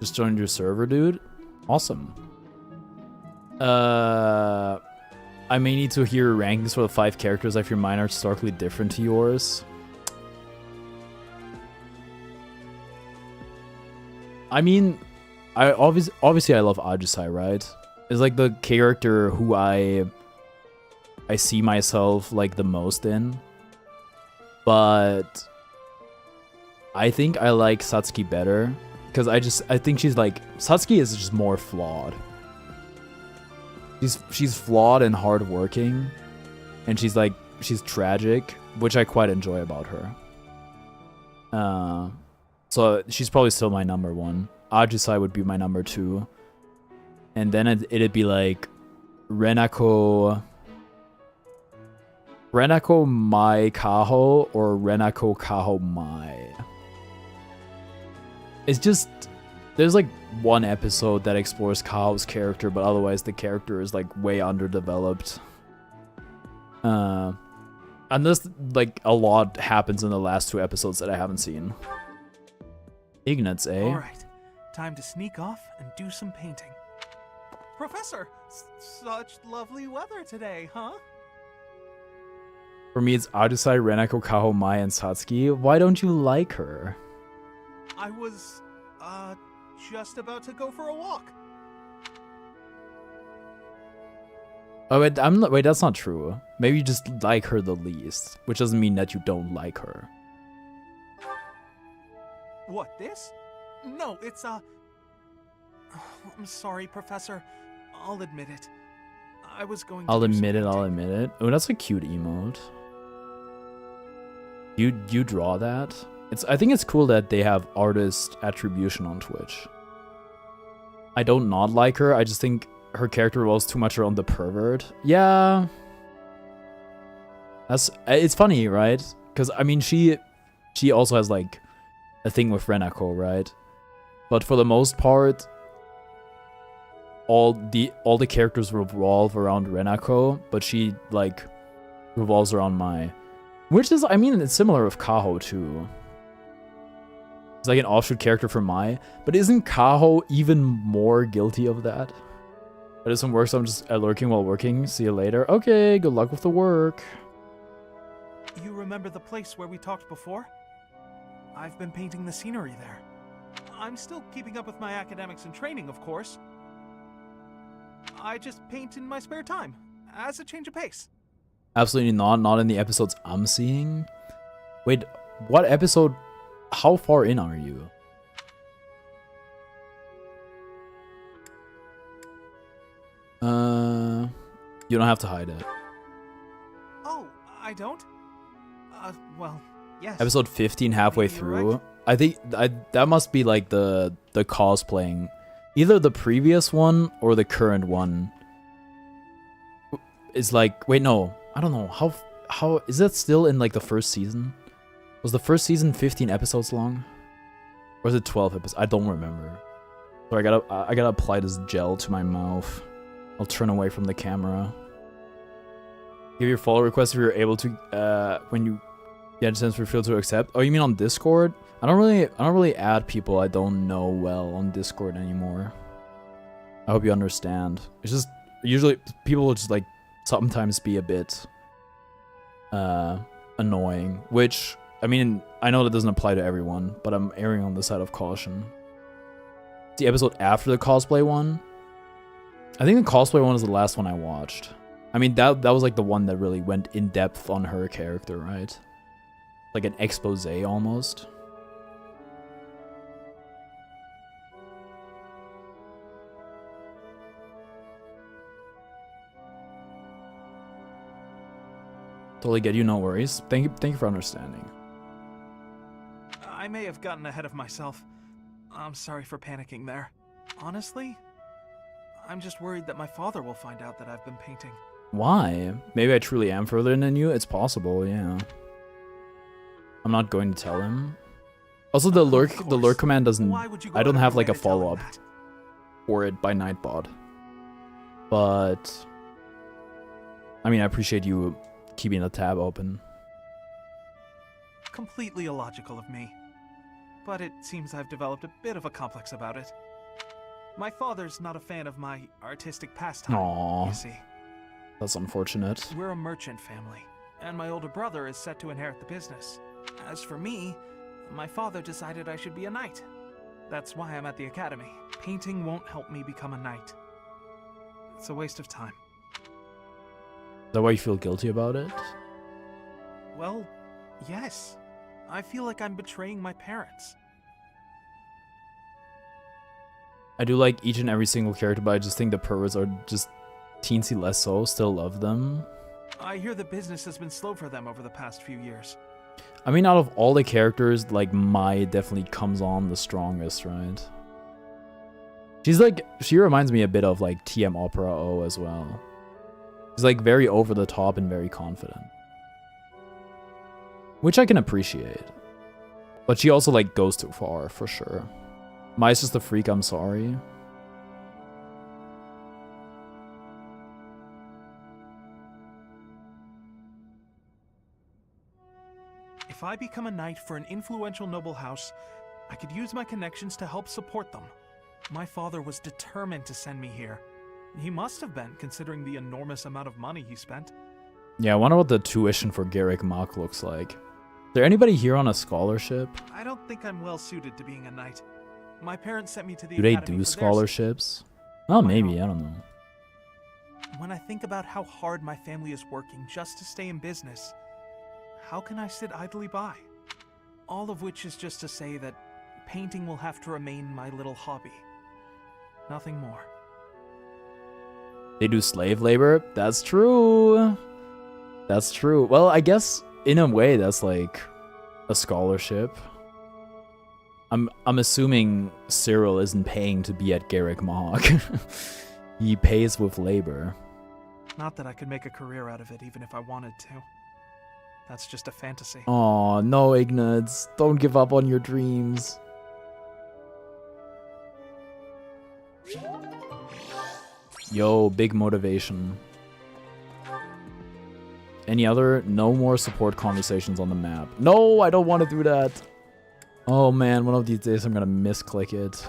Speaker 1: Just joined your server, dude. Awesome. I may need to hear rankings for the 5 characters I fear mine are starkly different to yours. I mean, I obviously I love Ajisai, right? It's like the character who I see myself like the most in. But I think I like Satsuki better because I think she's like Satsuki is just more flawed. She's flawed and hardworking, and she's tragic, which I quite enjoy about her. So she's probably still my number 1. Ajisai would be my number 2. And then it'd be like Renako Mai Kaho or Renako Kaho Mai. It's just, there's like one episode that explores Kaho's character, but otherwise the character is like way underdeveloped. Unless like a lot happens in the last 2 episodes that I haven't seen. Ignatz, eh?
Speaker 18: Alright, time to sneak off and do some painting. Professor, such lovely weather today, huh?
Speaker 1: For me, it's Ajisai, Renako, Kaho, Mai, and Satsuki. Why don't you like her?
Speaker 18: I was, just about to go for a walk.
Speaker 1: Oh, wait, wait, that's not true. Maybe you just like her the least, which doesn't mean that you don't like her.
Speaker 18: What, this? No, it's, I'm sorry, Professor. I'll admit it. I was going to
Speaker 1: I'll admit it. Oh, that's a cute emote. You draw that? I think it's cool that they have artist attribution on Twitch. I don't not like her, I just think her character revolves too much around the pervert. Yeah. It's funny, right? Because, I mean, she also has, like, a thing with Renako, right? But for the most part, all the characters revolve around Renako, but she, like, revolves around Mai. Which is, I mean, it's similar with Kaho, too. It's like an offshoot character for Mai, but isn't Kaho even more guilty of that? I did some work, so I'm just lurking while working. See you later. Okay, good luck with the work.
Speaker 18: You remember the place where we talked before? I've been painting the scenery there. I'm still keeping up with my academics and training, of course. I just paint in my spare time, as a change of pace.
Speaker 1: Absolutely not in the episodes I'm seeing. Wait, what episode? How far in are you? You don't have to hide it.
Speaker 18: Oh, I don't? Well, yes.
Speaker 1: Episode 15 halfway through. Right. I think that must be like the cosplaying. Either the previous one or the current one. Is like, wait, no. I don't know. How is that still in like the first season? Was the first season 15 episodes long? Or was it 12 episodes? I don't remember. So I gotta apply this gel to my mouth. I'll turn away from the camera. Give your follow request if you're able to when you get a chance for feel to accept. Oh, you mean on Discord? I don't really add people I don't know well on Discord anymore. I hope you understand. It's just usually people will just like sometimes be a bit annoying, which I mean, I know that doesn't apply to everyone, but I'm erring on the side of caution. The episode after the cosplay one, I think the cosplay one was the last one I watched. I mean, that was like the one that really went in depth on her character, right? Like an expose almost. Totally get you, no worries. Thank you for understanding.
Speaker 18: I may have gotten ahead of myself. I'm sorry for panicking there. Honestly, I'm just worried that my father will find out that I've been painting.
Speaker 1: Why? Maybe I truly am further than you? It's possible, yeah. I'm not going to tell him. Also, the lurk command doesn't... I don't have like a follow-up for it by Nightbot. But... I mean, I appreciate you keeping the tab open.
Speaker 18: Completely illogical of me. But it seems I've developed a bit of a complex about it. My father's not a fan of my artistic pastime,
Speaker 1: Aww.
Speaker 18: you see.
Speaker 1: That's unfortunate.
Speaker 18: We're a merchant family, and my older brother is set to inherit the business. As for me, my father decided I should be a knight. That's why I'm at the academy. Painting won't help me become a knight. It's a waste of time.
Speaker 1: Is that why you feel guilty about it?
Speaker 18: Well, yes. I feel like I'm betraying my parents.
Speaker 1: I do like each and every single character, but I just think the perverts are just teensy less so. Still love them.
Speaker 18: I hear the business has been slow for them over the past few years.
Speaker 1: I mean, out of all the characters, like, Mai definitely comes on the strongest, right? She reminds me a bit of, like, TM Opera O as well. She's, like, very over the top and very confident. Which I can appreciate. But she also, like, goes too far, for sure. Mai's just a freak, I'm sorry.
Speaker 18: If I become a knight for an influential noble house, I could use my connections to help support them. My father was determined to send me here. He must have been, considering the enormous amount of money he spent.
Speaker 1: Yeah, I wonder what the tuition for Garrick Mach looks like. Is there anybody here on a scholarship?
Speaker 18: I don't think I'm well suited to being a knight. My parents sent me to the
Speaker 1: Do they
Speaker 18: academy
Speaker 1: do
Speaker 18: for
Speaker 1: scholarships? Oh, maybe, I don't know.
Speaker 18: When I think about how hard my family is working just to stay in business, how can I sit idly by? All of which is just to say that painting will have to remain my little hobby. Nothing more.
Speaker 1: They do slave labor? That's true. That's true. Well, I guess in a way that's like a scholarship. I'm assuming Cyril isn't paying to be at Garrick Mach. He pays with labor.
Speaker 18: Not that I could make a career out of it even if I wanted to. That's just a fantasy.
Speaker 1: Aw, no, Ignatz. Don't give up on your dreams. Yo, big motivation. Any other? No more support conversations on the map. No, I don't want to do that. Oh man, one of these days I'm gonna misclick it.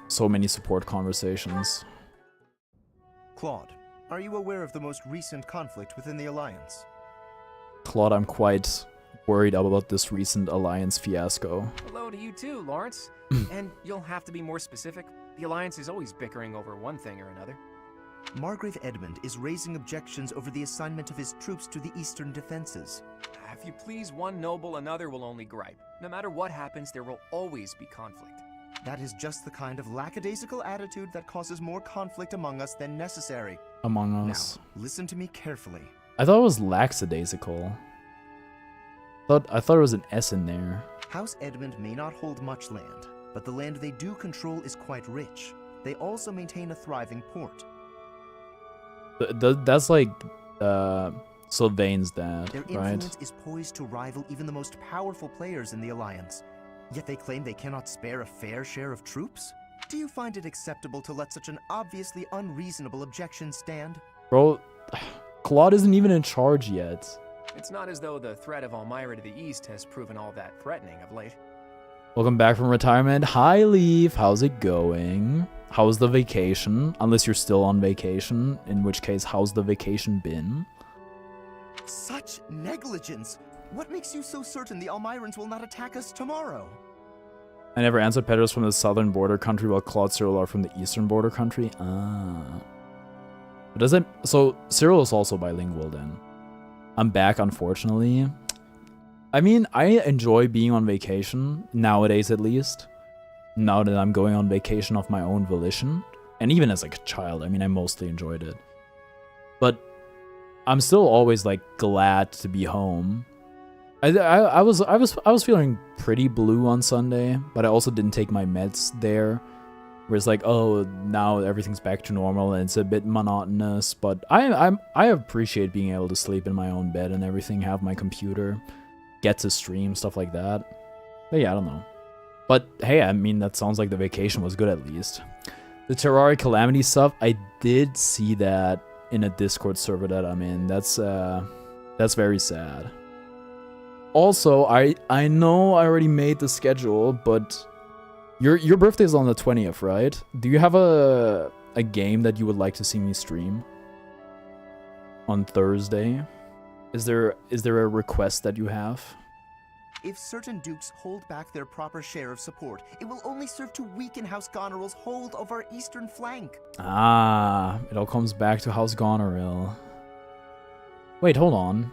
Speaker 1: So many support conversations.
Speaker 17: Claude, are you aware of the most recent conflict within the Alliance?
Speaker 1: Claude, I'm quite worried about this recent Alliance fiasco.
Speaker 16: Hello to you too, Lawrence. And you'll have to be more specific. The Alliance is always bickering over one thing or another.
Speaker 17: Margrave Edmund is raising objections over the assignment of his troops to the eastern defenses.
Speaker 16: If you please one noble, another will only gripe. No matter what happens, there will always be conflict.
Speaker 17: That is just the kind of lackadaisical attitude that causes more conflict among us than necessary.
Speaker 1: Among us.
Speaker 17: Now, listen to me carefully.
Speaker 1: I thought it was lackadaisical. I thought it was an S in there.
Speaker 17: House Edmund may not hold much land, but the land they do control is quite rich. They also maintain a thriving port.
Speaker 1: That's like Sylvain's dad,
Speaker 17: Their
Speaker 1: right?
Speaker 17: influence is poised to rival even the most powerful players in the Alliance. Yet they claim they cannot spare a fair share of troops? Do you find it acceptable to let such an obviously unreasonable objection stand?
Speaker 1: Bro, Claude isn't even in charge yet.
Speaker 16: It's not as though the threat of Elmira to the east has proven all that threatening of late.
Speaker 1: Welcome back from retirement. Hi, Leaf. How's it going? How's the vacation? Unless you're still on vacation, in which case, how's the vacation been?
Speaker 17: Such negligence! What makes you so certain the Almirans will not attack us tomorrow?
Speaker 1: I never answered. Pedro's from the southern border country, while Claude Cyril are from the eastern border country. Ah. Does it? So Cyril is also bilingual then. I'm back, unfortunately. I mean, I enjoy being on vacation, nowadays at least. Now that I'm going on vacation of my own volition. And even as like a child, I mean, I mostly enjoyed it. But I'm still always like glad to be home. I was feeling pretty blue on Sunday, but I also didn't take my meds there. Where it's like, oh, now everything's back to normal and it's a bit monotonous. But I appreciate being able to sleep in my own bed and everything, have my computer, get to stream, stuff like that. But yeah, I don't know. But hey, I mean, that sounds like the vacation was good at least. The Terraria Calamity stuff, I did see that in a Discord server that I'm in. That's very sad. Also, I know I already made the schedule, but your birthday is on the 20th, right? Do you have a game that you would like to see me stream on Thursday? Is there a request that you have?
Speaker 17: If certain dukes hold back their proper share of support, it will only serve to weaken House Goneril's hold of our eastern flank.
Speaker 1: Ah, it all comes back to House Goneril. Wait, hold on.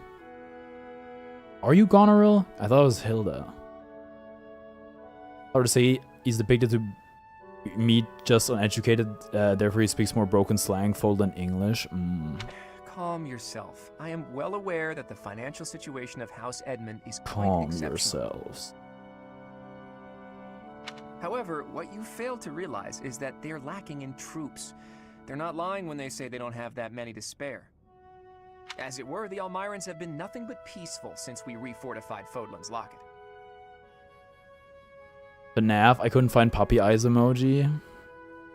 Speaker 1: Are you Goneril? I thought it was Hilda. I would say he's depicted to be just uneducated, therefore he speaks more broken slang, fold than English.
Speaker 16: Calm yourself. I am well aware that the financial situation of House Edmund is quite
Speaker 1: Calm
Speaker 16: exceptional.
Speaker 1: yourselves.
Speaker 16: However, what you fail to realize is that they're lacking in troops. They're not lying when they say they don't have that many to spare. As it were, the Almirans have been nothing but peaceful since we refortified Fodlan's Locket.
Speaker 1: FNAF, I couldn't find puppy eyes emoji.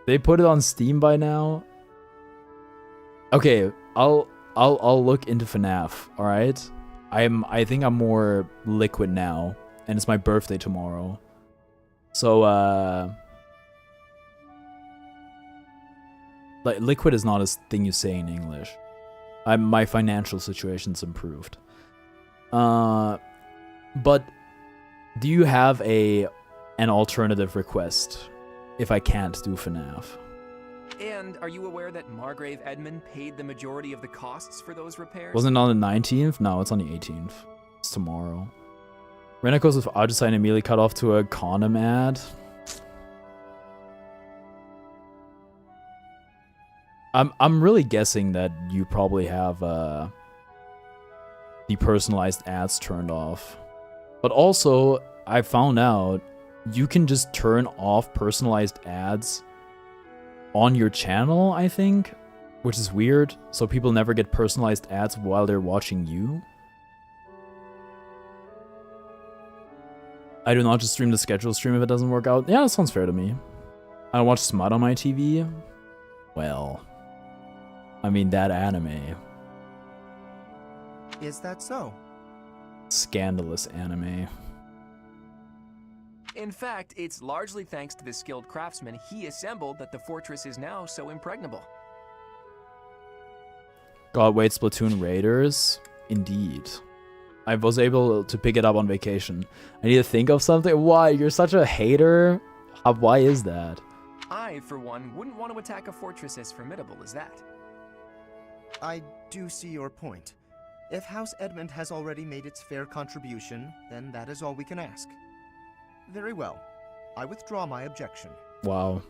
Speaker 1: They put it on Steam by now. Okay, I'll look into FNAF, alright? I think I'm more liquid now, and it's my birthday tomorrow. So like liquid is not a thing you say in English. My financial situation's improved. But do you have an alternative request if I can't do FNAF?
Speaker 16: And are you aware that Margrave Edmund paid the majority of the costs for those repairs?
Speaker 1: Wasn't it on the 19th? No, it's on the 18th. It's tomorrow. Renekos with Ajusai and immediately cut off to a condom ad. I'm really guessing that you probably have the personalized ads turned off. But also, I found out you can just turn off personalized ads on your channel, I think, which is weird. So people never get personalized ads while they're watching you. I do not just stream the scheduled stream if it doesn't work out. Yeah, that sounds fair to me. I don't watch smut on my TV. Well, I mean, that anime.
Speaker 17: Is that so?
Speaker 1: Scandalous anime.
Speaker 16: In fact, it's largely thanks to the skilled craftsmen he assembled that the fortress is now so impregnable.
Speaker 1: God, wait, Splatoon Raiders? Indeed. I was able to pick it up on vacation. I need to think of something. Why? You're such a hater? Why is that?
Speaker 16: I, for one, wouldn't want to attack a fortress as formidable as that.
Speaker 17: I do see your point. If House Edmund has already made its fair contribution, then that is all we can ask. Very well. I withdraw my objection.
Speaker 1: Wow.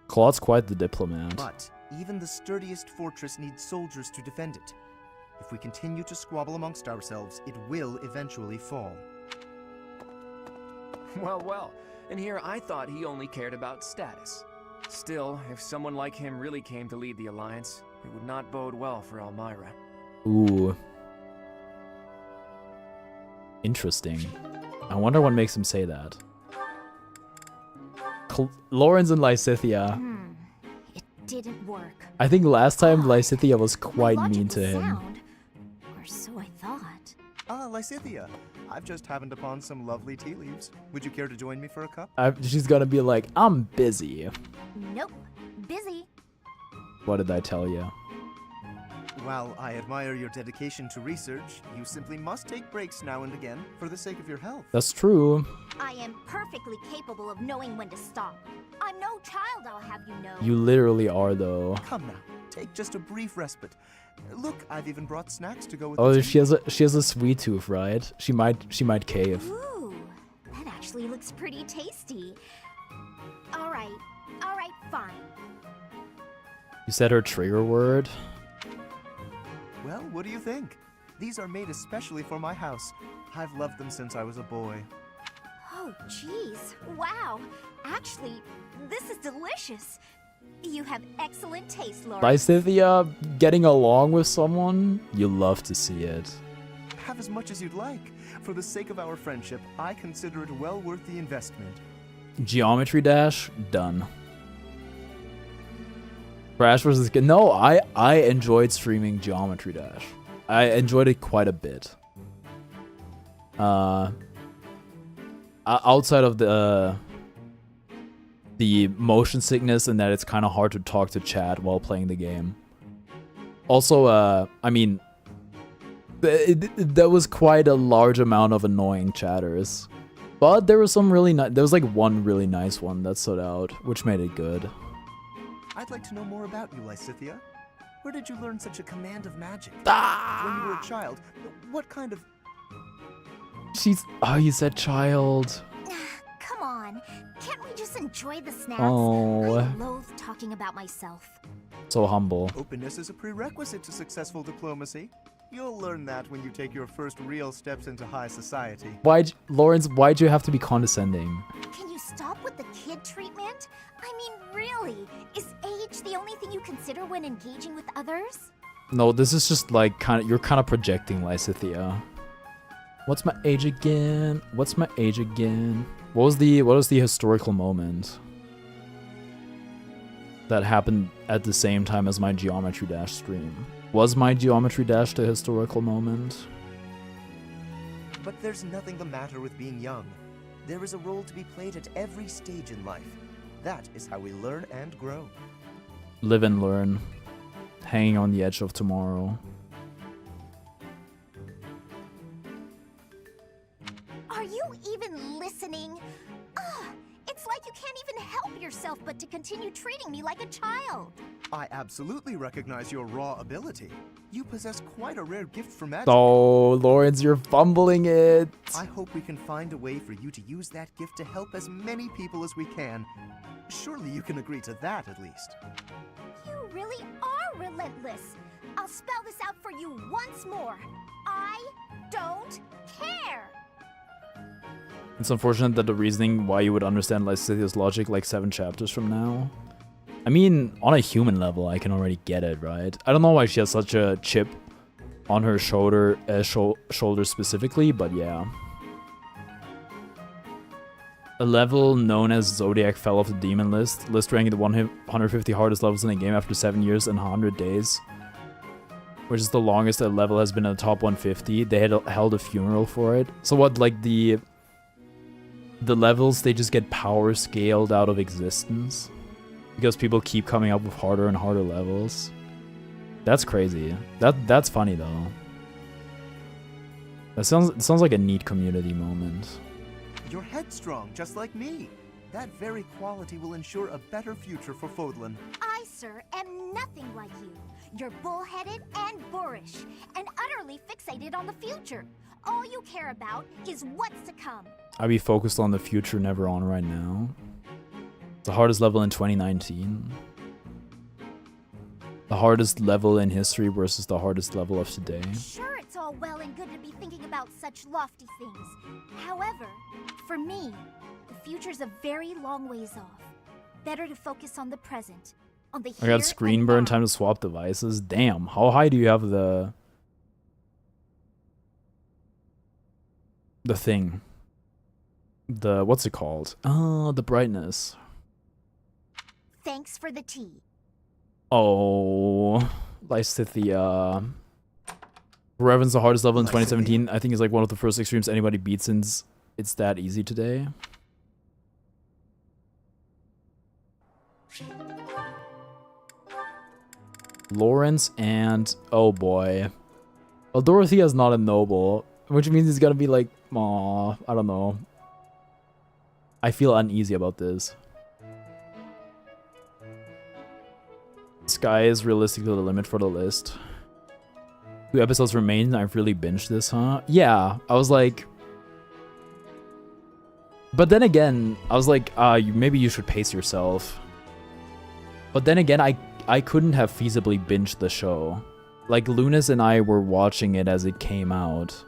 Speaker 1: Claude's quite the diplomat.
Speaker 17: But even the sturdiest fortress needs soldiers to defend it. If we continue to squabble amongst ourselves, it will eventually fall.
Speaker 16: Well, and here I thought he only cared about status. Still, if someone like him really came to lead the Alliance, it would not bode well for Elmira.
Speaker 1: Ooh. Interesting. I wonder what makes him say that. Lawrence and Lysithea.
Speaker 2: It didn't work.
Speaker 1: I think last time Lysithea was quite mean to him.
Speaker 2: Sound, or so I thought.
Speaker 17: Ah, Lysithea. I've just happened upon some lovely tea leaves. Would you care to join me for a cup?
Speaker 1: She's gonna be like, I'm busy.
Speaker 2: Nope. Busy.
Speaker 1: What did I tell you?
Speaker 17: While I admire your dedication to research, you simply must take breaks now and again for the sake of your health.
Speaker 1: That's true.
Speaker 2: I am perfectly capable of knowing when to stop. I'm no child, I'll have you know.
Speaker 1: You literally are, though.
Speaker 17: Come now, take just a brief respite. Look, I've even brought snacks to go with.
Speaker 1: Oh,
Speaker 17: the
Speaker 1: she has a sweet tooth, right? She might cave.
Speaker 2: Ooh, that actually looks pretty tasty. All right, fine.
Speaker 1: You said her trigger word.
Speaker 17: Well, what do you think? These are made especially for my house. I've loved them since I was a boy.
Speaker 3: Oh, jeez. Wow. Actually, this is delicious. You have excellent taste, Laura.
Speaker 1: Lysithia getting along with someone? You love to see it.
Speaker 17: Have as much as you'd like. For the sake of our friendship, I consider it well worth the investment.
Speaker 1: Geometry Dash? Done. Crash vs. No, I enjoyed streaming Geometry Dash. I enjoyed it quite a bit. Outside of the motion sickness and that it's kind of hard to talk to chat while playing the game. Also, I mean, there was quite a large amount of annoying chatters, but there was some really nice. There was like one really nice one that stood out, which made it good.
Speaker 17: I'd like to know more about you, Lysithia. Where did you learn such a command of magic?
Speaker 1: Ah!
Speaker 17: When you were a child, what kind of...
Speaker 1: Oh, you said child.
Speaker 2: Come on, can't we just enjoy the snacks?
Speaker 1: Oh.
Speaker 2: I loathe talking about myself.
Speaker 1: So humble.
Speaker 17: Openness is a prerequisite to successful diplomacy. You'll learn that when you take your first real steps into high society.
Speaker 1: Lawrence, why'd you have to be condescending?
Speaker 2: Can you stop with the kid treatment? I mean, really, is age the only thing you consider when engaging with others?
Speaker 1: No, this is just like you're kind of projecting, Lysithia. What's my age again? What's my age again? What was the historical moment that happened at the same time as my Geometry Dash stream? Was my Geometry Dash the historical moment?
Speaker 17: But there's nothing the matter with being young. There is a role to be played at every stage in life. That is how we learn and grow.
Speaker 1: Live and learn. Hanging on the edge of tomorrow.
Speaker 2: Are you even listening? Ugh, it's like you can't even help yourself but to continue treating me like a child.
Speaker 17: I absolutely recognize your raw ability. You possess quite a rare gift for magic.
Speaker 1: Oh, Lawrence, you're fumbling it.
Speaker 17: I hope we can find a way for you to use that gift to help as many people as we can. Surely you can agree to that, at least.
Speaker 2: You really are relentless. I'll spell this out for you once more. I don't care.
Speaker 1: It's unfortunate that the reasoning why you would understand Lysithia's logic like 7 chapters from now. I mean, on a human level, I can already get it, right? I don't know why she has such a chip on her shoulder specifically, but yeah. A level known as Zodiac fell off the demon list ranking the 150 hardest levels in the game after 7 years and 100 days, which is the longest a level has been in the top 150. They had held a funeral for it. So what, like the levels, they just get power scaled out of existence because people keep coming up with harder and harder levels. That's crazy. That's funny though. That sounds like a neat community moment.
Speaker 17: You're headstrong, just like me. That very quality will ensure a better future for Fodlan.
Speaker 2: I, sir, am nothing like you. You're bullheaded and boorish, and utterly fixated on the future. All you care about is what's to come.
Speaker 1: I'd be focused on the future, never on right now. The hardest level in 2019. The hardest level in history versus the hardest level of today.
Speaker 2: Sure, it's all well and good to be thinking about such lofty things. However, for me, the future's a very long ways off. Better to focus on the present, on the
Speaker 1: I
Speaker 2: here
Speaker 1: got screen burn, time to swap devices. Damn, how high do you have the thing? What's it called? Oh, the brightness.
Speaker 2: Thanks for the tea.
Speaker 1: Oh, Lysithia. Revan's the hardest level in 2017. I think it's like one of the first extremes anybody beats since it's that easy today. Lawrence and oh boy. Well, Dorothea's not a noble, which means he's gonna be like, aw, I don't know. I feel uneasy about this. Sky is realistically the limit for the list. 2 episodes remain. I've really binged this, huh? Yeah, I was like... But then again, I was like, maybe you should pace yourself. But then again, I couldn't have feasibly binged the show like Lunas and I were watching it as it came out,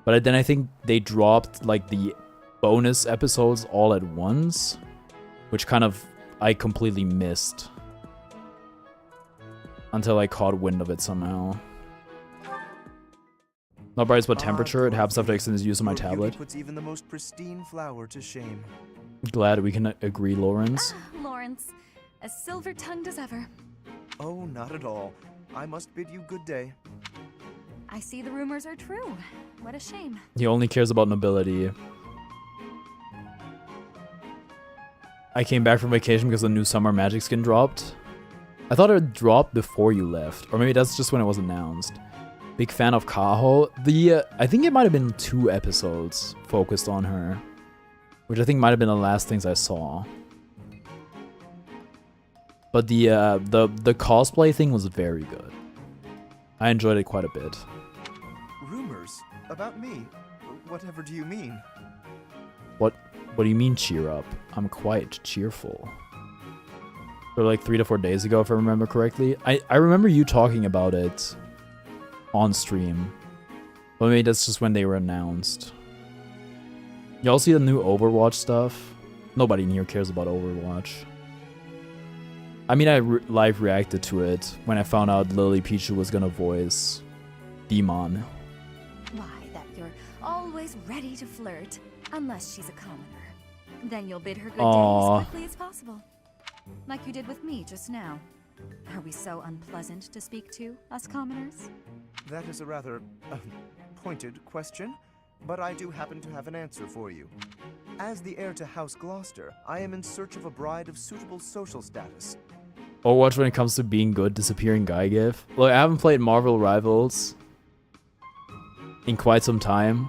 Speaker 1: but then I think they dropped like the bonus episodes all at once, which kind of I completely missed until I caught wind of it somehow. Not bright, but temperature. It happens after extended use of my tablet.
Speaker 17: Puts even the most pristine flower to shame.
Speaker 1: Glad we can agree, Lawrence.
Speaker 12: Lawrence, as silver-tongued as ever.
Speaker 17: Oh, not at all. I must bid you good day.
Speaker 12: I see the rumors are true. What a shame.
Speaker 1: He only cares about nobility. I came back from vacation because the new summer magic skin dropped. I thought it dropped before you left, or maybe that's just when it was announced. Big fan of Kaho. I think it might have been 2 episodes focused on her, which I think might have been the last things I saw. But the cosplay thing was very good. I enjoyed it quite a bit.
Speaker 17: Rumors about me? Whatever do you mean?
Speaker 1: What do you mean cheer up? I'm quite cheerful. So like 3 to 4 days ago, if I remember correctly. I remember you talking about it on stream. But maybe that's just when they were announced. Y'all see the new Overwatch stuff? Nobody in here cares about Overwatch. I mean, I live reacted to it when I found out Lily Pichu was gonna voice Demon.
Speaker 12: Why, that you're always ready to flirt, unless she's a commoner. Then you'll bid her good day as quickly as possible. Like you did with me just now. Are we so unpleasant to speak to, us commoners?
Speaker 17: That is a rather pointed question, but I do happen to have an answer for you. As the heir to House Gloucester, I am in search of a bride of suitable social status.
Speaker 1: Overwatch when it comes to being good, disappearing guy gif. Look, I haven't played Marvel Rivals in quite some time,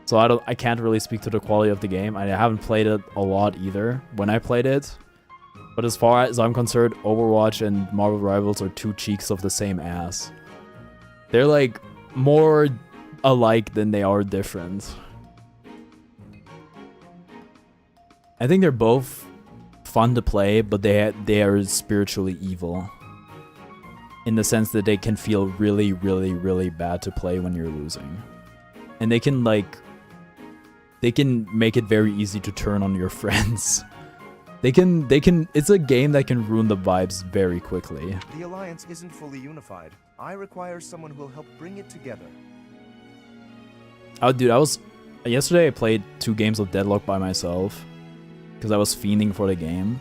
Speaker 1: so I can't really speak to the quality of the game. I haven't played it a lot either when I played it. But as far as I'm concerned, Overwatch and Marvel Rivals are 2 cheeks of the same ass. They're like more alike than they are different. I think they're both fun to play, but they are spiritually evil. In the sense that they can feel really, really, really bad to play when you're losing. And they can make it very easy to turn on your friends. It's a game that can ruin the vibes very quickly.
Speaker 17: The Alliance isn't fully unified. I require someone who will help bring it together.
Speaker 1: Oh, dude, yesterday I played 2 games of Deadlock by myself because I was fiending for the game.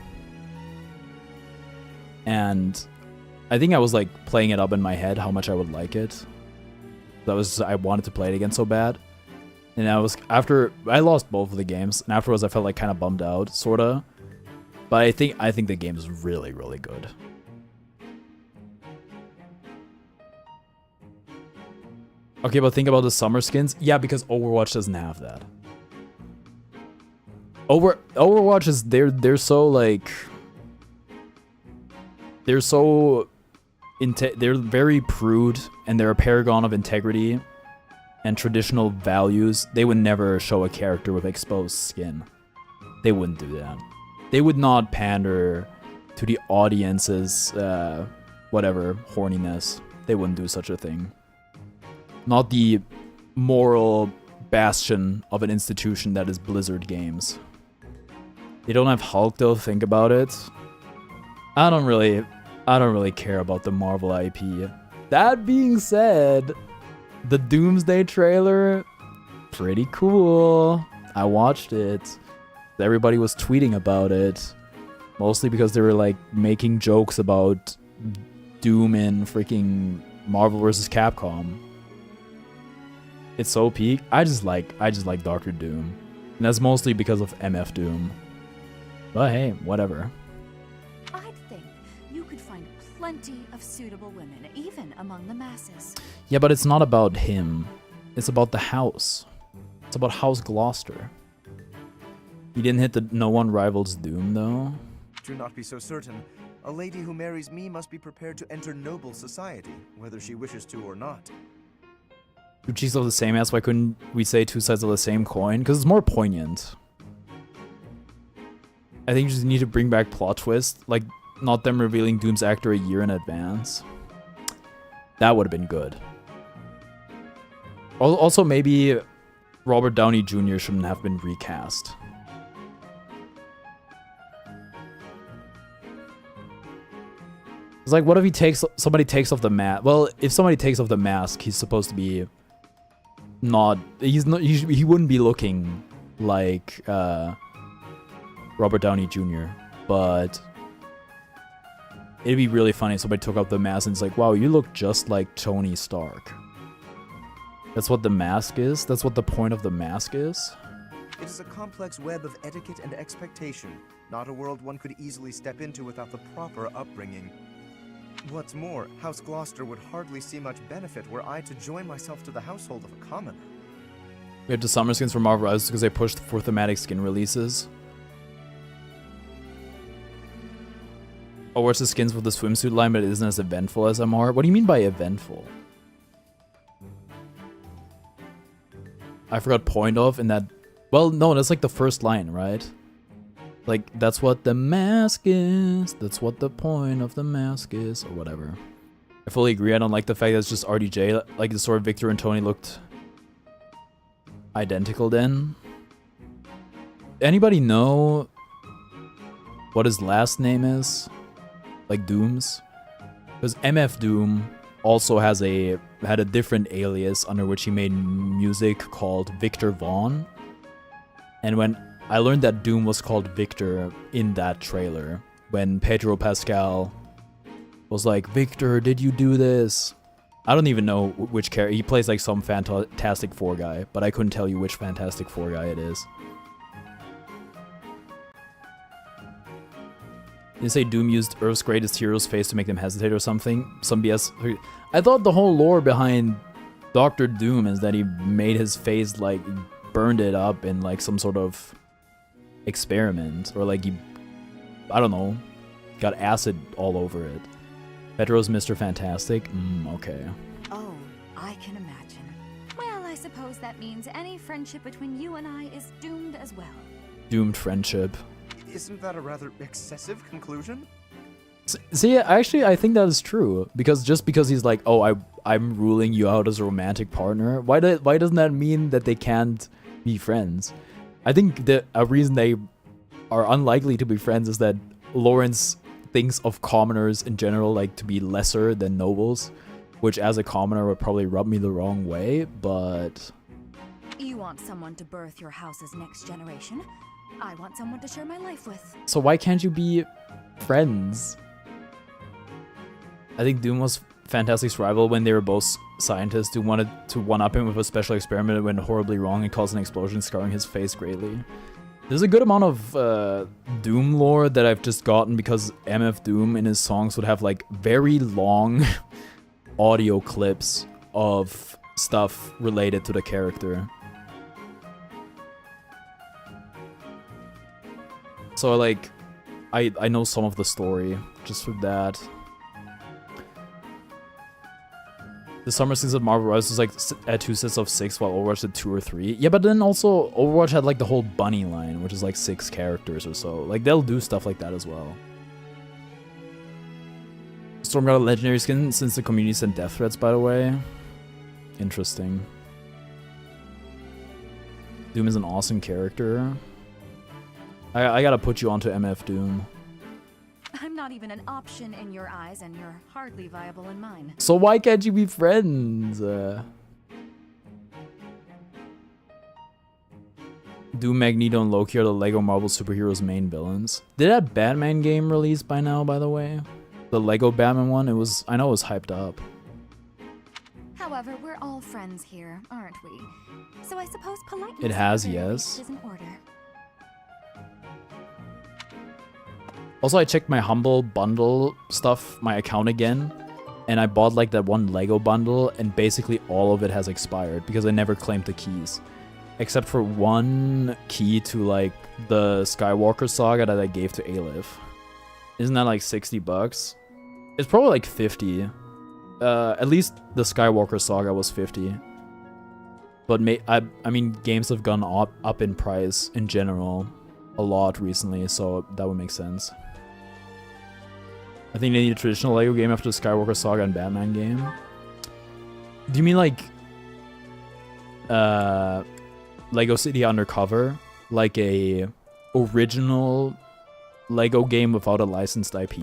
Speaker 1: And I think I was like playing it up in my head how much I would like it. I wanted to play it again so bad. And after I lost both of the games, and afterwards I felt like kind of bummed out, sorta. But I think the game is really, really good. Okay, but think about the summer skins. Yeah, because Overwatch doesn't have that. Overwatch is they're so like they're very prude, and they're a paragon of integrity and traditional values. They would never show a character with exposed skin. They wouldn't do that. They would not pander to the audience's whatever horniness. They wouldn't do such a thing. Not the moral bastion of an institution that is Blizzard Games. They don't have Hulk though, think about it. I don't really care about the Marvel IP. That being said, the Doomsday trailer, pretty cool. I watched it. Everybody was tweeting about it. Mostly because they were like making jokes about Doom in freaking Marvel vs. Capcom. It's so peak. I just like Dr. Doom. And that's mostly because of MF Doom. But hey, whatever.
Speaker 12: I'd think you could find plenty of suitable women, even among the masses.
Speaker 1: Yeah, but it's not about him. It's about the house. It's about House Gloucester. He didn't hit the No One Rivals Doom, though.
Speaker 17: Do not be so certain. A lady who marries me must be prepared to enter noble society, whether she wishes to or not.
Speaker 1: 2 cheeks of the same ass, why couldn't we say 2 sides of the same coin? Because it's more poignant. I think you just need to bring back plot twist, like not them revealing Doom's actor a year in advance. That would have been good. Also, maybe Robert Downey Jr. shouldn't have been recast. It's like, what if somebody takes off the mask? Well, if somebody takes off the mask, he's supposed to be he wouldn't be looking like Robert Downey Jr., but it'd be really funny if somebody took off the mask and it's like, wow, you look just like Tony Stark. That's what the mask is? That's what the point of the mask is?
Speaker 17: It is a complex web of etiquette and expectation, not a world one could easily step into without the proper upbringing. What's more, House Gloucester would hardly see much benefit were I to join myself to the household of a commoner.
Speaker 1: We have the summer skins for Marvel Rise because they pushed for thematic skin releases. Oh, where's the skins for the swimsuit line, but it isn't as eventful as MR? What do you mean by eventful? I forgot point of in that... Well, no, that's like the first line, right? Like, that's what the mask is. That's what the point of the mask is, or whatever. I fully agree. I don't like the fact that it's just RDJ. Like, the sort of Victor and Tony looked identical then. Anybody know what his last name is? Like Doom's? Because MF Doom also had a different alias under which he made music called Victor Vaughn. And when I learned that Doom was called Victor in that trailer, when Pedro Pascal was like, Victor, did you do this? I don't even know which character. He plays like some Fantastic Four guy, but I couldn't tell you which Fantastic Four guy it is. Did you say Doom used Earth's greatest hero's face to make them hesitate or something? Some BS. I thought the whole lore behind Dr. Doom is that he made his face, like, burned it up in, like, some sort of experiment. Or, like, he, I don't know, got acid all over it. Pedro's Mr. Fantastic? Okay.
Speaker 12: Oh, I can imagine. Well, I suppose that means any friendship between you and I is doomed as well.
Speaker 1: Doomed friendship.
Speaker 17: Isn't that a rather excessive conclusion?
Speaker 1: See, actually, I think that is true. Because just because he's like, oh, I'm ruling you out as a romantic partner, why doesn't that mean that they can't be friends? I think that a reason they are unlikely to be friends is that Lawrence thinks of commoners in general like to be lesser than nobles, which as a commoner would probably rub me the wrong way, but...
Speaker 12: You want someone to birth your house's next generation. I want someone to share my life with.
Speaker 1: So why can't you be friends? I think Doom was Fantastic's rival when they were both scientists who wanted to one-up him with a special experiment that went horribly wrong and caused an explosion, scarring his face greatly. There's a good amount of Doom lore that I've just gotten because MF Doom in his songs would have like very long audio clips of stuff related to the character. So like, I know some of the story just with that. The summer season of Marvel Rise was like at 2 sets of 6 while Overwatch had 2 or 3. Yeah, but then also Overwatch had like the whole bunny line, which is like 6 characters or so. Like they'll do stuff like that as well. Storm got a legendary skin since the community sent death threats, by the way. Interesting. Doom is an awesome character. I gotta put you onto MF Doom.
Speaker 12: I'm not even an option in your eyes, and you're hardly viable in mine.
Speaker 1: So why can't you be friends? Doom, Magneto, and Loki are the Lego Marvel superheroes' main villains. Did that Batman game release by now, by the way? The Lego Batman one? I know it was hyped up.
Speaker 12: However, we're all friends here, aren't we? So I suppose politeness
Speaker 1: It has,
Speaker 12: at the very
Speaker 1: yes.
Speaker 12: least is in order.
Speaker 1: Also, I checked my Humble bundle stuff, my account again, and I bought like that one Lego bundle, and basically all of it has expired because I never claimed the keys. Except for one key to like the Skywalker saga that I gave to Aleph. Isn't that like 60 bucks? It's probably like 50. At least the Skywalker saga was 50. But I mean, games have gone up in price in general a lot recently, so that would make sense. I think they need a traditional Lego game after the Skywalker saga and Batman game. Do you mean like Lego City Undercover? Like a original Lego game without a licensed IP?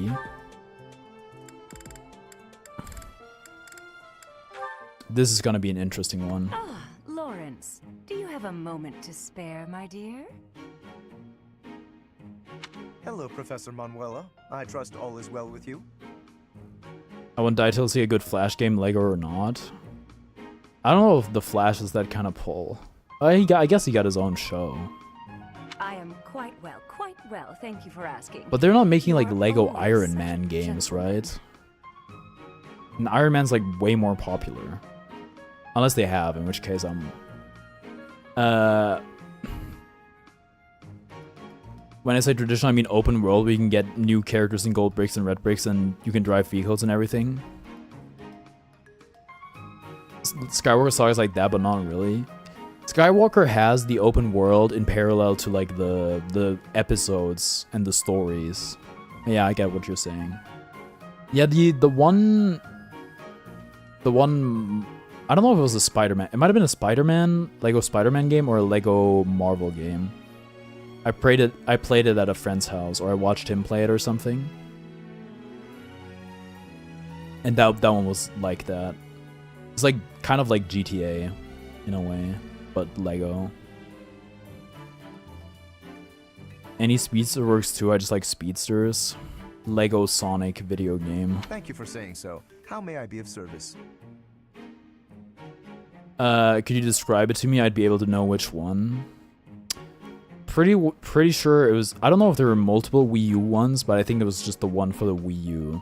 Speaker 1: This is gonna be an interesting one.
Speaker 4: Ah, Lawrence, do you have a moment to spare, my dear?
Speaker 17: Hello, Professor Manuela. I trust all is well with you.
Speaker 1: I want Daito to see a good Flash game, Lego or not. I don't know if the Flash is that kind of pull. I guess he got his own show.
Speaker 4: I am quite well, thank you for asking.
Speaker 1: But they're not making like
Speaker 4: You are
Speaker 1: Lego
Speaker 4: always
Speaker 1: Iron
Speaker 4: such
Speaker 1: Man
Speaker 4: a
Speaker 1: games,
Speaker 4: gentleman.
Speaker 1: right? And Iron Man's like way more popular. Unless they have, in which case I'm... When I say traditional, I mean open world where you can get new characters in gold bricks and red bricks and you can drive vehicles and everything. Skywalker Saga is like that, but not really. Skywalker has the open world in parallel to like the episodes and the stories. Yeah, I get what you're saying. Yeah, the one I don't know if it was a Spider-Man. It might have been a Spider-Man, Lego Spider-Man game or a Lego Marvel game. I played it at a friend's house, or I watched him play it or something. And that one was like that. It's like kind of like GTA in a way, but Lego. Any Speedster works too. I just like Speedsters. Lego Sonic video game.
Speaker 17: Thank you for saying so. How may I be of service?
Speaker 1: Could you describe it to me? I'd be able to know which one. Pretty sure it was... I don't know if there were multiple Wii U ones, but I think it was just the one for the Wii U.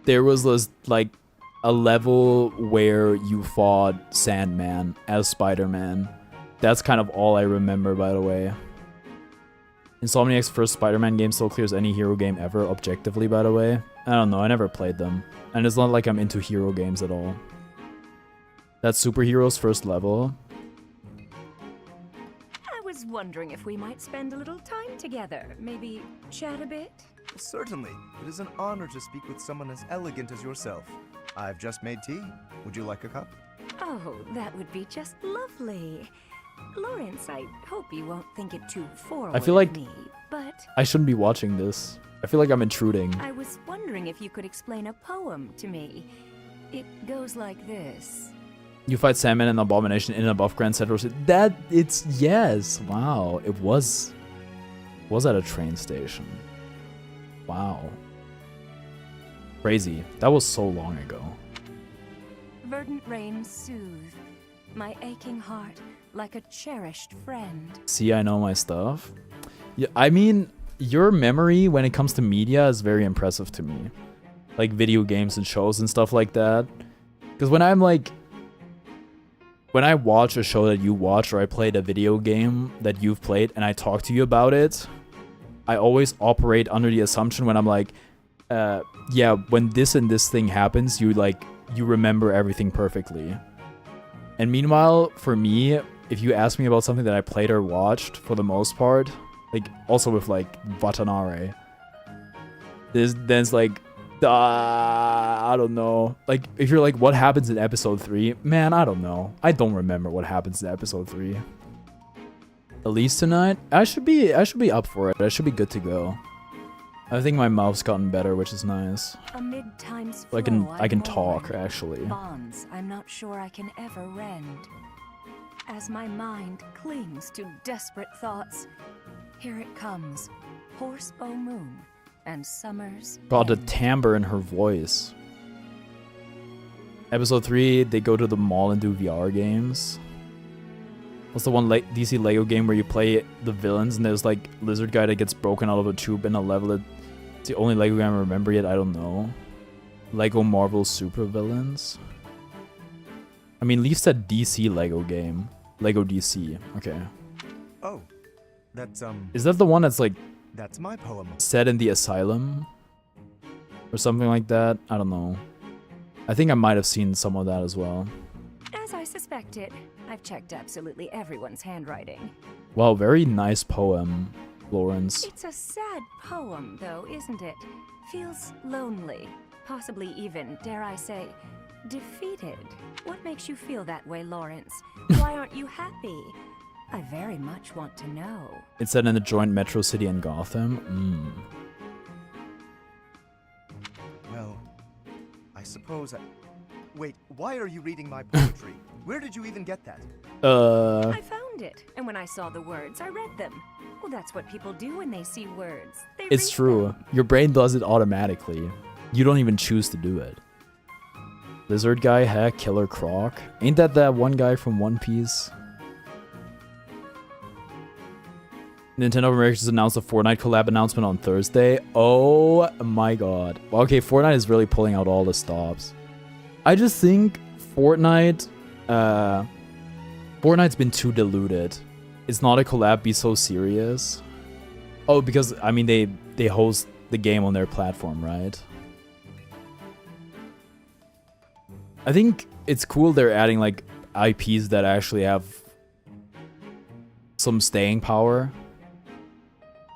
Speaker 1: There was this, like, a level where you fought Sandman as Spider-Man. That's kind of all I remember, by the way. Insomniac's first Spider-Man game still clears any hero game ever, objectively, by the way. I don't know, I never played them. And it's not like I'm into hero games at all. That's Superhero's first level.
Speaker 4: I was wondering if we might spend a little time together. Maybe chat a bit?
Speaker 17: Certainly. It is an honor to speak with someone as elegant as yourself. I've just made tea. Would you like a cup?
Speaker 4: Oh, that would be just lovely. Lawrence, I hope you won't think it too forward
Speaker 1: I feel like
Speaker 4: of me, but
Speaker 1: I shouldn't be watching this. I feel like I'm intruding.
Speaker 4: I was wondering if you could explain a poem to me. It goes like this.
Speaker 1: You fight Sandman and Abomination in and above Grand Central City. It's yes. Wow. It was at a train station. Wow. Crazy. That was so long ago.
Speaker 4: Verdant rains soothe my aching heart like a cherished friend.
Speaker 1: See, I know my stuff. Yeah, I mean, your memory when it comes to media is very impressive to me. Like video games and shows and stuff like that. Because when I watch a show that you watch, or I played a video game that you've played and I talk to you about it, I always operate under the assumption when I'm like, yeah, when this and this thing happens, you remember everything perfectly. And meanwhile, for me, if you ask me about something that I played or watched, for the most part, like also with like Watanabe, then it's like, I don't know. Like if you're like, what happens in episode 3? Man, I don't know. I don't remember what happens in episode 3. At least tonight, I should be up for it. I should be good to go. I think my mouth's gotten better, which is nice.
Speaker 4: Amid time's
Speaker 1: I
Speaker 4: flow,
Speaker 1: can
Speaker 4: I'm
Speaker 1: talk
Speaker 4: born.
Speaker 1: actually.
Speaker 4: Bonds I'm not sure I can ever rend. As my mind clings to desperate thoughts, here it comes, horsebow moon and summer's
Speaker 1: God, the timbre in her voice. Episode 3, they go to the mall and do VR games. What's the one DC Lego game where you play the villains and there's like lizard guy that gets broken out of a tube in a level? It's the only Lego game I remember yet. I don't know. Lego Marvel Super Villains. I mean, Leaf said DC Lego game. Lego DC. Okay.
Speaker 17: Oh, that's
Speaker 1: Is that the one that's like?
Speaker 17: That's my poem.
Speaker 1: Set in the asylum, or something like that. I don't know. I think I might have seen some of that as well.
Speaker 4: As I suspected, I've checked absolutely everyone's handwriting.
Speaker 1: Wow, very nice poem, Lawrence.
Speaker 4: It's a sad poem, though, isn't it? Feels lonely. possibly even, dare I say, defeated. What makes you feel that way, Lawrence? Why aren't you happy? I very much want to know.
Speaker 1: It's set in the joint Metro City and Gotham?
Speaker 17: Well, I suppose I... Wait, why are you reading my poetry? Where did you even get that?
Speaker 4: I found it, and when I saw the words, I read them. Well, that's what people do when they see words. They
Speaker 1: It's
Speaker 4: read
Speaker 1: true.
Speaker 4: them.
Speaker 1: Your brain does it automatically. You don't even choose to do it. Lizard guy, heck, Killer Croc. Ain't that one guy from One Piece? Nintendo of America just announced a Fortnite collab announcement on Thursday. Oh my god. Well, okay, Fortnite is really pulling out all the stops. I just think Fortnite's been too diluted. It's not a collab, be so serious. Oh, because, I mean, they host the game on their platform, right? I think it's cool they're adding, like, IPs that actually have some staying power.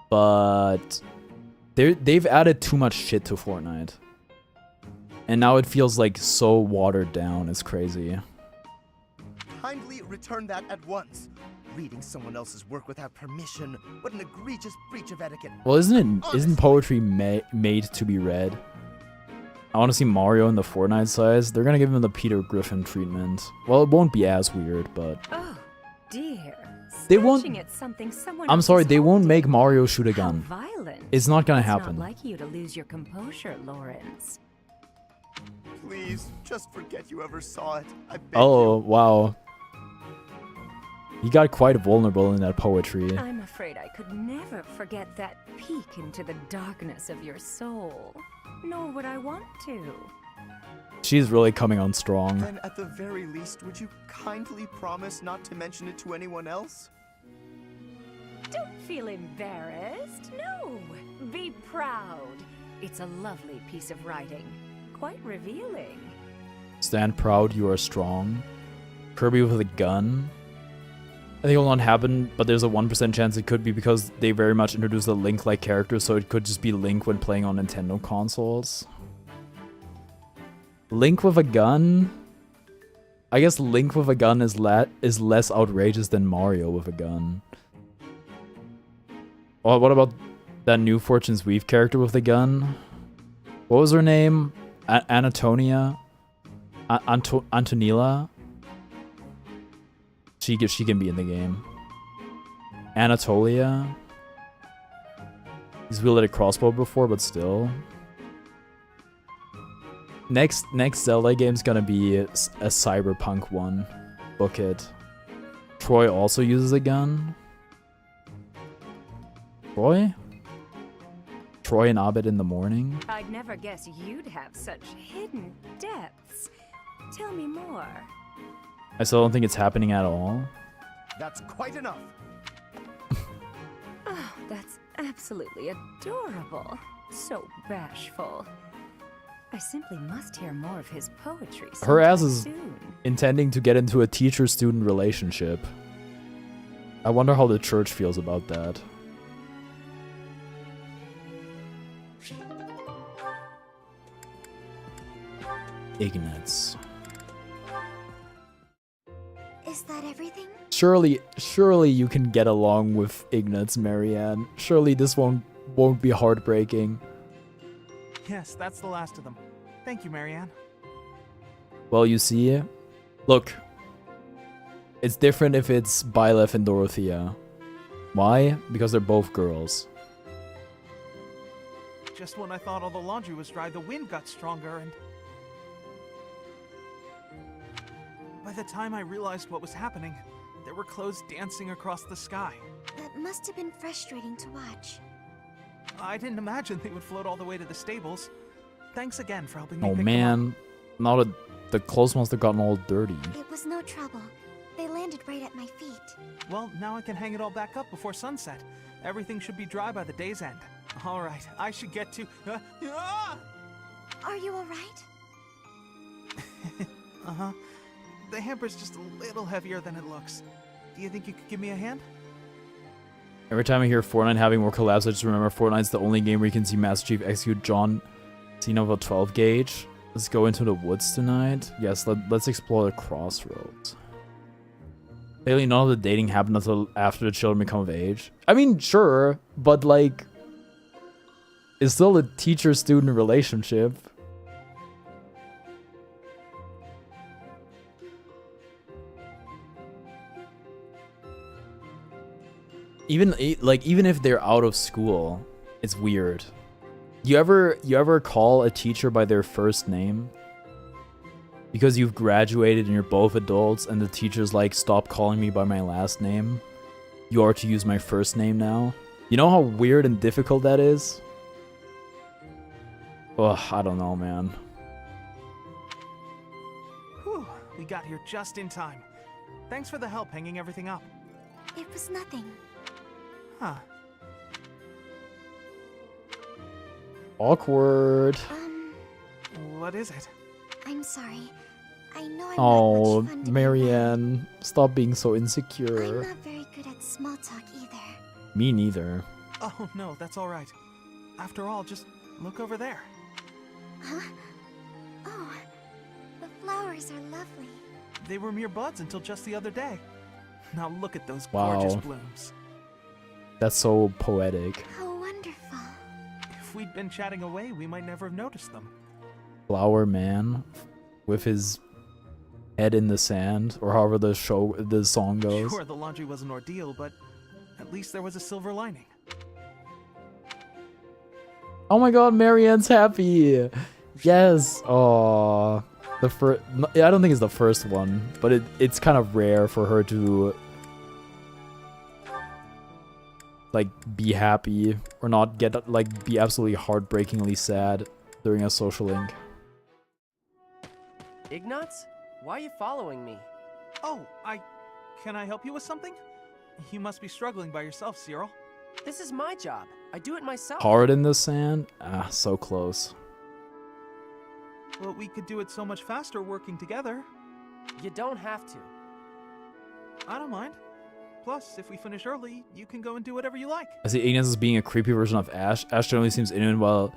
Speaker 1: But they've added too much shit to Fortnite. And now it feels like so watered down. It's crazy.
Speaker 17: Kindly return that at once. Reading someone else's work without permission. What an egregious breach of etiquette.
Speaker 1: Well, isn't poetry made to be read? I want to see Mario in the Fortnite size. They're gonna give him the Peter Griffin treatment. Well, it won't be as weird, but
Speaker 4: Oh, dear.
Speaker 1: They won't-
Speaker 4: Snatching at something someone
Speaker 1: I'm
Speaker 4: else
Speaker 1: sorry,
Speaker 4: is
Speaker 1: they won't
Speaker 4: holding.
Speaker 1: make Mario shoot a gun.
Speaker 4: How violent.
Speaker 1: It's not gonna
Speaker 4: It's
Speaker 1: happen.
Speaker 4: not like you to lose your composure, Lawrence.
Speaker 17: Please, just forget you ever saw it. I beg
Speaker 1: Oh, wow. He got quite vulnerable in that poetry.
Speaker 4: I'm afraid I could never forget that peek into the darkness of your soul. Nor would I want to.
Speaker 1: She's really coming on strong.
Speaker 17: Then at the very least, would you kindly promise not to mention it to anyone else?
Speaker 4: Don't feel embarrassed. No. Be proud. It's a lovely piece of writing. Quite revealing.
Speaker 1: Stand proud, you are strong. Kirby with a gun. I think it will not happen, but there's a 1% chance it could be because they very much introduced a Link-like character, so it could just be Link when playing on Nintendo consoles. Link with a gun? I guess Link with a gun is less outrageous than Mario with a gun. Oh, what about that new Fortune's Weave character with a gun? What was her name? Antonia? Antonilla? She can be in the game. Anatolia? He's wielded a crossbow before, but still. Next Zelda game's gonna be a cyberpunk one. Book it. Troy also uses a gun. Troy? Troy and Abed in the morning?
Speaker 4: I'd never guess you'd have such hidden depths. Tell me more.
Speaker 1: I still don't think it's happening at all.
Speaker 17: That's quite enough.
Speaker 4: Oh, that's absolutely adorable. So bashful. I simply must hear more of his poetry
Speaker 1: Her ass
Speaker 4: sometime
Speaker 1: is
Speaker 4: soon.
Speaker 1: intending to get into a teacher-student relationship. I wonder how the church feels about that. Ignatz.
Speaker 2: Is that everything?
Speaker 1: Surely you can get along with Ignatz, Marianne. Surely this won't be heartbreaking.
Speaker 18: Yes, that's the last of them. Thank you, Marianne.
Speaker 1: Well, you see, look, it's different if it's Byleth and Dorothea. Why? Because they're both girls.
Speaker 18: Just when I thought all the laundry was dry, the wind got stronger and... By the time I realized what was happening, there were clothes dancing across the sky.
Speaker 2: That must have been frustrating to watch.
Speaker 18: I didn't imagine they would float all the way to the stables. Thanks again for helping me
Speaker 1: Oh
Speaker 18: pick them
Speaker 1: man, now that the clothes must have gotten all dirty.
Speaker 2: It was no trouble. They landed right at my feet.
Speaker 18: up. Well, now I can hang it all back up before sunset. Everything should be dry by the day's end. All right, I should get to...
Speaker 2: Are you alright?
Speaker 18: Uh-huh. The hamper's just a little heavier than it looks. Do you think you could give me a hand?
Speaker 1: Every time I hear Fortnite having more collabs, I just remember Fortnite's the only game where you can see Master Chief execute John Scene of a 12 gauge. Let's go into the woods tonight. Yes, let's explore the crossroads. Clearly none of the dating happened until after the children become of age. I mean, sure, but like, it's still a teacher-student relationship. Even if they're out of school, it's weird. You ever call a teacher by their first name? Because you've graduated and you're both adults and the teacher's like, stop calling me by my last name. You are to use my first name now. You know how weird and difficult that is? Ugh, I don't know, man.
Speaker 18: Whew, we got here just in time. Thanks for the help hanging everything up.
Speaker 3: It was nothing.
Speaker 18: Huh.
Speaker 1: Awkward.
Speaker 18: What is it?
Speaker 3: I'm sorry. I know I'm
Speaker 1: Oh,
Speaker 3: not much fun to
Speaker 1: Marianne, stop being so insecure.
Speaker 3: I'm not very good at small talk either.
Speaker 1: Me neither.
Speaker 18: Oh, no, that's all right. After all, just look over there.
Speaker 3: Huh? Oh, the flowers are lovely.
Speaker 18: They were mere buds until just the other day. Now look at those
Speaker 1: Wow.
Speaker 18: gorgeous blooms.
Speaker 1: That's so poetic.
Speaker 3: How wonderful.
Speaker 18: If we'd been chatting away, we might never have noticed them.
Speaker 1: Flower man with his head in the sand, or however the song goes.
Speaker 18: Sure, the laundry was an ordeal, but at least there was a silver lining.
Speaker 1: Oh my god, Marianne's happy. Yes. Oh, the first. I don't think it's the first one, but it's kind of rare for her to like be happy or not get like be absolutely heartbreakingly sad during a social link.
Speaker 22: Ignatz? Why are you following me?
Speaker 18: Oh, can I help you with something? You must be struggling by yourself, Cyril.
Speaker 22: This is my job. I do it myself.
Speaker 1: Hard in the sand. Ah, so close.
Speaker 18: Well, we could do it so much faster working together.
Speaker 22: You don't have to.
Speaker 18: I don't mind. Plus, if we finish early, you can go and do whatever you like.
Speaker 1: I see Ignatz as being a creepy version of Ash. Ash generally seems innocent while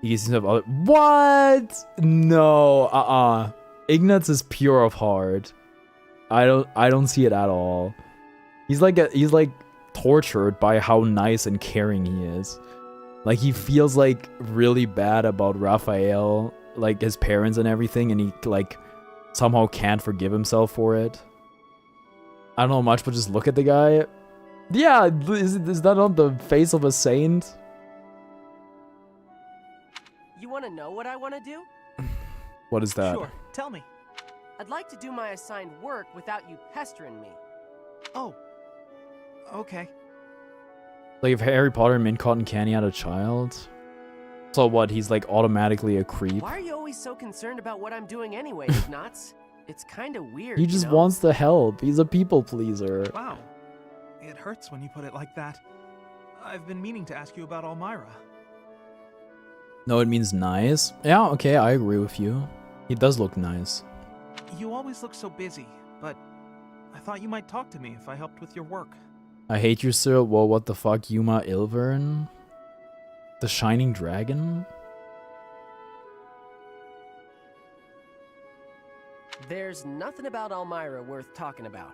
Speaker 1: he seems to have other. What? No. Ignatz is pure of heart. I don't see it at all. He's like tortured by how nice and caring he is. Like he feels like really bad about Raphael, like his parents and everything, and he like somehow can't forgive himself for it. I don't know much, but just look at the guy. Yeah, is that not the face of a saint?
Speaker 22: You want to know what I want to do?
Speaker 1: What is that?
Speaker 18: Sure, tell me.
Speaker 22: I'd like to do my assigned work without you pestering me.
Speaker 18: Oh, okay.
Speaker 1: Like if Harry Potter and Mint Cotton Candy had a child? So what, he's like automatically a creep?
Speaker 22: Why are you always so concerned about what I'm doing anyway, Ignatz? It's kind of weird,
Speaker 1: He just
Speaker 22: you know?
Speaker 1: wants to help. He's a people pleaser.
Speaker 18: Wow. It hurts when you put it like that. I've been meaning to ask you about Elmira.
Speaker 1: No, it means nice. Yeah, okay, I agree with you. He does look nice.
Speaker 18: You always look so busy, but I thought you might talk to me if I helped with your work.
Speaker 1: I hate you, sir. Well, what the fuck, Yuma Ilvern? The Shining Dragon?
Speaker 22: There's nothing about Elmira worth talking about.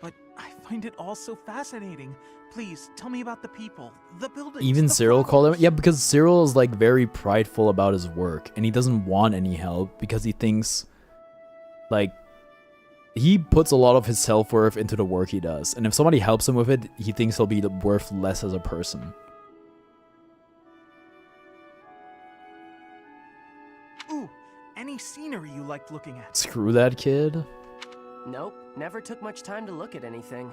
Speaker 18: But I find it all so fascinating. Please, tell me about the people, the buildings,
Speaker 1: Even
Speaker 18: the
Speaker 1: Cyril
Speaker 18: flowers.
Speaker 1: called him? Yeah, because Cyril is like very prideful about his work and he doesn't want any help because he thinks like he puts a lot of his self-worth into the work he does. And if somebody helps him with it, he thinks he'll be worth less as a person.
Speaker 18: Ooh, any scenery you liked looking at?
Speaker 1: Screw that kid.
Speaker 22: Nope, never took much time to look at anything.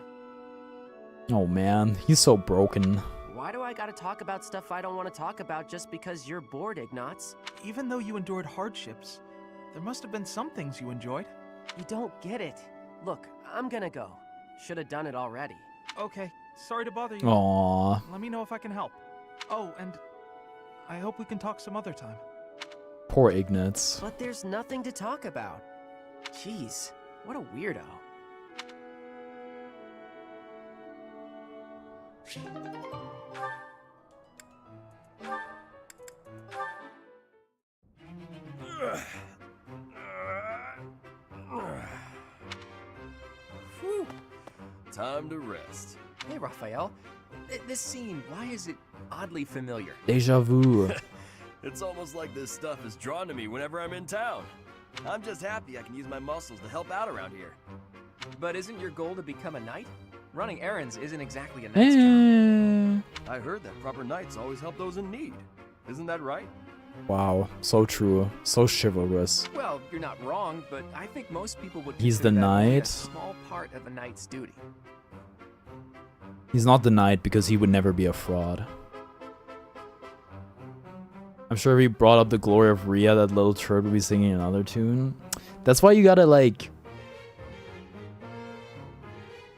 Speaker 1: Oh man, he's so broken.
Speaker 22: Why do I gotta talk about stuff I don't want to talk about just because you're bored, Ignatz?
Speaker 18: Even though you endured hardships, there must have been some things you enjoyed.
Speaker 22: You don't get it. Look, I'm gonna go. Should have done it already.
Speaker 18: Okay, sorry to bother you.
Speaker 1: Aww.
Speaker 18: Let me know if I can help. Oh, and I hope we can talk some other time.
Speaker 1: Poor Ignatz.
Speaker 22: But there's nothing to talk about. Jeez, what a weirdo.
Speaker 16: Whew. Time to rest. Hey, Raphael. This scene, why is it oddly familiar?
Speaker 1: Deja vu.
Speaker 13: It's almost like this stuff is drawn to me whenever I'm in town. I'm just happy I can use my muscles to help out around here.
Speaker 16: But isn't your goal to become a knight? Running errands isn't exactly a knight's job.
Speaker 13: I heard that proper knights always help those in need. Isn't that right?
Speaker 1: Wow, so true, so chivalrous.
Speaker 16: Well, you're not wrong, but I think most people would
Speaker 1: He's the
Speaker 16: consider that only
Speaker 1: knight.
Speaker 16: a small part of a knight's duty.
Speaker 1: He's not the knight because he would never be a fraud. I'm sure if he brought up the glory of Rhea, that little turd would be singing another tune. That's why you gotta, like...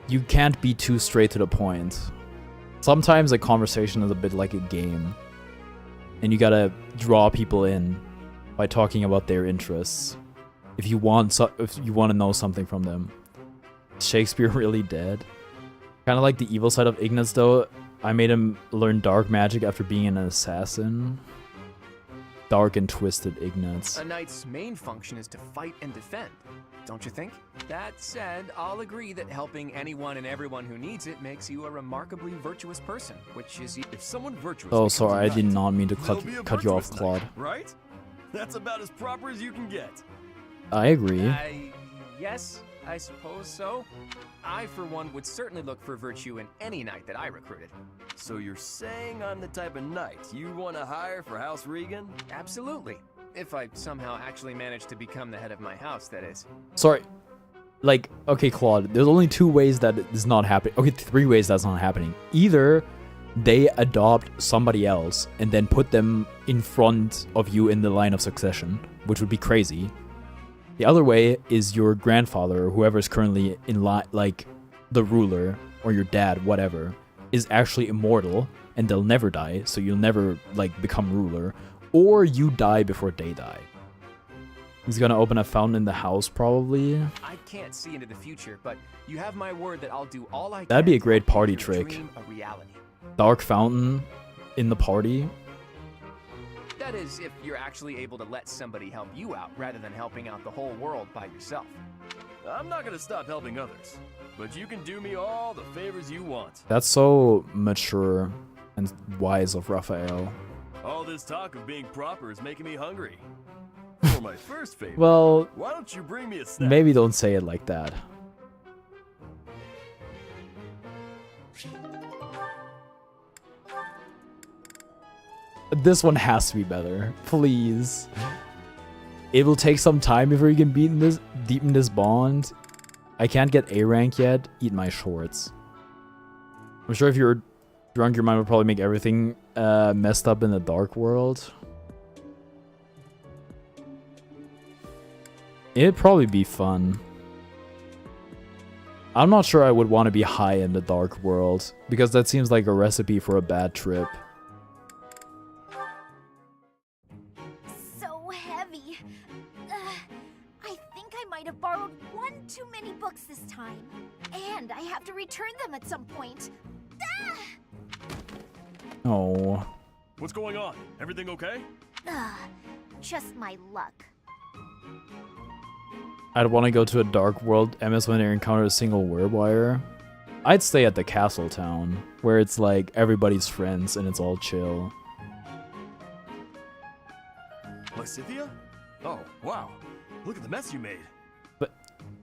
Speaker 1: You can't be too straight to the point. Sometimes a conversation is a bit like a game. And you gotta draw people in by talking about their interests. If you want to know something from them. Is Shakespeare really dead? Kind of like the evil side of Ignatz, though. I made him learn dark magic after being an assassin. Dark and twisted Ignatz.
Speaker 16: A knight's main function is to fight and defend, don't you think? That said, I'll agree that helping anyone and everyone who needs it makes you a remarkably virtuous person, which is if someone virtuous.
Speaker 1: Oh, sorry, I did not mean to cut you off, Claude.
Speaker 13: Right? That's about as proper as you can get.
Speaker 1: I agree.
Speaker 16: Yes, I suppose so. I, for one, would certainly look for virtue in any knight that I recruited.
Speaker 13: So you're saying I'm the type of knight you want to hire for House Regan?
Speaker 16: Absolutely. If I somehow actually manage to become the head of my house, that is.
Speaker 1: Sorry. Like, okay, Claude, there's only 2 ways that is not happening. Okay, 3 ways that's not happening. Either they adopt somebody else and then put them in front of you in the line of succession, which would be crazy. The other way is your grandfather, or whoever is currently in line, like the ruler, or your dad, whatever, is actually immortal and they'll never die, so you'll never like become ruler, or you die before they die. He's gonna open a fountain in the house, probably.
Speaker 16: I can't see into the future, but you have my word that I'll do all I can.
Speaker 1: That'd be a great
Speaker 16: to
Speaker 1: party
Speaker 16: make your
Speaker 1: trick.
Speaker 16: dream a reality.
Speaker 1: Dark fountain in the party.
Speaker 16: That is, if you're actually able to let somebody help you out rather than helping out the whole world by yourself.
Speaker 13: I'm not gonna stop helping others, but you can do me all the favors you want.
Speaker 1: That's so mature and wise of Raphael.
Speaker 13: All this talk of being proper is making me hungry. For my first favor,
Speaker 1: Well,
Speaker 13: why don't you bring me a snack?
Speaker 1: maybe don't say it like that. This one has to be better. Please. It will take some time before you can deepen this bond. I can't get A rank yet. Eat my shorts. I'm sure if you're drunk, your mind would probably make everything messed up in the dark world. It'd probably be fun. I'm not sure I would want to be high in the dark world, because that seems like a recipe for a bad trip.
Speaker 3: So heavy. I think I might have borrowed one too many books this time. And I have to return them at some point.
Speaker 1: Oh.
Speaker 13: What's going on? Everything okay?
Speaker 3: Just my luck.
Speaker 1: I'd want to go to a dark world MS when I encounter a single wire. I'd stay at the castle town, where it's like everybody's friends and it's all chill.
Speaker 13: Lysithia? Oh, wow. Look at the mess you made.
Speaker 1: But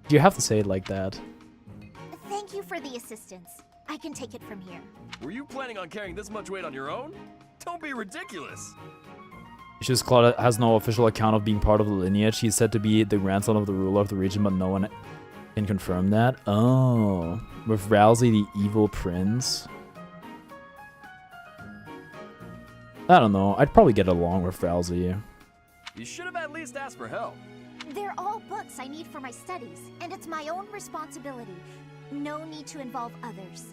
Speaker 1: do you have to say it like that?
Speaker 3: Thank you for the assistance. I can take it from here.
Speaker 13: Were you planning on carrying this much weight on your own? Don't be ridiculous.
Speaker 1: It's just Claude has no official account of being part of the lineage. He's said to be the grandson of the ruler of the region, but no one can confirm that. Oh, with Rousey, the evil prince. I don't know. I'd probably get along with Rousey.
Speaker 13: You should have at least asked for help.
Speaker 3: They're all books I need for my studies, and it's my own responsibility. No need to involve others.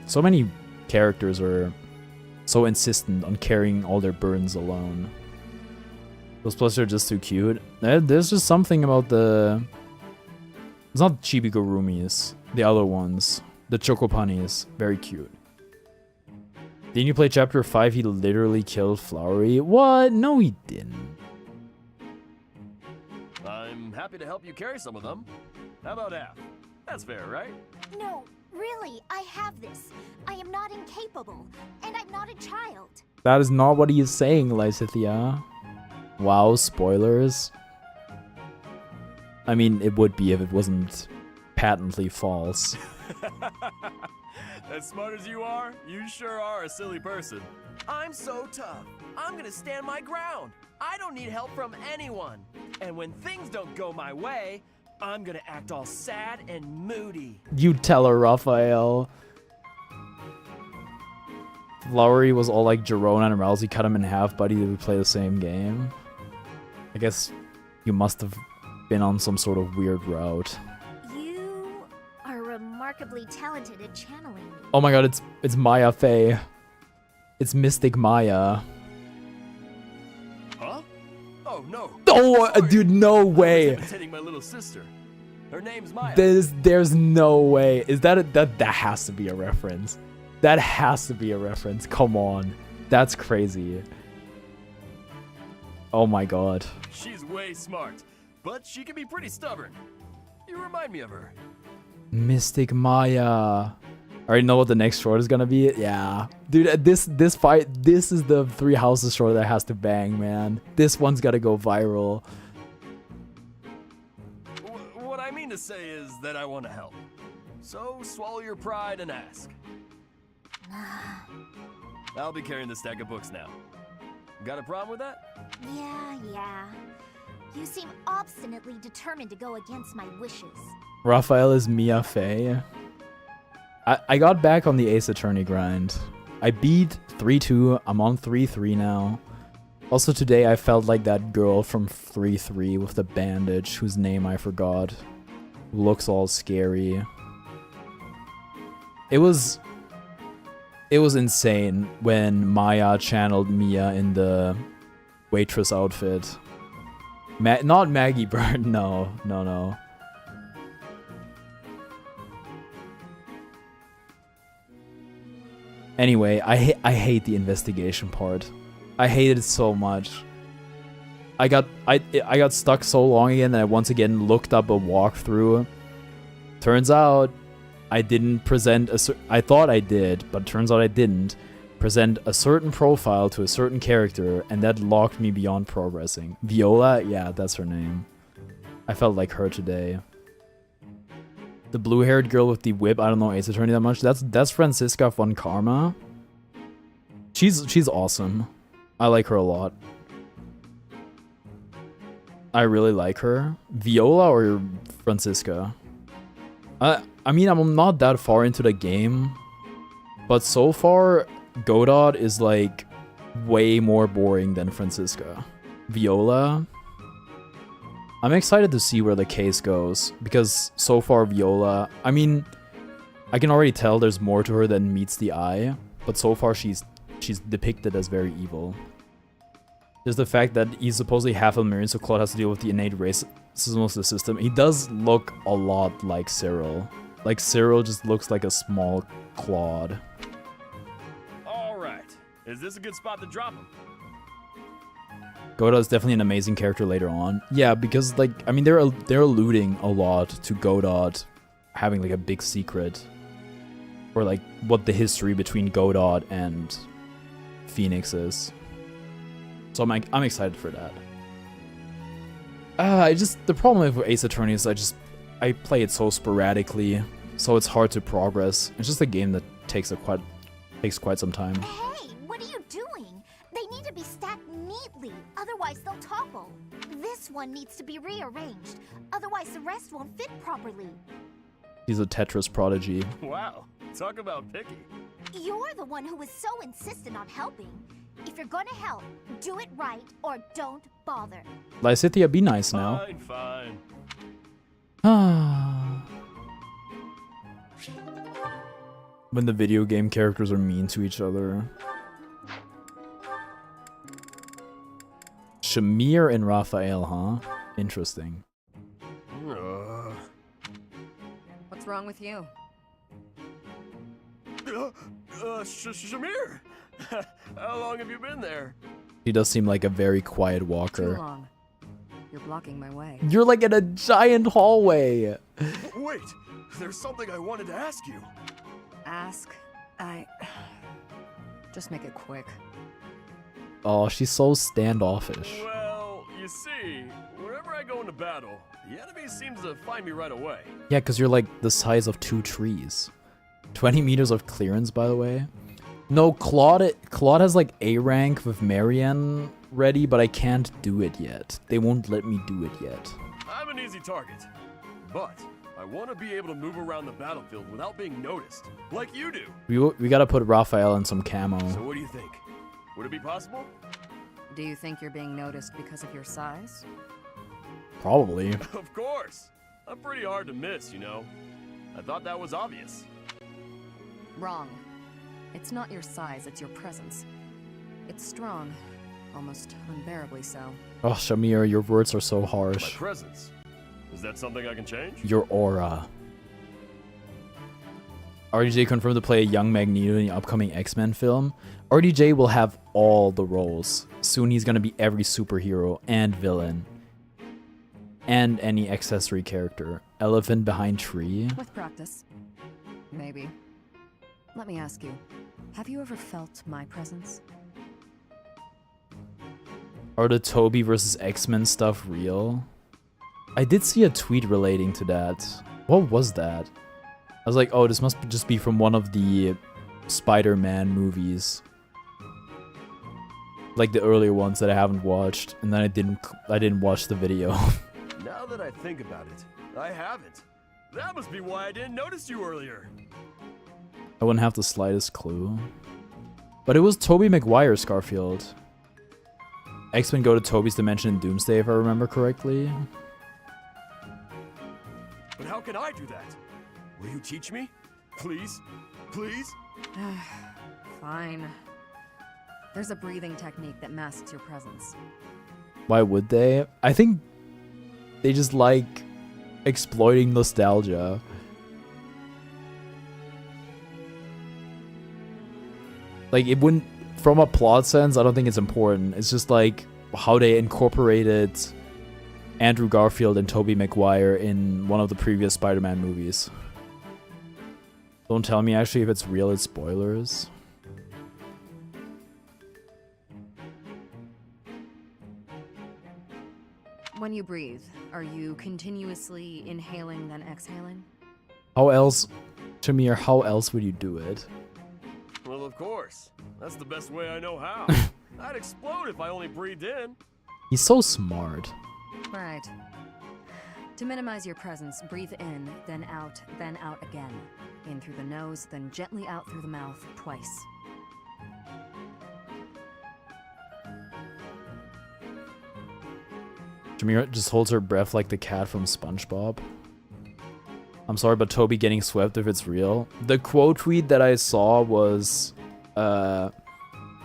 Speaker 1: So many characters are so insistent on carrying all their burdens alone. Those plushies are just too cute. There's just something about the... It's not Chibi-Gurumis. The other ones. The Chocopunnies. Very cute. Didn't you play chapter 5? He literally killed Flowery? What? No, he didn't.
Speaker 13: happy to help you carry some of them. How about half? That's fair, right?
Speaker 3: No, really, I have this. I am not incapable, and I'm not a child.
Speaker 1: That is not what he is saying, Lysithia. Wow, spoilers. I mean, it would be if it wasn't patently false.
Speaker 13: As smart as you are, you sure are a silly person.
Speaker 22: I'm so tough. I'm gonna stand my ground. I don't need help from anyone. And when things don't go my way, I'm gonna act all sad and moody.
Speaker 1: You tell her, Raphael. Lowry was all like Jerome and Rousey cut him in half, buddy. Did we play the same game? I guess you must have been on some sort of weird route.
Speaker 3: You are remarkably talented at channeling me.
Speaker 1: Oh my god, it's Maya Fey. It's Mystic Maya.
Speaker 13: Huh? Oh no.
Speaker 1: Oh, dude, no way.
Speaker 13: I'm imitating my little sister. Her name's Maya.
Speaker 1: There's no way. Is that that has to be a reference? That has to be a reference. Come on. That's crazy. Oh my god.
Speaker 13: She's way smart, but she can be pretty stubborn. You remind me of her.
Speaker 1: Mystic Maya. Already know what the next short is gonna be? Yeah. Dude, this fight, this is the Three Houses short that has to bang, man. This one's gotta go viral.
Speaker 13: What I mean to say is that I want to help. So swallow your pride and ask. I'll be carrying the stack of books now. Got a problem with that?
Speaker 3: Yeah. You seem obstinately determined to go against my wishes.
Speaker 1: Raphael is Mia Fey. I got back on the Ace Attorney grind. I beat 3-2. I'm on 3-3 now. Also today I felt like that girl from 3-3 with the bandage whose name I forgot. Who looks all scary. It was insane when Maya channeled Mia in the waitress outfit. Not Maggie Bird, no. Anyway, I hate the investigation part. I hate it so much. I got stuck so long again that I once again looked up a walkthrough. Turns out I didn't present I thought I did, but turns out I didn't present a certain profile to a certain character, and that locked me beyond progressing. Viola? Yeah, that's her name. I felt like her today. The blue-haired girl with the whip, I don't know Ace Attorney that much. That's Francisca von Karma. She's awesome. I like her a lot. I really like her. Viola or Francisca? I mean, I'm not that far into the game, but so far, Godot is like way more boring than Francisca. Viola, I'm excited to see where the case goes, because so far Viola, I mean, I can already tell there's more to her than meets the eye, but so far she's depicted as very evil. There's the fact that he's supposedly half Elmerian, so Claude has to deal with the innate racism of the system. He does look a lot like Cyril. Like, Cyril just looks like a small Claude.
Speaker 13: Alright. Is this a good spot to drop him?
Speaker 1: Godot is definitely an amazing character later on. Yeah, because, like, I mean, they're alluding a lot to Godot having, like, a big secret. Or, like, what the history between Godot and Phoenix is. So I'm excited for that. The problem with Ace Attorney is I play it so sporadically, so it's hard to progress. It's just a game that takes quite some time.
Speaker 3: Hey, what are you doing? They need to be stacked neatly, otherwise they'll topple. This one needs to be rearranged, otherwise the rest won't fit properly.
Speaker 1: He's a Tetris prodigy.
Speaker 13: Wow, talk about picky.
Speaker 3: You're the one who was so insistent on helping. If you're gonna help, do it right or don't bother.
Speaker 1: Lysithia, be nice now.
Speaker 13: Fine.
Speaker 1: When the video game characters are mean to each other. Shamir and Raphael, huh? Interesting.
Speaker 4: What's wrong with you?
Speaker 13: Shamir! How long have you been there?
Speaker 1: He does seem like a very quiet walker.
Speaker 4: Too long. You're blocking my way.
Speaker 1: You're like in a giant hallway.
Speaker 13: Wait, there's something I wanted to ask you.
Speaker 4: Ask? Just make it quick.
Speaker 1: Oh, she's so standoffish.
Speaker 13: Well, you see, whenever I go into battle, the enemy seems to find me right away.
Speaker 1: Yeah, because you're like the size of 2 trees. 20 meters of clearance, by the way. No, Claude has like A rank with Marianne ready, but I can't do it yet. They won't let me do it yet.
Speaker 13: I'm an easy target, but I want to be able to move around the battlefield without being noticed, like you do.
Speaker 1: We gotta put Raphael in some camo.
Speaker 13: So what do you think? Would it be possible?
Speaker 4: Do you think you're being noticed because of your size?
Speaker 1: Probably.
Speaker 13: Of course. I'm pretty hard to miss, you know. I thought that was obvious.
Speaker 4: Wrong. It's not your size, it's your presence. It's strong. Almost unbearably so.
Speaker 1: Oh, Shamir, your words are so
Speaker 13: My
Speaker 1: harsh.
Speaker 13: presence. Is that something I can change?
Speaker 1: Your aura. RDJ confirmed to play a young Magneto in the upcoming X-Men film. RDJ will have all the roles. Soon he's gonna be every superhero and villain. And any accessory character. Elephant behind tree.
Speaker 4: With practice. Maybe. Let me ask you, have you ever felt my presence?
Speaker 1: Are the Toby versus X-Men stuff real? I did see a tweet relating to that. What was that? I was like, oh, this must just be from one of the Spider-Man movies. Like the earlier ones that I haven't watched, and then I didn't watch the video.
Speaker 13: Now that I think about it, I haven't. That must be why I didn't notice you earlier.
Speaker 1: I wouldn't have the slightest clue. But it was Tobey Maguire's Garfield. X-Men go to Toby's dimension in Doomsday, if I remember correctly.
Speaker 13: But how can I do that? Will you teach me? Please? Please?
Speaker 4: Fine. There's a breathing technique that masks your presence.
Speaker 1: Why would they? I think they just like exploiting nostalgia. Like, it wouldn't, from a plot sense, I don't think it's important. It's just like how they incorporated Andrew Garfield and Tobey Maguire in one of the previous Spider-Man movies. Don't tell me actually if it's real, it's spoilers.
Speaker 4: When you breathe, are you continuously inhaling then exhaling?
Speaker 1: How else, Shamir, how else would you do it?
Speaker 13: Well, of course. That's the best way I know how. I'd explode if I only breathed in.
Speaker 1: He's so smart.
Speaker 4: Right. To minimize your presence, breathe in, then out again. In through the nose, then gently out through the mouth twice.
Speaker 1: Jamira just holds her breath like the cat from SpongeBob. I'm sorry, but Toby getting swept if it's real. The quote tweet that I saw was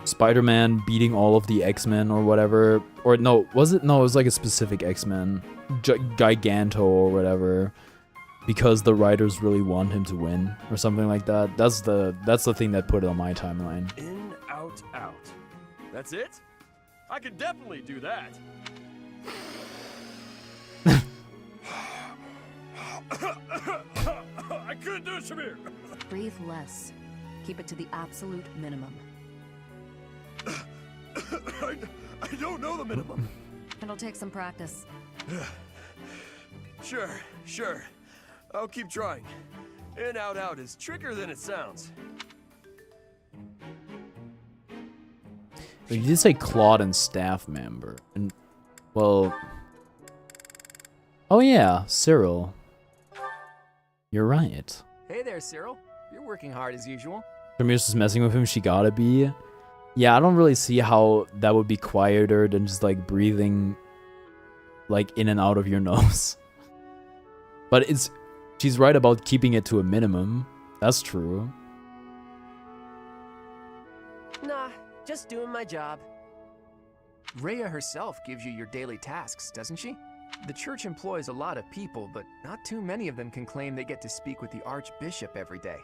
Speaker 1: Spider-Man beating all of the X-Men or whatever. Or no, was it? No, it was like a specific X-Men. Giganto or whatever. Because the writers really want him to win or something like that. That's the thing that put it on my timeline.
Speaker 13: In, out, out. That's it? I could definitely do that. I couldn't do it, Shamir.
Speaker 4: Breathe less. Keep it to the absolute minimum.
Speaker 13: I don't know the minimum.
Speaker 4: It'll take some practice.
Speaker 13: Sure. I'll keep trying. In, out, out is trickier than it sounds.
Speaker 1: You did say Claude and staff member. And, well... Oh yeah, Cyril. You're right.
Speaker 16: Hey there, Cyril. You're working hard as usual.
Speaker 1: Jamir's just messing with him, she gotta be. Yeah, I don't really see how that would be quieter than just like breathing like in and out of your nose. But she's right about keeping it to a minimum. That's true.
Speaker 22: Nah, just doing my job.
Speaker 16: Rhea herself gives you your daily tasks, doesn't she? The church employs a lot of people, but not too many of them can claim they get to speak with the Archbishop every day.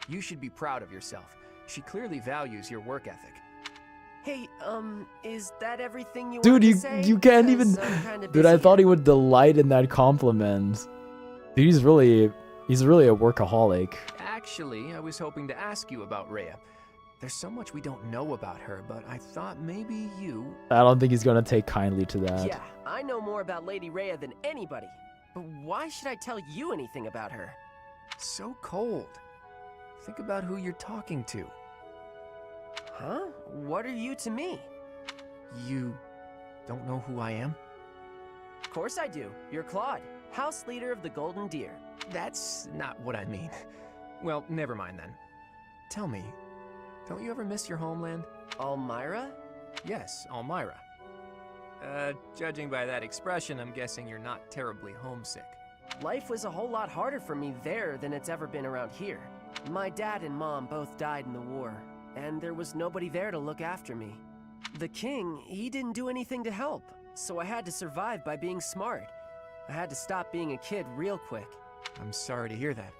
Speaker 16: You should be proud of yourself. She clearly values your work ethic.
Speaker 22: Hey, is that everything you
Speaker 1: Dude,
Speaker 22: wanted
Speaker 1: you
Speaker 22: to say?
Speaker 1: you can't
Speaker 22: 'Cause
Speaker 1: even.
Speaker 22: I'm kinda
Speaker 1: Dude, I
Speaker 22: busy
Speaker 1: thought he would delight in that compliment. Dude, he's really a workaholic.
Speaker 16: Actually, I was hoping to ask you about Rhea. There's so much we don't know about her, but I thought maybe you...
Speaker 1: I don't think he's gonna take kindly to that.
Speaker 22: Yeah, I know more about Lady Rhea than anybody. But why should I tell you anything about her?
Speaker 16: So cold. Think about who you're talking to.
Speaker 22: Huh? What are you to me?
Speaker 16: You don't know who I am?
Speaker 22: Of course I do. You're Claude, house leader of the Golden Deer.
Speaker 16: That's not what I mean. Well, never mind then. Tell me, don't you ever miss your homeland?
Speaker 22: Elmira?
Speaker 16: Yes, Elmira. Judging by that expression, I'm guessing you're not terribly homesick.
Speaker 22: Life was a whole lot harder for me there than it's ever been around here. My dad and mom both died in the war, and there was nobody there to look after me. The king, he didn't do anything to help, so I had to survive by being smart. I had to stop being a kid real quick.
Speaker 16: I'm sorry to hear that.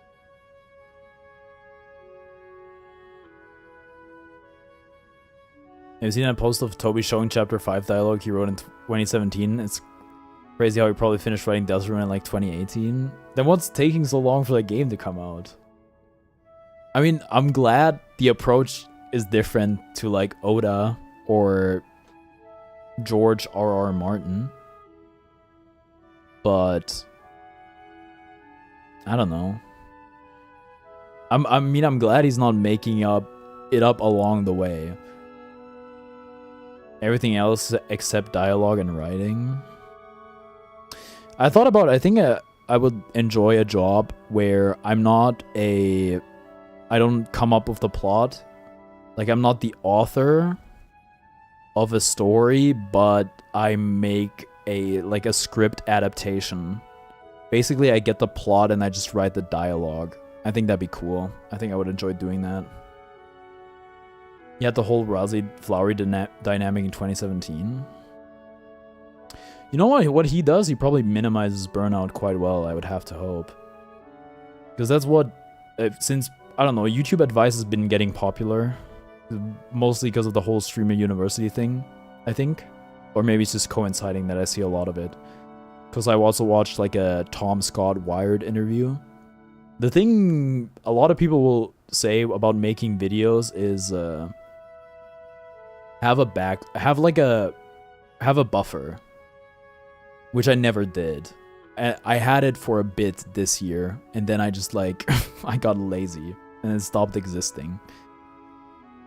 Speaker 1: Have you seen that post of Toby showing Chapter 5 dialogue he wrote in 2017? It's crazy how he probably finished writing Deltarune in like 2018. Then what's taking so long for that game to come out? I mean, I'm glad the approach is different to like Oda or George R.R. Martin. But I don't know. I'm glad he's not making it up along the way. Everything else except dialogue and writing. I think I would enjoy a job where I don't come up with the plot. Like, I'm not the author of a story, but I make a script adaptation. Basically, I get the plot and I just write the dialogue. I think that'd be cool. I think I would enjoy doing that. You had the whole Rousey Flowery dynamic in 2017. You know what he does? He probably minimizes burnout quite well, I would have to hope. Because that's what, since, I don't know, YouTube advice has been getting popular. Mostly because of the whole streamer university thing, I think. Or maybe it's just coinciding that I see a lot of it. Because I also watched like a Tom Scott Wired interview. The thing a lot of people will say about making videos is have a buffer, which I never did. I had it for a bit this year, and then I just like I got lazy and it stopped existing.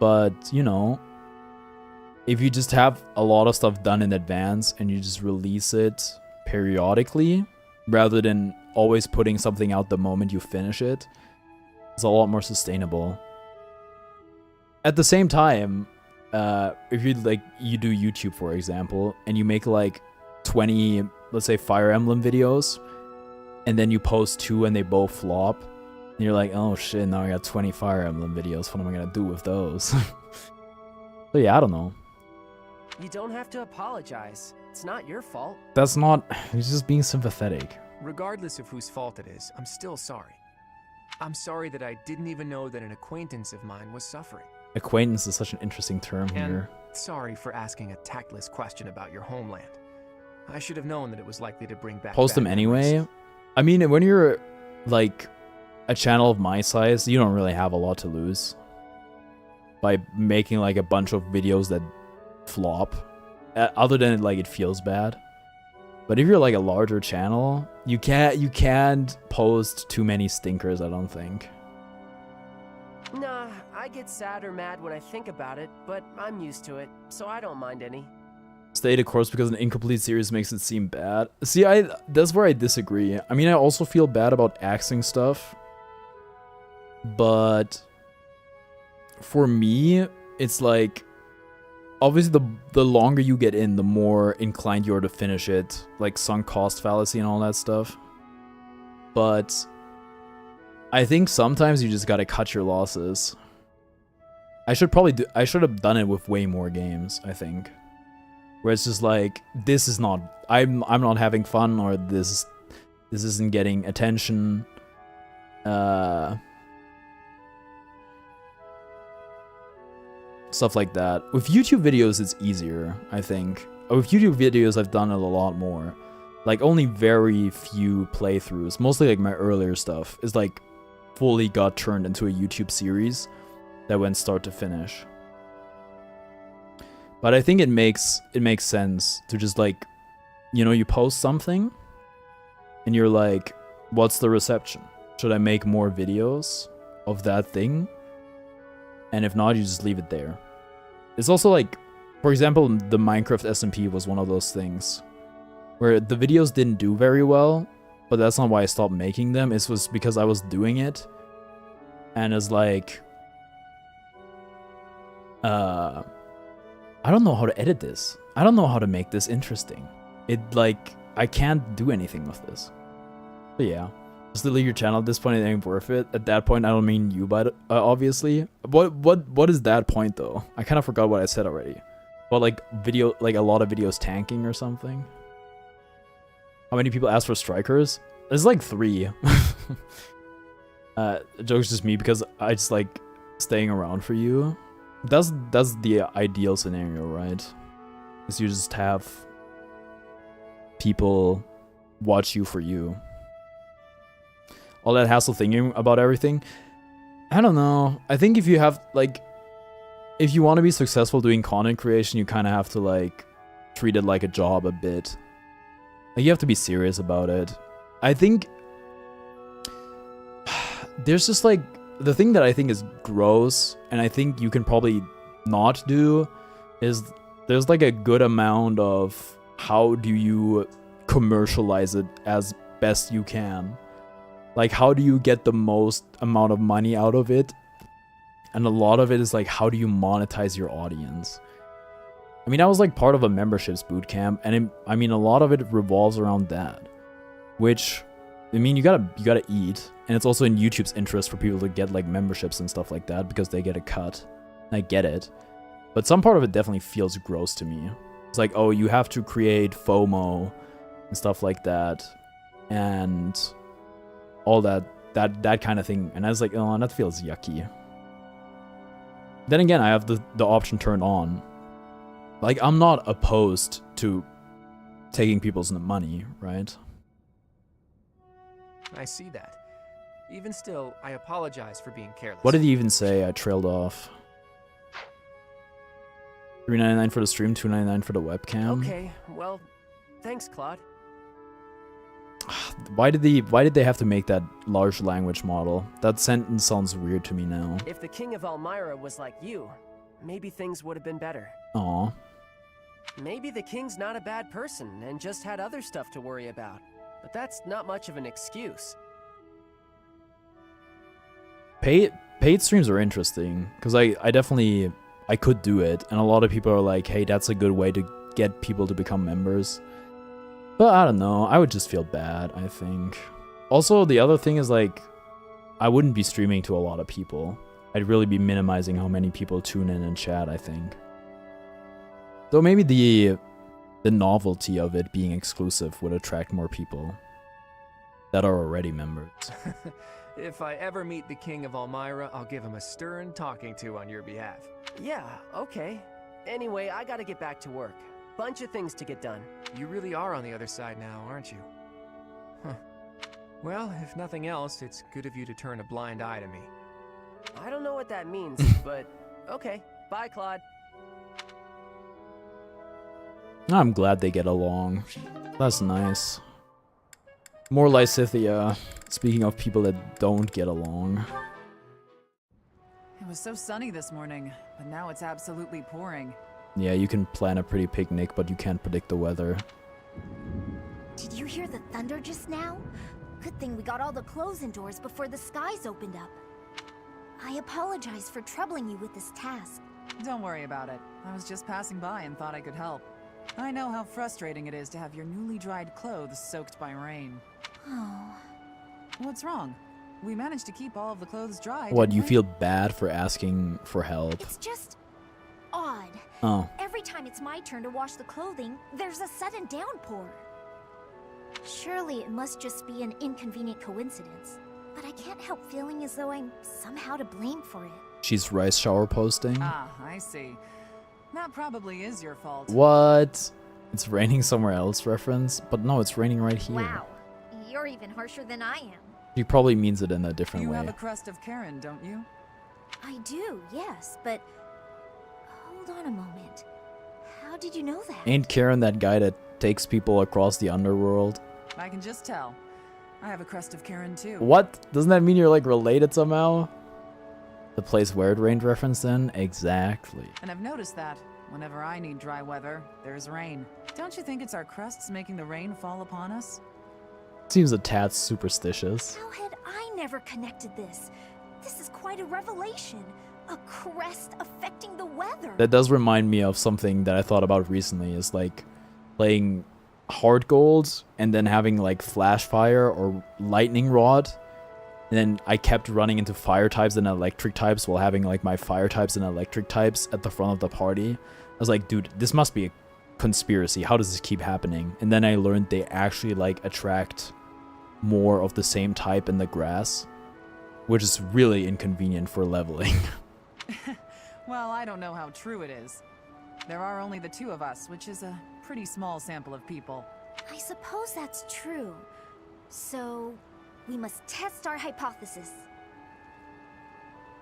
Speaker 1: But you know, if you just have a lot of stuff done in advance and you just release it periodically rather than always putting something out the moment you finish it, it's a lot more sustainable. At the same time, if you do YouTube, for example, and you make like 20, let's say, Fire Emblem videos, and then you post 2 and they both flop, and you're like, oh shit, now I got 20 Fire Emblem videos, what am I gonna do with those? So yeah, I don't know.
Speaker 22: You don't have to apologize. It's not your fault.
Speaker 1: That's not, he's just being sympathetic.
Speaker 16: Regardless of whose fault it is, I'm still sorry. I'm sorry that I didn't even know that an acquaintance of mine was suffering.
Speaker 1: Acquaintance is such an interesting term here.
Speaker 16: Sorry for asking a tactless question about your homeland. I should have known that it was likely to bring back
Speaker 1: Post them
Speaker 16: bad
Speaker 1: anyway.
Speaker 16: memories.
Speaker 1: I mean, when you're like a channel of my size, you don't really have a lot to lose by making like a bunch of videos that flop, other than like it feels bad. But if you're like a larger channel, you can't post too many stinkers, I don't think.
Speaker 22: Nah, I get sad or mad when I think about it, but I'm used to it, so I don't mind any.
Speaker 1: Stay the course because an incomplete series makes it seem bad. See, that's where I disagree. I mean, I also feel bad about axing stuff, but for me, it's like, obviously the longer you get in, the more inclined you are to finish it, like sunk cost fallacy and all that stuff. But I think sometimes you just gotta cut your losses. I should have done it with way more games, I think. Where it's just like, this is not, I'm not having fun, or this isn't getting attention. stuff like that. With YouTube videos, it's easier, I think. With YouTube videos, I've done it a lot more. Like, only very few playthroughs, mostly like my earlier stuff, is like fully got turned into a YouTube series that went start to finish. But I think it makes sense to just like, you know, you post something and you're like, what's the reception? Should I make more videos of that thing? And if not, you just leave it there. It's also like, for example, the Minecraft SMP was one of those things where the videos didn't do very well, but that's not why I stopped making them. It was because I was doing it, and it's like, I don't know how to edit this. I don't know how to make this interesting. I can't do anything with this. But yeah, just delete your channel at this point. It ain't worth it. At that point, I don't mean you, but obviously. What is that point though? I kind of forgot what I said already. But like a lot of videos tanking or something. How many people ask for strikers? There's like 3. Joke's just me because I just like staying around for you. That's the ideal scenario, right? Is you just have people watch you for you. All that hassle thinking about everything. I don't know. I think if you have like, if you want to be successful doing content creation, you kind of have to like treat it like a job a bit. Like, you have to be serious about it. I think there's just like, the thing that I think is gross, and I think you can probably not do, is there's like a good amount of how do you commercialize it as best you can. Like, how do you get the most amount of money out of it? And a lot of it is like, how do you monetize your audience? I mean, I was like part of a memberships bootcamp, and I mean, a lot of it revolves around that. Which, I mean, you gotta eat, and it's also in YouTube's interest for people to get like memberships and stuff like that because they get a cut. I get it, but some part of it definitely feels gross to me. It's like, oh, you have to create FOMO and stuff like that, and all that kind of thing. And I was like, oh, that feels yucky. Then again, I have the option turned on. Like, I'm not opposed to taking people's money, right?
Speaker 16: I see that. Even still, I apologize for being careless.
Speaker 1: What did he even say? I trailed off. $3.99 for the stream, $2.99 for the webcam.
Speaker 22: Okay, well, thanks, Claude.
Speaker 1: Why did they have to make that large language model? That sentence sounds weird to me now.
Speaker 22: If the King of Elmira was like you, maybe things would have been better.
Speaker 1: Aw.
Speaker 22: Maybe the King's not a bad person and just had other stuff to worry about. But that's not much of an excuse.
Speaker 1: Paid streams are interesting, because I definitely, I could do it, and a lot of people are like, hey, that's a good way to get people to become members. But I don't know, I would just feel bad, I think. Also, the other thing is like, I wouldn't be streaming to a lot of people. I'd really be minimizing how many people tune in and chat, I think. Though maybe the novelty of it being exclusive would attract more people that are already members.
Speaker 16: If I ever meet the King of Elmira, I'll give him a stern talking to on your behalf.
Speaker 22: Yeah, okay. Anyway, I gotta get back to work. Bunch of things to get done.
Speaker 16: You really are on the other side now, aren't you? Huh. Well, if nothing else, it's good of you to turn a blind eye to me.
Speaker 22: I don't know what that means, but okay. Bye, Claude.
Speaker 1: I'm glad they get along. That's nice. More Lysithia. Speaking of people that don't get along.
Speaker 15: It was so sunny this morning, but now it's absolutely pouring.
Speaker 1: Yeah, you can plan a pretty picnic, but you can't predict the weather.
Speaker 3: Did you hear the thunder just now? Good thing we got all the clothes indoors before the skies opened up. I apologize for troubling you with this task.
Speaker 15: Don't worry about it. I was just passing by and thought I could help. I know how frustrating it is to have your newly dried clothes soaked by rain.
Speaker 3: Oh.
Speaker 15: What's wrong? We managed to keep all of the clothes dry.
Speaker 1: What, you feel bad for asking for help?
Speaker 3: It's just odd.
Speaker 1: Oh.
Speaker 3: Every time it's my turn to wash the clothing, there's a sudden downpour. Surely it must just be an inconvenient coincidence, but I can't help feeling as though I'm somehow to blame for it.
Speaker 1: She's rice shower posting.
Speaker 15: Ah, I see. That probably is your fault.
Speaker 1: What? It's raining somewhere else reference? But no, it's raining right here.
Speaker 3: Wow, you're even harsher than I am.
Speaker 1: She probably means it in a different
Speaker 15: You
Speaker 1: way.
Speaker 15: have a crest of Karen, don't you?
Speaker 3: I do, yes, but hold on a moment. How did you know that?
Speaker 1: Ain't Karen that guy that takes people across the underworld?
Speaker 15: I can just tell. I have a crest of Karen too.
Speaker 1: What? Doesn't that mean you're like related somehow? The place where it rained reference then? Exactly.
Speaker 15: And I've noticed that whenever I need dry weather, there's rain. Don't you think it's our crests making the rain fall upon us?
Speaker 1: Seems a tad superstitious.
Speaker 3: How had I never connected this? This is quite a revelation. A crest affecting the weather.
Speaker 1: That does remind me of something that I thought about recently, is like playing hard gold and then having like flash fire or lightning rod. And then I kept running into fire types and electric types while having like my fire types and electric types at the front of the party. I was like, dude, this must be a conspiracy. How does this keep happening? And then I learned they actually like attract more of the same type in the grass, which is really inconvenient for leveling.
Speaker 15: Well, I don't know how true it is. There are only the two of us, which is a pretty small sample of people.
Speaker 3: I suppose that's true. So, we must test our hypothesis.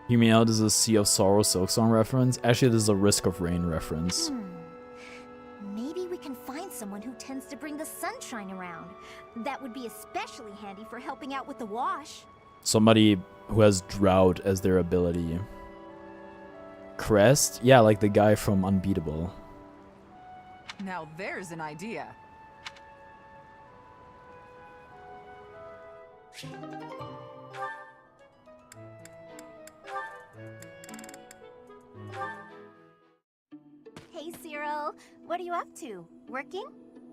Speaker 1: You mean how this is a Sea of Sorrow Silksong reference? Actually, this is a Risk of Rain reference.
Speaker 3: Maybe we can find someone who tends to bring the sunshine around. That would be especially handy for helping out with the wash.
Speaker 1: Somebody who has drought as their ability. Crest? Yeah, like the guy from Unbeatable.
Speaker 15: Now there's an idea.
Speaker 3: Hey, Cyril. What are you up to? Working?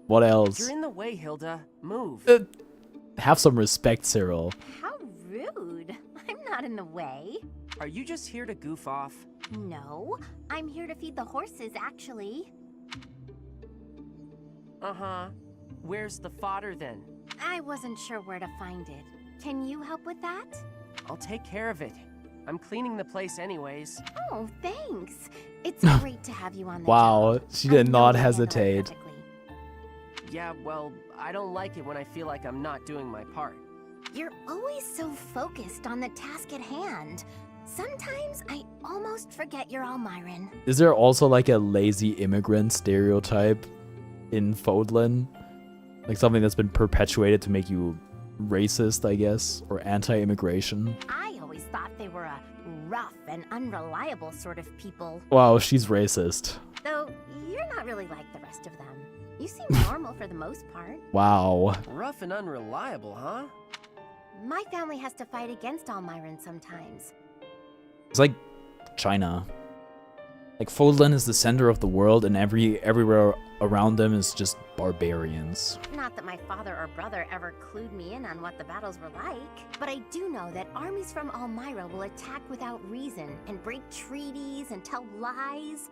Speaker 1: What else?
Speaker 22: You're in the way, Hilda. Move.
Speaker 1: Have some respect, Cyril.
Speaker 3: How rude. I'm not in the way.
Speaker 22: Are you just here to goof off?
Speaker 3: No, I'm here to feed the horses, actually.
Speaker 22: Uh-huh. Where's the fodder, then?
Speaker 3: I wasn't sure where to find it. Can you help with that?
Speaker 22: I'll take care of it. I'm cleaning the place anyways.
Speaker 3: Oh, thanks. It's great to have you on the
Speaker 1: Wow,
Speaker 3: job.
Speaker 1: she did not hesitate.
Speaker 22: Yeah, well, I don't like it when I feel like I'm not doing my part.
Speaker 3: You're always so focused on the task at hand. Sometimes I almost forget you're Almiran.
Speaker 1: Is there also like a lazy immigrant stereotype in Fodlan? Like something that's been perpetuated to make you racist, I guess, or anti-immigration?
Speaker 3: I always thought they were a rough and unreliable sort of people.
Speaker 1: Wow, she's racist.
Speaker 3: Though you're not really like the rest of them. You seem normal for the most part.
Speaker 1: Wow.
Speaker 22: Rough and unreliable, huh?
Speaker 3: My family has to fight against Almiran sometimes.
Speaker 1: It's like China. Like Fodlan is the center of the world and everywhere around them is just barbarians.
Speaker 3: Not that my father or brother ever clued me in on what the battles were like, but I do know that armies from Almyra will attack without reason and break treaties and tell lies.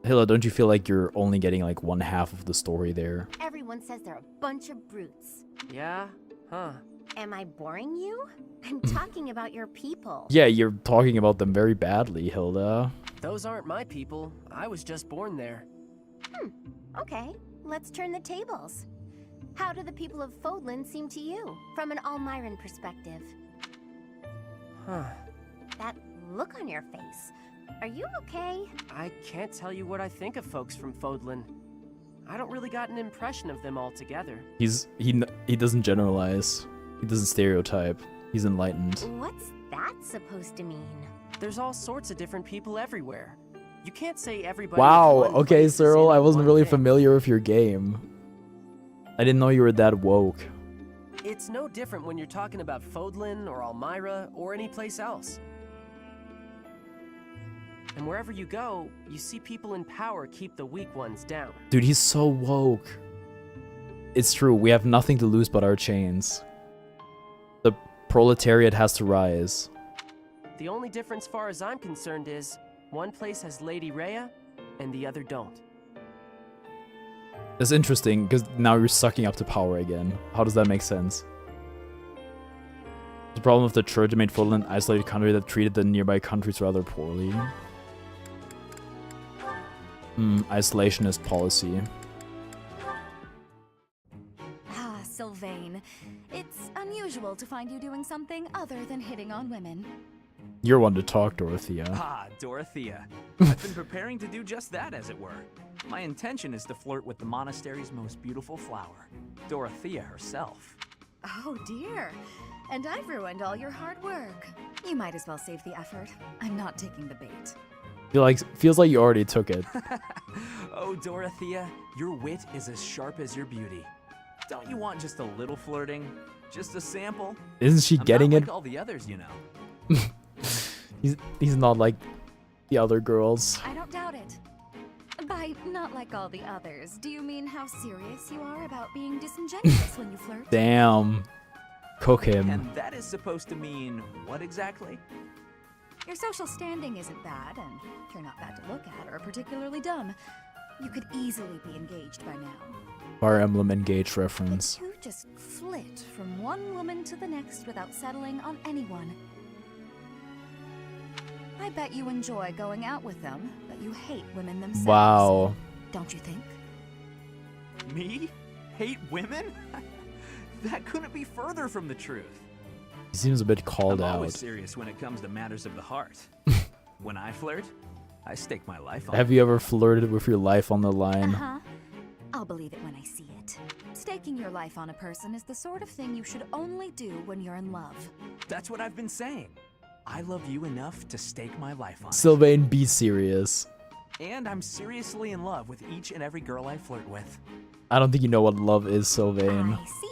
Speaker 1: Hilla, don't you feel like you're only getting like one half of the story there?
Speaker 3: Everyone says they're a bunch of brutes.
Speaker 22: Yeah? Huh.
Speaker 3: Am I boring you? I'm talking about your people.
Speaker 1: Yeah, you're talking about them very badly, Hilda.
Speaker 22: Those aren't my people. I was just born there.
Speaker 3: Okay, let's turn the tables. How do the people of Fodlan seem to you, from an Almiran perspective?
Speaker 22: Huh.
Speaker 3: That look on your face. Are you okay?
Speaker 22: I can't tell you what I think of folks from Fodlan. I don't really got an impression of them altogether.
Speaker 1: He doesn't generalize. He doesn't stereotype. He's enlightened.
Speaker 3: What's that supposed to mean?
Speaker 22: There's all sorts of different people everywhere. You can't say everybody.
Speaker 1: Wow, okay, Cyril, I wasn't really familiar with your game. I didn't know you were that woke.
Speaker 22: It's no different when you're talking about Fodlan or Almyra or any place else. And wherever you go, you see people in power keep the weak ones down.
Speaker 1: Dude, he's so woke. It's true, we have nothing to lose but our chains. The proletariat has to rise.
Speaker 22: The only difference far as I'm concerned is, one place has Lady Rhea, and the other don't.
Speaker 1: It's interesting, because now you're sucking up to power again. How does that make sense? The problem with the church made Fulton an isolated country that treated the nearby countries rather poorly. Isolationist policy.
Speaker 12: Ah, Sylvain. It's unusual to find you doing something other than hitting on women.
Speaker 1: You're one to talk, Dorothea.
Speaker 10: Ah, Dorothea. I've been preparing to do just that, as it were. My intention is to flirt with the monastery's most beautiful flower, Dorothea herself.
Speaker 12: Oh dear. And I've ruined all your hard work. You might as well save the effort. I'm not taking the bait.
Speaker 1: Feels like you already took it.
Speaker 10: Oh, Dorothea, your wit is as sharp as your beauty. Don't you want just a little flirting? Just a sample?
Speaker 1: Isn't she getting
Speaker 10: it?
Speaker 1: it?
Speaker 10: Like all the others, you know.
Speaker 1: He's not like the other girls.
Speaker 12: I don't doubt it. By not like all the others, do you mean how serious you are about being disingenuous when you flirt?
Speaker 1: Damn. Cook him.
Speaker 10: And that is supposed to mean what exactly?
Speaker 12: Your social standing isn't bad, and you're not bad to look at or particularly dumb. You could easily be engaged by now.
Speaker 1: Fire Emblem engaged reference.
Speaker 12: You just flit from one woman to the next without settling on anyone. I bet you enjoy going out with them, but you hate women themselves.
Speaker 1: Wow.
Speaker 12: Don't you think?
Speaker 10: Me? Hate women? That couldn't be further from the truth.
Speaker 1: He seems a bit called
Speaker 10: I'm
Speaker 1: out.
Speaker 10: always serious when it comes to matters of the heart. When I flirt, I stake my life on
Speaker 1: Have you ever flirted with your life on the line?
Speaker 12: Uh-huh. I'll believe it when I see it. Staking your life on a person is the sort of thing you should only do when you're in love.
Speaker 10: That's what I've been saying. I love you enough to stake my life on it.
Speaker 1: Sylvain, be serious.
Speaker 10: And I'm seriously in love with each and every girl I flirt with.
Speaker 1: I don't think you know what love is, Sylvain.
Speaker 12: I see.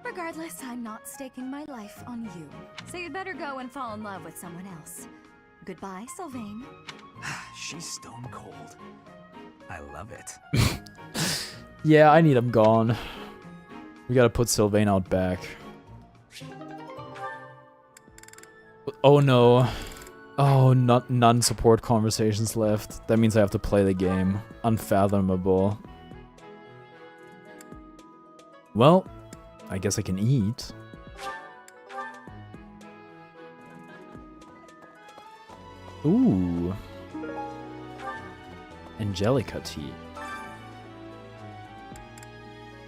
Speaker 12: Regardless, I'm not staking my life on you. So you'd better go and fall in love with someone else. Goodbye, Sylvain.
Speaker 10: She's stone cold. I love it.
Speaker 1: Yeah, I need him gone. We gotta put Sylvain out back. Oh no. Oh, none support conversations left. That means I have to play the game. Unfathomable. Well, I guess I can eat. Ooh. Angelica tea.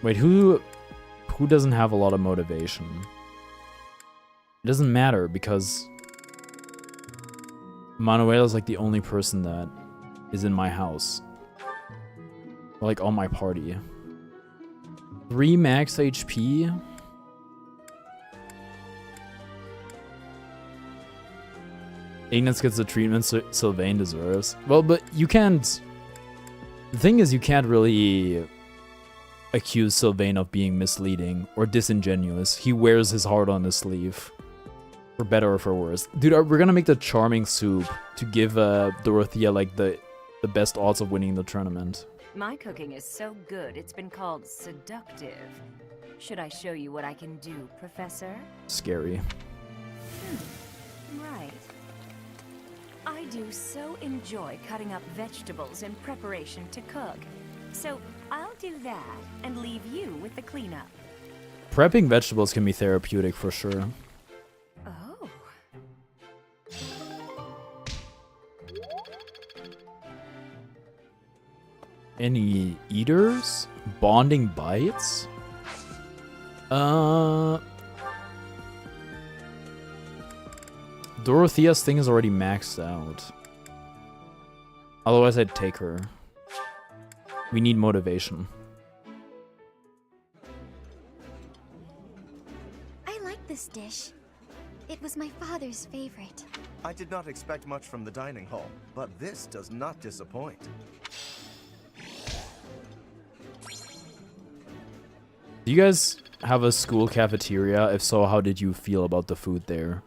Speaker 1: Wait, who doesn't have a lot of motivation? It doesn't matter because Manuela's like the only person that is in my house. Or like on my party. 3 max HP? Ignis gets the treatment Sylvain deserves. Well, but you can't... The thing is, you can't really accuse Sylvain of being misleading or disingenuous. He wears his heart on his sleeve. For better or for worse. Dude, we're gonna make the charming soup to give Dorothea like the best odds of winning the tournament.
Speaker 4: My cooking is so good, it's been called seductive. Should I show you what I can do, Professor?
Speaker 1: Scary.
Speaker 4: Right. I do so enjoy cutting up vegetables in preparation to cook. So I'll do that and leave you with the cleanup.
Speaker 1: Prepping vegetables can be therapeutic for sure.
Speaker 4: Oh.
Speaker 1: Any eaters? Bonding bites? Dorothea's thing is already maxed out. Otherwise, I'd take her. We need motivation.
Speaker 2: I like this dish. It was my father's favorite.
Speaker 17: I did not expect much from the dining hall, but this does not disappoint.
Speaker 1: Do you guys have a school cafeteria? If so, how did you feel about the food there?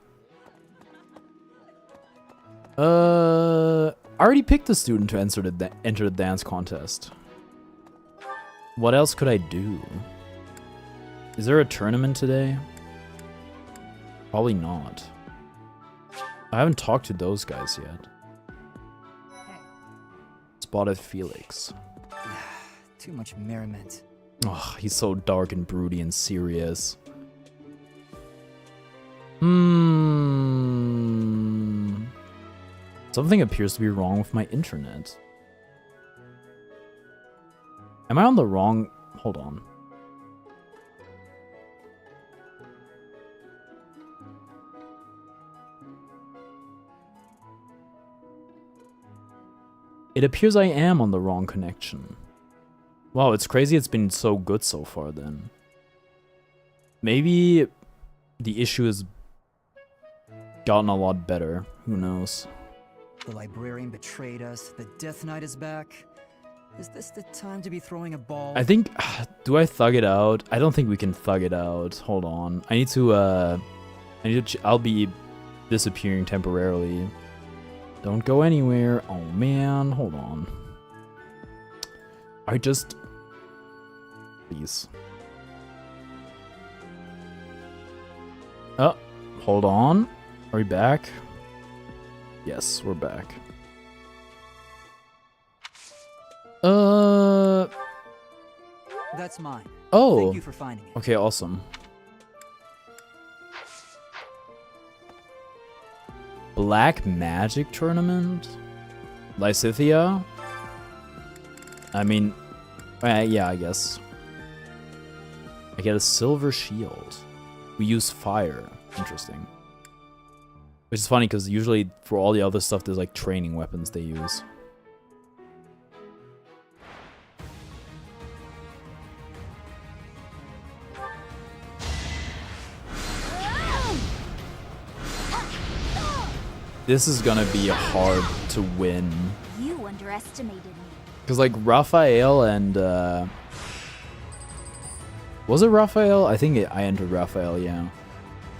Speaker 1: I already picked a student to enter the dance contest. What else could I do? Is there a tournament today? Probably not. I haven't talked to those guys yet. Spotted Felix.
Speaker 9: Too much merriment.
Speaker 1: Oh, he's so dark and broody and serious. Something appears to be wrong with my internet. Am I on the wrong... Hold on. It appears I am on the wrong connection. Wow, it's crazy it's been so good so far then. Maybe the issue has gotten a lot better. Who knows?
Speaker 11: The librarian betrayed us. The Death Knight is back. Is this the time to be throwing a ball?
Speaker 1: I think... Do I thug it out? I don't think we can thug it out. Hold on. I need to, I'll be disappearing temporarily. Don't go anywhere. Oh, man. Hold on. I just... Please. Oh, hold on. Are we back? Yes, we're back.
Speaker 11: That's mine.
Speaker 1: Oh.
Speaker 11: Thank you for finding it.
Speaker 1: Okay, awesome. Black Magic Tournament? Lysithia? I mean, yeah, I guess. I get a silver shield. We use fire. Interesting. Which is funny because usually for all the other stuff, there's like training weapons they use. This is gonna be hard to win.
Speaker 3: You underestimated me.
Speaker 1: Because like Raphael and was it Raphael? I think I entered Raphael, yeah.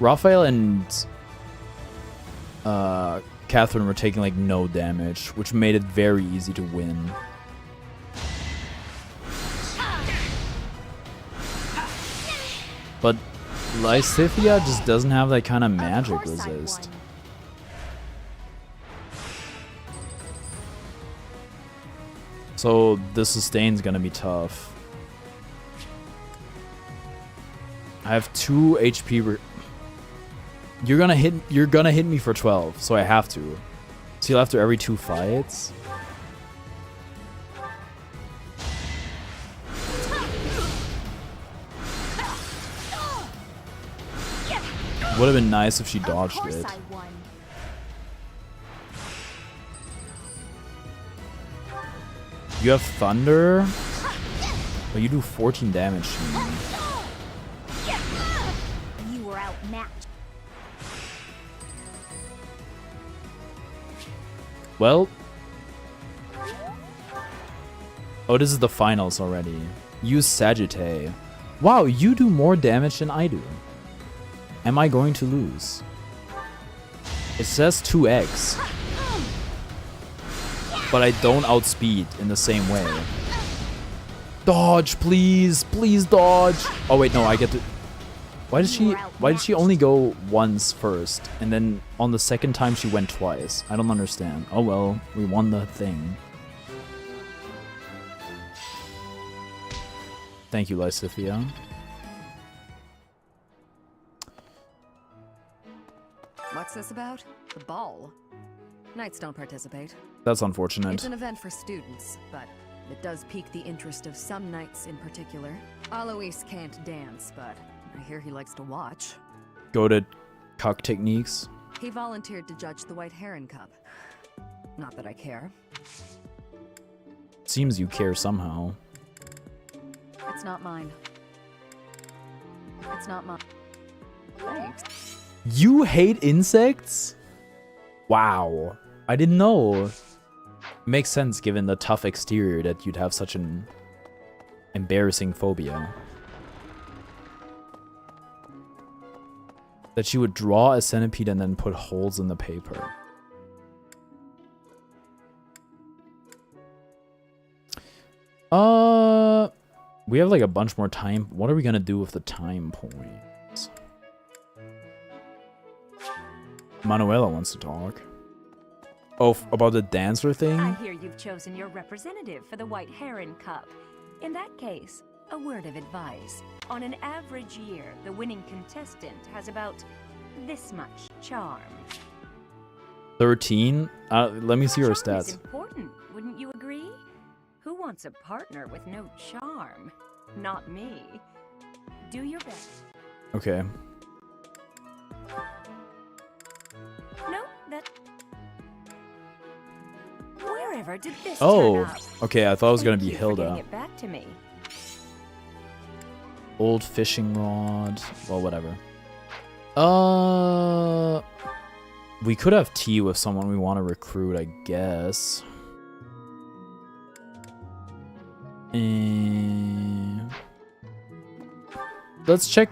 Speaker 1: Raphael and Catherine were taking like no damage, which made it very easy to win. But Lysithia just doesn't have that kind of magic resist. So the sustain's gonna be tough. I have 2 HP. You're gonna hit me for 12, so I have to. Steal after every 2 fights. Would have been nice if she dodged it. You have thunder? Oh, you do 14 damage to me.
Speaker 3: You were outmatched.
Speaker 1: Well. Oh, this is the finals already. Use Sagittae. Wow, you do more damage than I do. Am I going to lose? It says 2x. But I don't outspeed in the same way. Dodge, please. Please dodge. Oh wait, no, I get to... Why did she only go once first? And then on the second time she went twice? I don't understand. Oh well, we won the thing. Thank you, Lysithia.
Speaker 4: What's this about? The ball? Knights don't participate.
Speaker 1: That's unfortunate.
Speaker 4: It's an event for students, but it does pique the interest of some knights in particular. Alois can't dance, but I hear he likes to watch.
Speaker 1: Go to cuck techniques.
Speaker 4: He volunteered to judge the White Heron Cup. Not that I care.
Speaker 1: Seems you care somehow.
Speaker 4: It's not mine. It's not mine. Thanks.
Speaker 1: You hate insects? Wow. I didn't know. Makes sense given the tough exterior that you'd have such an embarrassing phobia. That she would draw a centipede and then put holes in the paper. We have like a bunch more time. What are we gonna do with the time points? Manuela wants to talk. Oh, about the dancer thing?
Speaker 14: I hear you've chosen your representative for the White Heron Cup. In that case, a word of advice. On an average year, the winning contestant has about this much charm.
Speaker 1: 13? Let me see her
Speaker 14: Charm is
Speaker 1: stats.
Speaker 14: important, wouldn't you agree? Who wants a partner with no charm? Not me. Do your best.
Speaker 1: Okay.
Speaker 14: No, that... Wherever did this
Speaker 1: Oh,
Speaker 14: turn up?
Speaker 1: okay, I thought it was gonna
Speaker 14: Thank
Speaker 1: be
Speaker 14: you for getting
Speaker 1: Hilda.
Speaker 14: it back to me.
Speaker 1: Old fishing rod. Well, whatever. We could have tea with someone we want to recruit, I guess. And let's check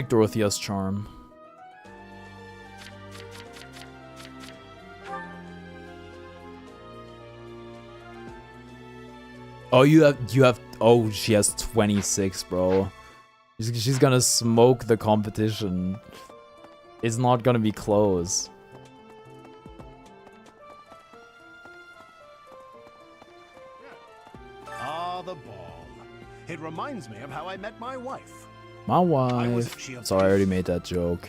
Speaker 1: Dorothea's charm. Oh, you have oh, she has 26, bro. She's gonna smoke the competition. It's not gonna be close.
Speaker 6: Ah, the ball. It reminds me of how I met my wife.
Speaker 1: My wife. Sorry, I already made that joke.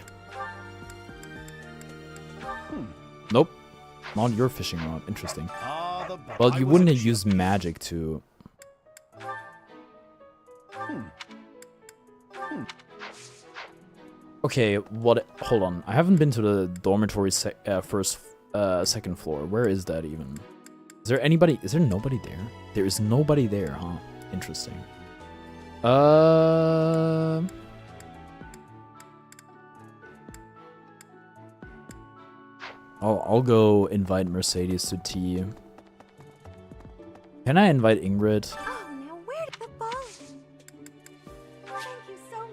Speaker 1: Nope. Not your fishing rod. Interesting.
Speaker 6: Ah, the ball.
Speaker 1: Well, you wouldn't have used magic to... Okay, what? Hold on. I haven't been to the dormitory second floor. Where is that even? Is there anybody? Is there nobody there? There is nobody there, huh? Interesting. I'll go invite Mercedes to tea. Can I invite Ingrid?
Speaker 3: Oh, now where did the ball? Thank you so much.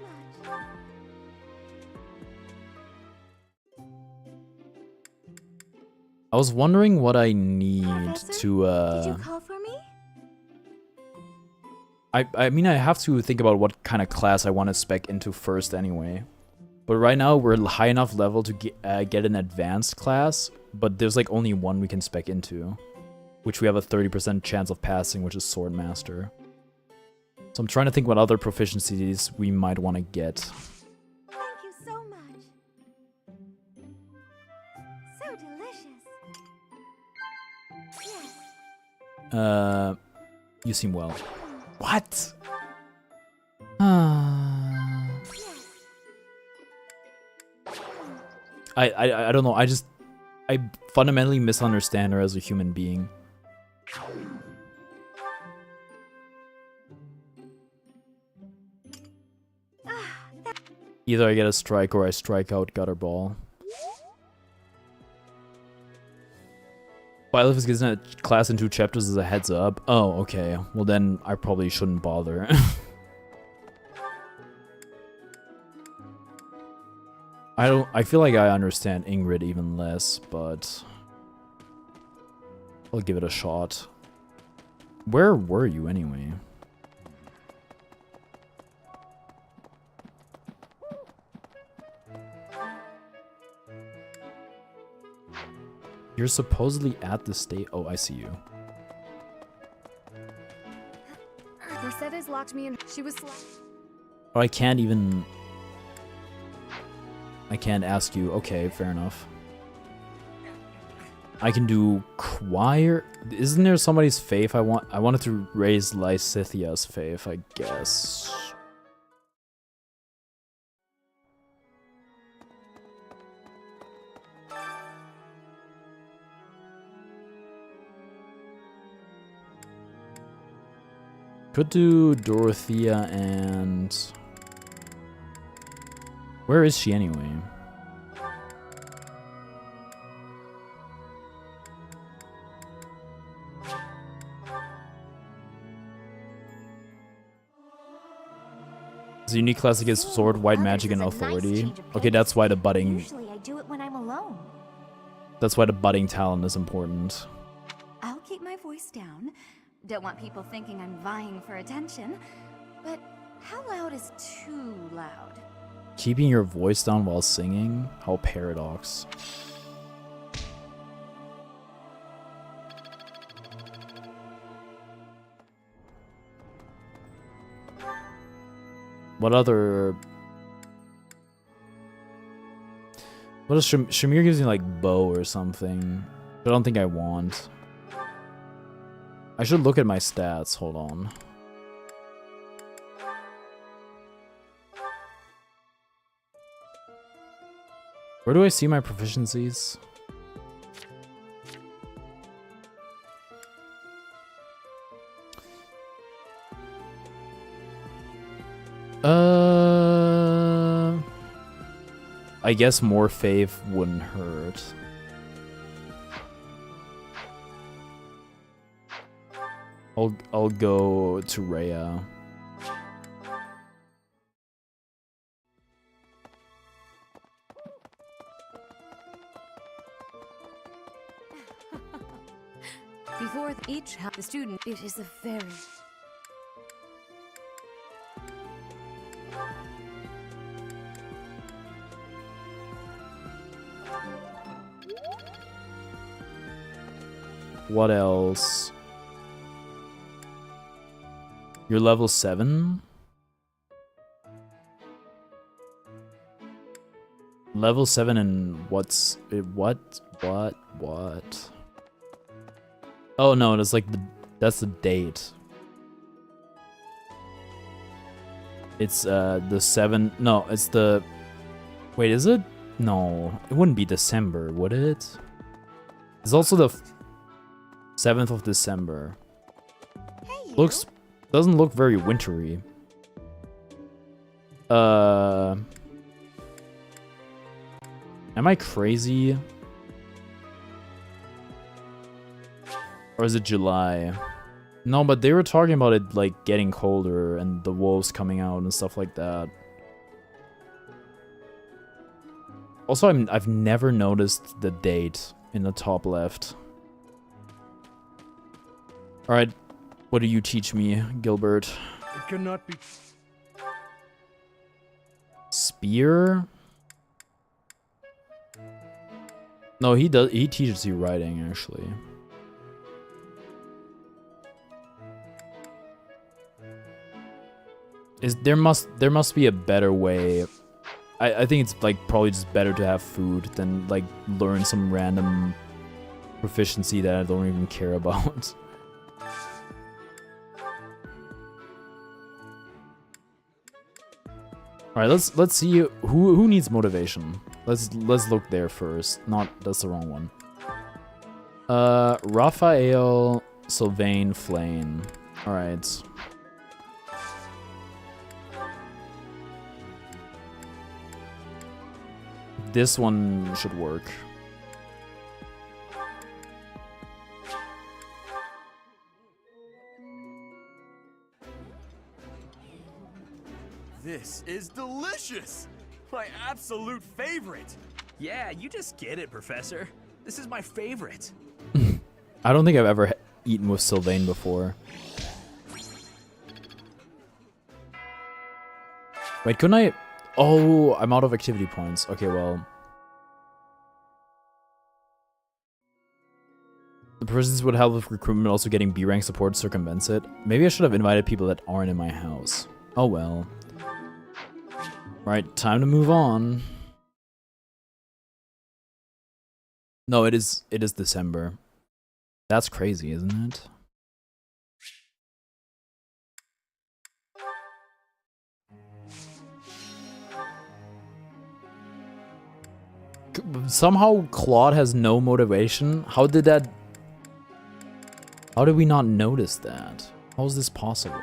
Speaker 1: I was wondering what I need
Speaker 3: Professor,
Speaker 1: to
Speaker 3: Did you call for me?
Speaker 1: I mean, I have to think about what kind of class I want to spec into first anyway. But right now, we're high enough level to get an advanced class, but there's like only one we can spec into, which we have a 30% chance of passing, which is Swordmaster. So I'm trying to think what other proficiencies we might want to get.
Speaker 3: Thank you so much. So delicious. Yes.
Speaker 1: You seem well. What? I don't know. I fundamentally misunderstand her as a human being. Either I get a strike or I strike out gutter ball. Byleth gives a class in 2 chapters as a heads up. Oh, okay. Well then I probably shouldn't bother. I feel like I understand Ingrid even less, but I'll give it a shot. Where were you anyway? You're supposedly at the state. Oh, I see you.
Speaker 12: Mercedes locked me in. She was.
Speaker 1: Oh, I can't even. I can't ask you. Okay, fair enough. I can do choir. Isn't there somebody's faith? I wanted to raise Lysithia's faith, I guess. Could do Dorothea and... Where is she anyway? The unique classic is sword, white magic, and authority. Okay, that's why the budding...
Speaker 3: Usually I do it when I'm alone.
Speaker 1: That's why the budding talent is important.
Speaker 12: I'll keep my voice down. Don't want people thinking I'm vying for attention. But how loud is too loud?
Speaker 1: Keeping your voice down while singing? How paradox. What other What does Shamir gives me like bow or something? I don't think I want. I should look at my stats. Hold on. Where do I see my proficiencies? I guess more faith wouldn't hurt. I'll go to Rhea.
Speaker 8: Before each the student, it is a very...
Speaker 1: What else? You're level 7? Level 7 and what's it? What? Oh no, it's like that's the date. It's the 7. No, it's the. Wait, is it? No, it wouldn't be December, would it? It's also the 7th of December.
Speaker 3: Hey,
Speaker 1: Doesn't look very wintry. Am I crazy? Or is it July? No, but they were talking about it like getting colder and the wolves coming out and stuff like that. Also, I've never noticed the date in the top left. Alright, what do you teach me, Gilbert?
Speaker 6: It cannot be.
Speaker 1: Spear? No, he teaches you writing, actually. There must be a better way. I think it's like probably just better to have food than like learn some random proficiency that I don't even care about. All right, let's see who needs motivation. Let's look there first. That's the wrong one. Raphael, Sylvain, Flame. All right. This one should work.
Speaker 13: This is delicious! My absolute favorite!
Speaker 10: Yeah, you just get it, Professor. This is my favorite.
Speaker 1: I don't think I've ever eaten with Sylvain before. Wait, couldn't I... Oh, I'm out of activity points. Okay, well... The persons would help with recruitment, also getting B rank support circumvents it. Maybe I should have invited people that aren't in my house. Oh well. Alright, time to move on. No, it is December. That's crazy, isn't it? Somehow Claude has no motivation. How did we not notice that? How is this possible?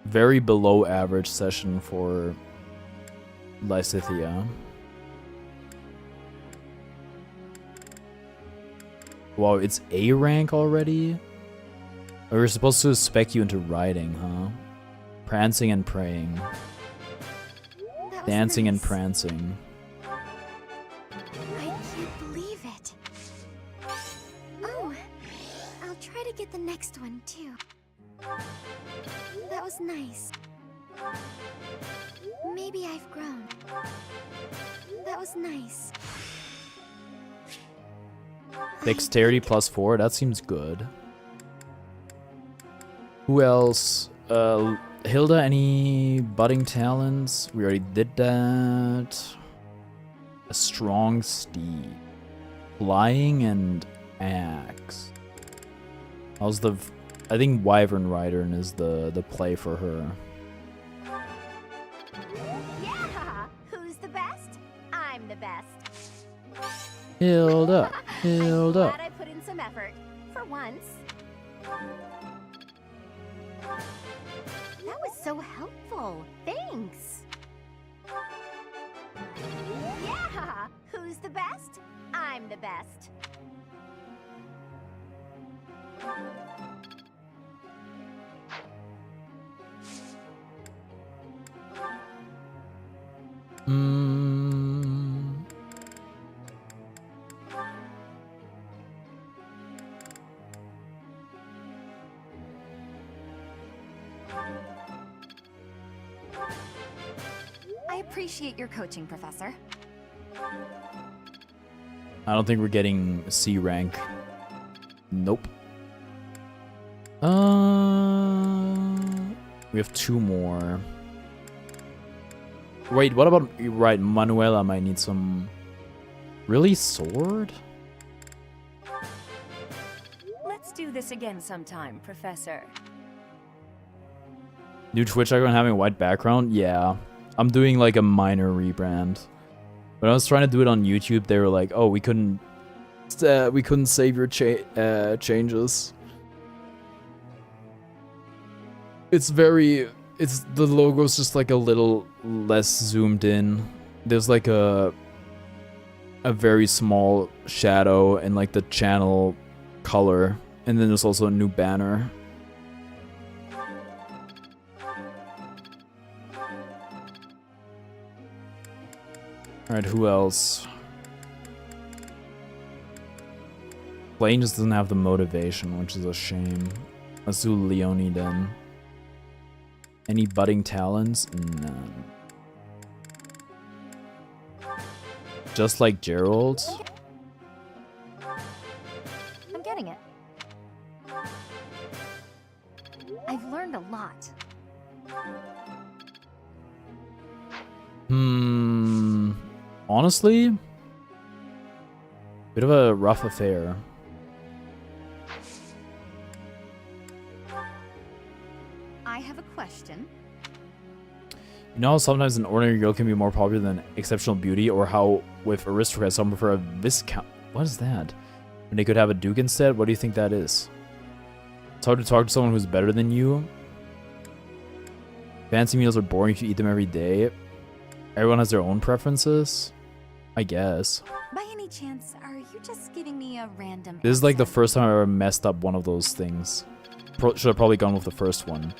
Speaker 1: Very below average session for Lysithia. Wow, it's A rank already? We were supposed to spec you into riding, huh? Prancing and praying. Dancing and prancing.
Speaker 3: I can't believe it. Oh, I'll try to get the next one too. That was nice. Maybe I've grown. That was nice.
Speaker 1: Dexterity +4, that seems good. Who else? Hilda, any budding talents? We already did that. A strong steed. Flying and axe. How's the... I think Wyvern Rider is the play for her.
Speaker 3: Yeah! Who's the best? I'm the best.
Speaker 1: Hilda. Hilda.
Speaker 3: I'm glad I put in some effort. For once. That was so helpful. Thanks. Yeah! Who's the best? I'm the best.
Speaker 12: I appreciate your coaching, Professor.
Speaker 1: I don't think we're getting C rank. Nope. We have 2 more. Wait, what about... Right, Manuela might need some... Really? Sword?
Speaker 14: Let's do this again sometime, Professor.
Speaker 1: New Twitch icon having a white background? Yeah. I'm doing like a minor rebrand. When I was trying to do it on YouTube, they were like, "Oh, we couldn't save your changes." It's the logo's just like a little less zoomed in. There's like a very small shadow and like the channel color, and then there's also a new banner. Alright, who else? Blaine just doesn't have the motivation, which is a shame. Let's do Leonie then. Any budding talents? None. Just like Gerald?
Speaker 3: I'm getting it. I've learned a lot.
Speaker 1: Honestly, bit of a rough affair.
Speaker 12: I have a question.
Speaker 1: You know how sometimes an ordinary girl can be more popular than exceptional beauty, or how with aristocrats some prefer a viscount? What is that? When they could have a duke instead? What do you think that is? It's hard to talk to someone who's better than you. Fancy meals are boring if you eat them every day. Everyone has their own preferences, I guess.
Speaker 12: By any chance, are you just giving me a random
Speaker 1: This is like the first time I ever messed up one of those things. Should have probably gone with the first one.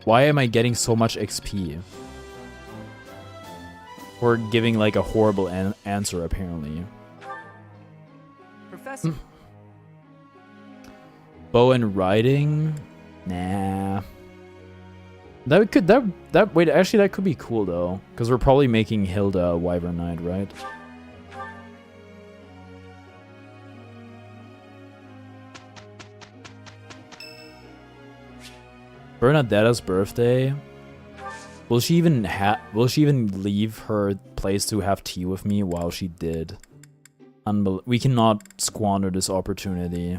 Speaker 1: Why am I getting so much XP? Or giving like a horrible answer, apparently.
Speaker 22: Professor.
Speaker 1: Bow and riding? Nah. Wait, actually that could be cool though. Because we're probably making Hilda a Wyvern Knight, right? Bernadetta's birthday. Will she even leave her place to have tea with me while she did? We cannot squander this opportunity.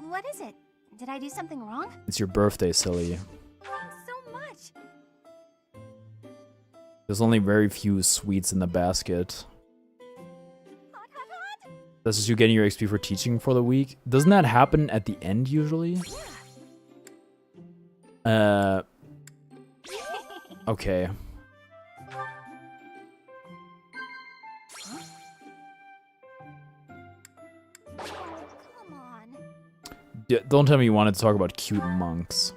Speaker 3: What is it? Did I do something wrong?
Speaker 1: It's your birthday, silly.
Speaker 3: Thanks so much.
Speaker 1: There's only very few sweets in the basket. That's just you getting your XP for teaching for the week. Doesn't that happen at the end usually? Okay. Yeah, don't tell me you wanted to talk about cute monks.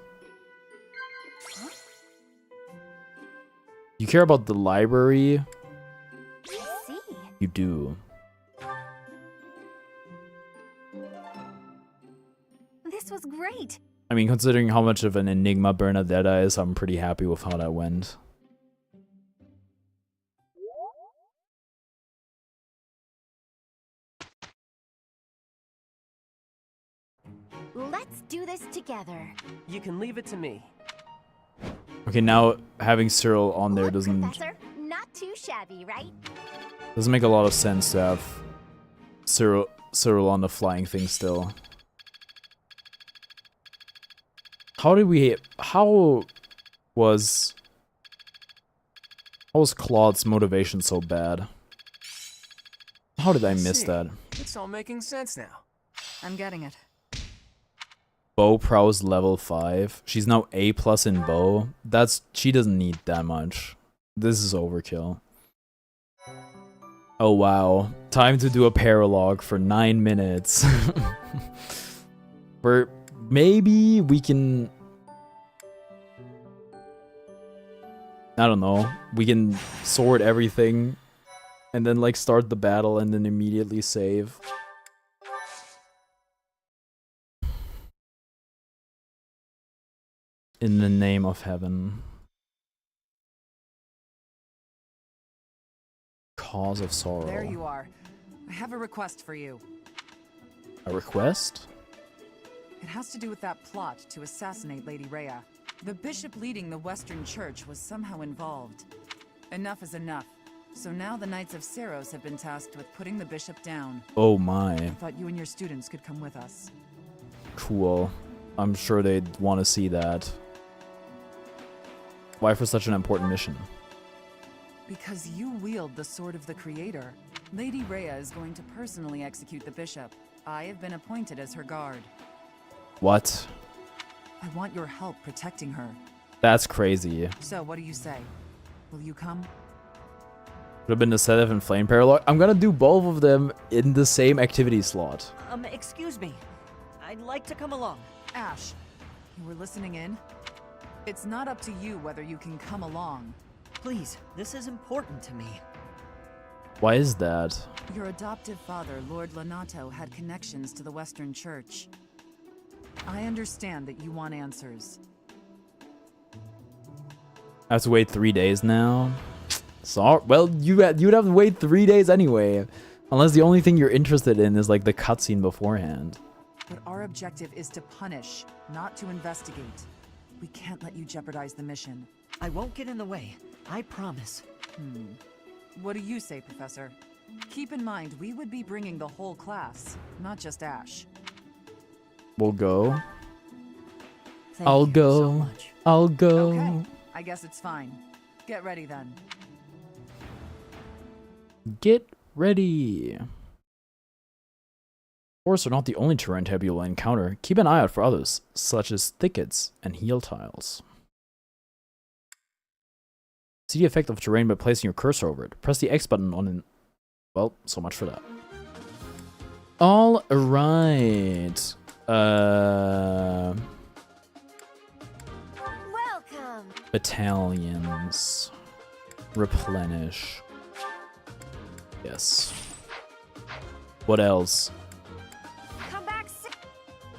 Speaker 1: You care about the library? You do.
Speaker 3: This was great.
Speaker 1: I mean, considering how much of an enigma Bernadetta is, I'm pretty happy with how that went.
Speaker 3: Let's do this together.
Speaker 22: You can leave it to me.
Speaker 1: Okay, now having Cyril on there doesn't
Speaker 3: Professor, not too shabby, right?
Speaker 1: make a lot of sense to have Cyril on the flying thing still. How was Claude's motivation so bad? How did I miss that?
Speaker 16: It's all making sense now.
Speaker 12: I'm getting it.
Speaker 1: Bow prowess level 5. She's now A+ in bow. She doesn't need that much. This is overkill. Oh wow. Time to do a paralog for 9 minutes. Maybe we can... I don't know. We can sort everything and then like start the battle and then immediately save. In the name of heaven. Cause of sorrow.
Speaker 15: There you are. I have a request for you.
Speaker 1: A request?
Speaker 15: It has to do with that plot to assassinate Lady Rhea. The bishop leading the Western Church was somehow involved. Enough is enough. So now the Knights of Seros have been tasked with putting the bishop down.
Speaker 1: Oh my.
Speaker 15: I thought you and your students could come with us.
Speaker 1: Cool. I'm sure they'd want to see that. Why for such an important mission?
Speaker 15: Because you wield the Sword of the Creator. Lady Rhea is going to personally execute the bishop. I have been appointed as her guard.
Speaker 1: What?
Speaker 15: I want your help protecting her.
Speaker 1: That's crazy.
Speaker 15: So, what do you say? Will you come?
Speaker 1: Would have been the Sedath and Flame Paralog. I'm gonna do both of them in the same activity slot.
Speaker 9: Excuse me. I'd like to come along.
Speaker 15: Ash, you were listening in? It's not up to you whether you can come along.
Speaker 9: Please, this is important to me.
Speaker 1: Why is that?
Speaker 15: Your adoptive father, Lord Lonato, had connections to the Western Church. I understand that you want answers.
Speaker 1: I have to wait 3 days now. Sorry. Well, you'd have to wait 3 days anyway, unless the only thing you're interested in is like the cutscene beforehand.
Speaker 15: But our objective is to punish, not to investigate. We can't let you jeopardize the mission.
Speaker 9: I won't get in the way. I promise.
Speaker 15: What do you say, Professor? Keep in mind, we would be bringing the whole class, not just Ash.
Speaker 1: We'll go.
Speaker 9: Thank
Speaker 1: I'll
Speaker 9: you
Speaker 1: go.
Speaker 9: so much.
Speaker 1: I'll go.
Speaker 15: Okay, I guess it's fine. Get ready then.
Speaker 1: Get ready. Forests are not the only terrain type you'll encounter. Keep an eye out for others, such as thickets and heel tiles. See the effect of terrain by placing your cursor over it. Press the X button on an... Well, so much for that. All right.
Speaker 3: Welcome.
Speaker 1: Battalions. Replenish. Yes. What else?
Speaker 3: Come back.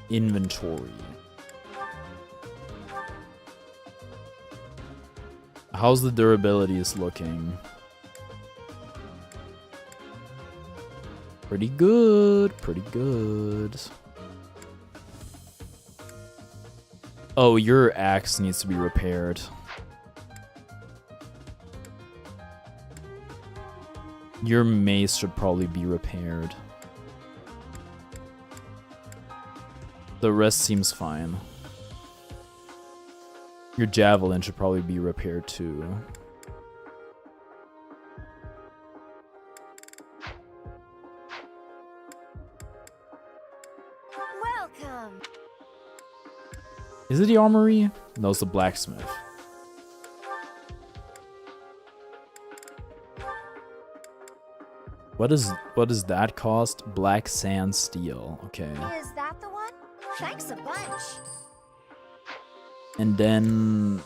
Speaker 1: Inventory. How's the durabilities looking? Pretty good, pretty good. Oh, your axe needs to be repaired. Your mace should probably be repaired. The rest seems fine. Your javelin should probably be repaired too.
Speaker 3: Welcome.
Speaker 1: Is it the armory? No, it's the blacksmith. What does that cost? Black sand steel. Okay.
Speaker 3: Is that the one? Thanks a bunch.
Speaker 1: And then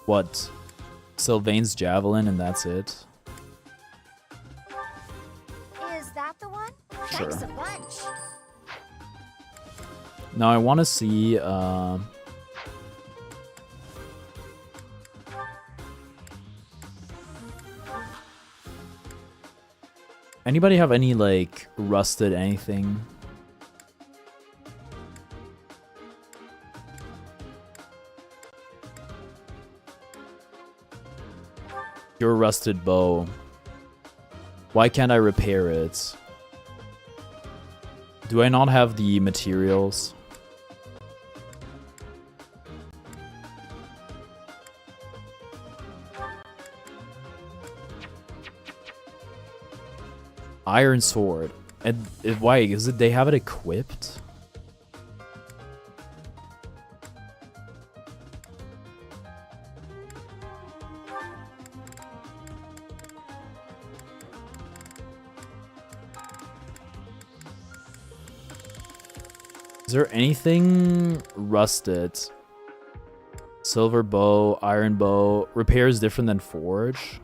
Speaker 1: what? Sylvain's javelin and that's it.
Speaker 3: Is that the one?
Speaker 1: Sure.
Speaker 3: Thanks a bunch.
Speaker 1: Now I want to see anybody have any like rusted anything? Your rusted bow. Why can't I repair it? Do I not have the materials? Iron sword. And why is it they have it equipped? Is there anything rusted? Silver bow, iron bow. Repair is different than forge.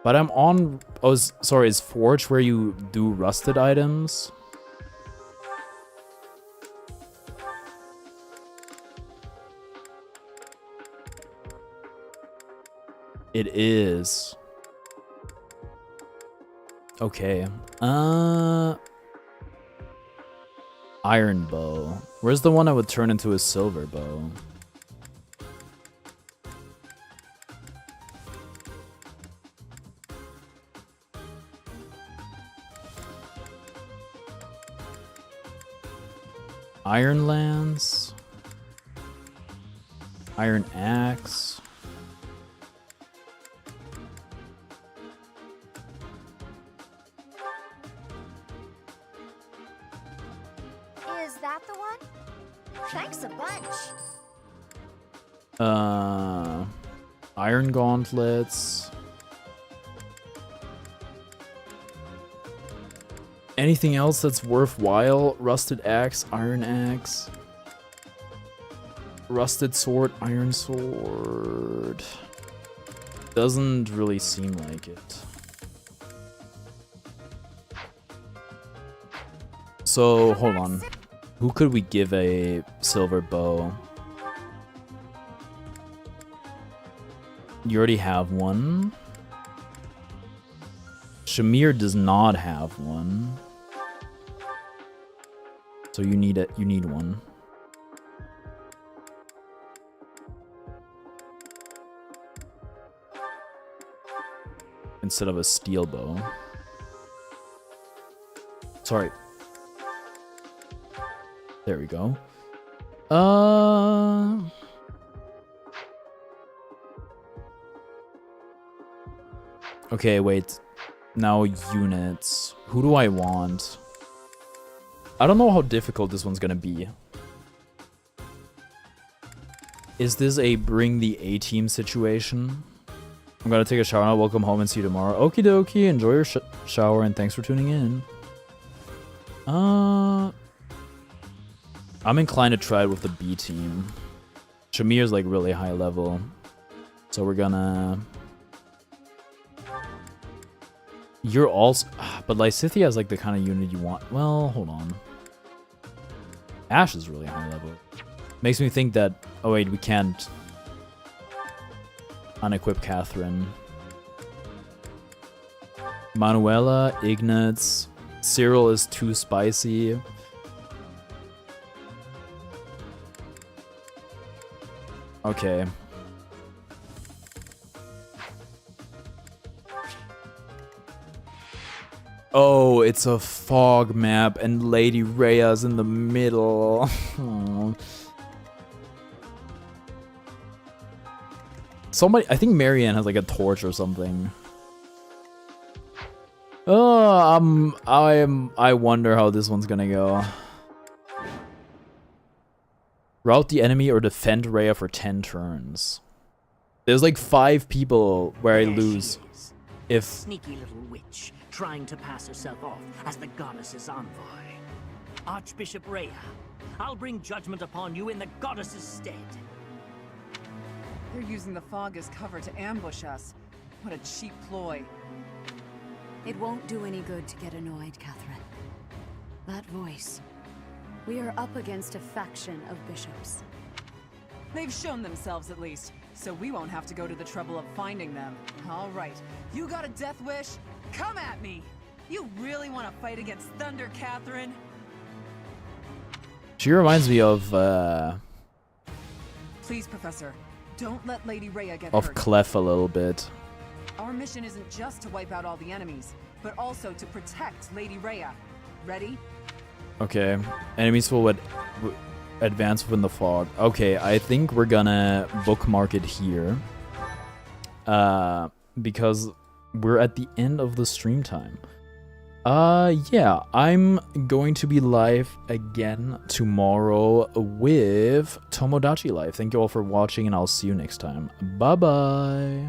Speaker 1: But I'm on... Oh, sorry, is forge where you do rusted items? It is. Okay. Iron bow. Where's the one I would turn into a silver bow? Iron lance. Iron axe.
Speaker 3: Is that the one? Thanks a bunch.
Speaker 1: Iron gauntlets. Anything else that's worthwhile? Rusted axe, iron axe. Rusted sword, iron sword. Doesn't really seem like it. So, hold on. Who could we give a silver bow? You already have one. Shamir does not have one. So you need it. You need one. Instead of a steel bow. Sorry. There we go. Okay, wait. Now units. Who do I want? I don't know how difficult this one's gonna be. Is this a bring the A-team situation? I'm gonna take a shower now. Welcome home and see you tomorrow. Okie dokie. Enjoy your shower and thanks for tuning in. I'm inclined to try it with the B team. Shamir's like really high level. So we're gonna... You're also... But Lysithea is like the kind of unit you want. Well, hold on. Ash is really high level. Makes me think that... Oh wait, we can't unequip Catherine. Manuela, Ignatz. Cyril is too spicy. Okay. Oh, it's a fog map and Lady Rhea's in the middle. Somebody, I think Marianne has like a torch or something. Oh, I wonder how this one's gonna go. Rout the enemy or defend Rhea for 10 turns. There's like 5 people where I lose. If
Speaker 19: sneaky little witch trying to pass herself off as the goddess's envoy. Archbishop Rhea, I'll bring judgment upon you in the goddess's stead.
Speaker 15: They're using the fog as cover to ambush us. What a cheap ploy.
Speaker 8: It won't do any good to get annoyed, Catherine. That voice. We are up against a faction of bishops.
Speaker 15: They've shown themselves at least, so we won't have to go to the trouble of finding them. All right, you got a death wish? Come at me! You really want to fight against Thunder, Catherine?
Speaker 1: she reminds me of
Speaker 15: Please, Professor, don't let Lady Rhea get
Speaker 1: of
Speaker 15: hurt.
Speaker 1: Clef a little bit.
Speaker 15: Our mission isn't just to wipe out all the enemies, but also to protect Lady Rhea. Ready?
Speaker 1: Okay. Enemies will advance within the fog. Okay, I think we're gonna bookmark it here. Because we're at the end of the stream time. Yeah, I'm going to be live again tomorrow with Tomodachi Live. Thank you all for watching, and I'll see you next time. Bye-bye.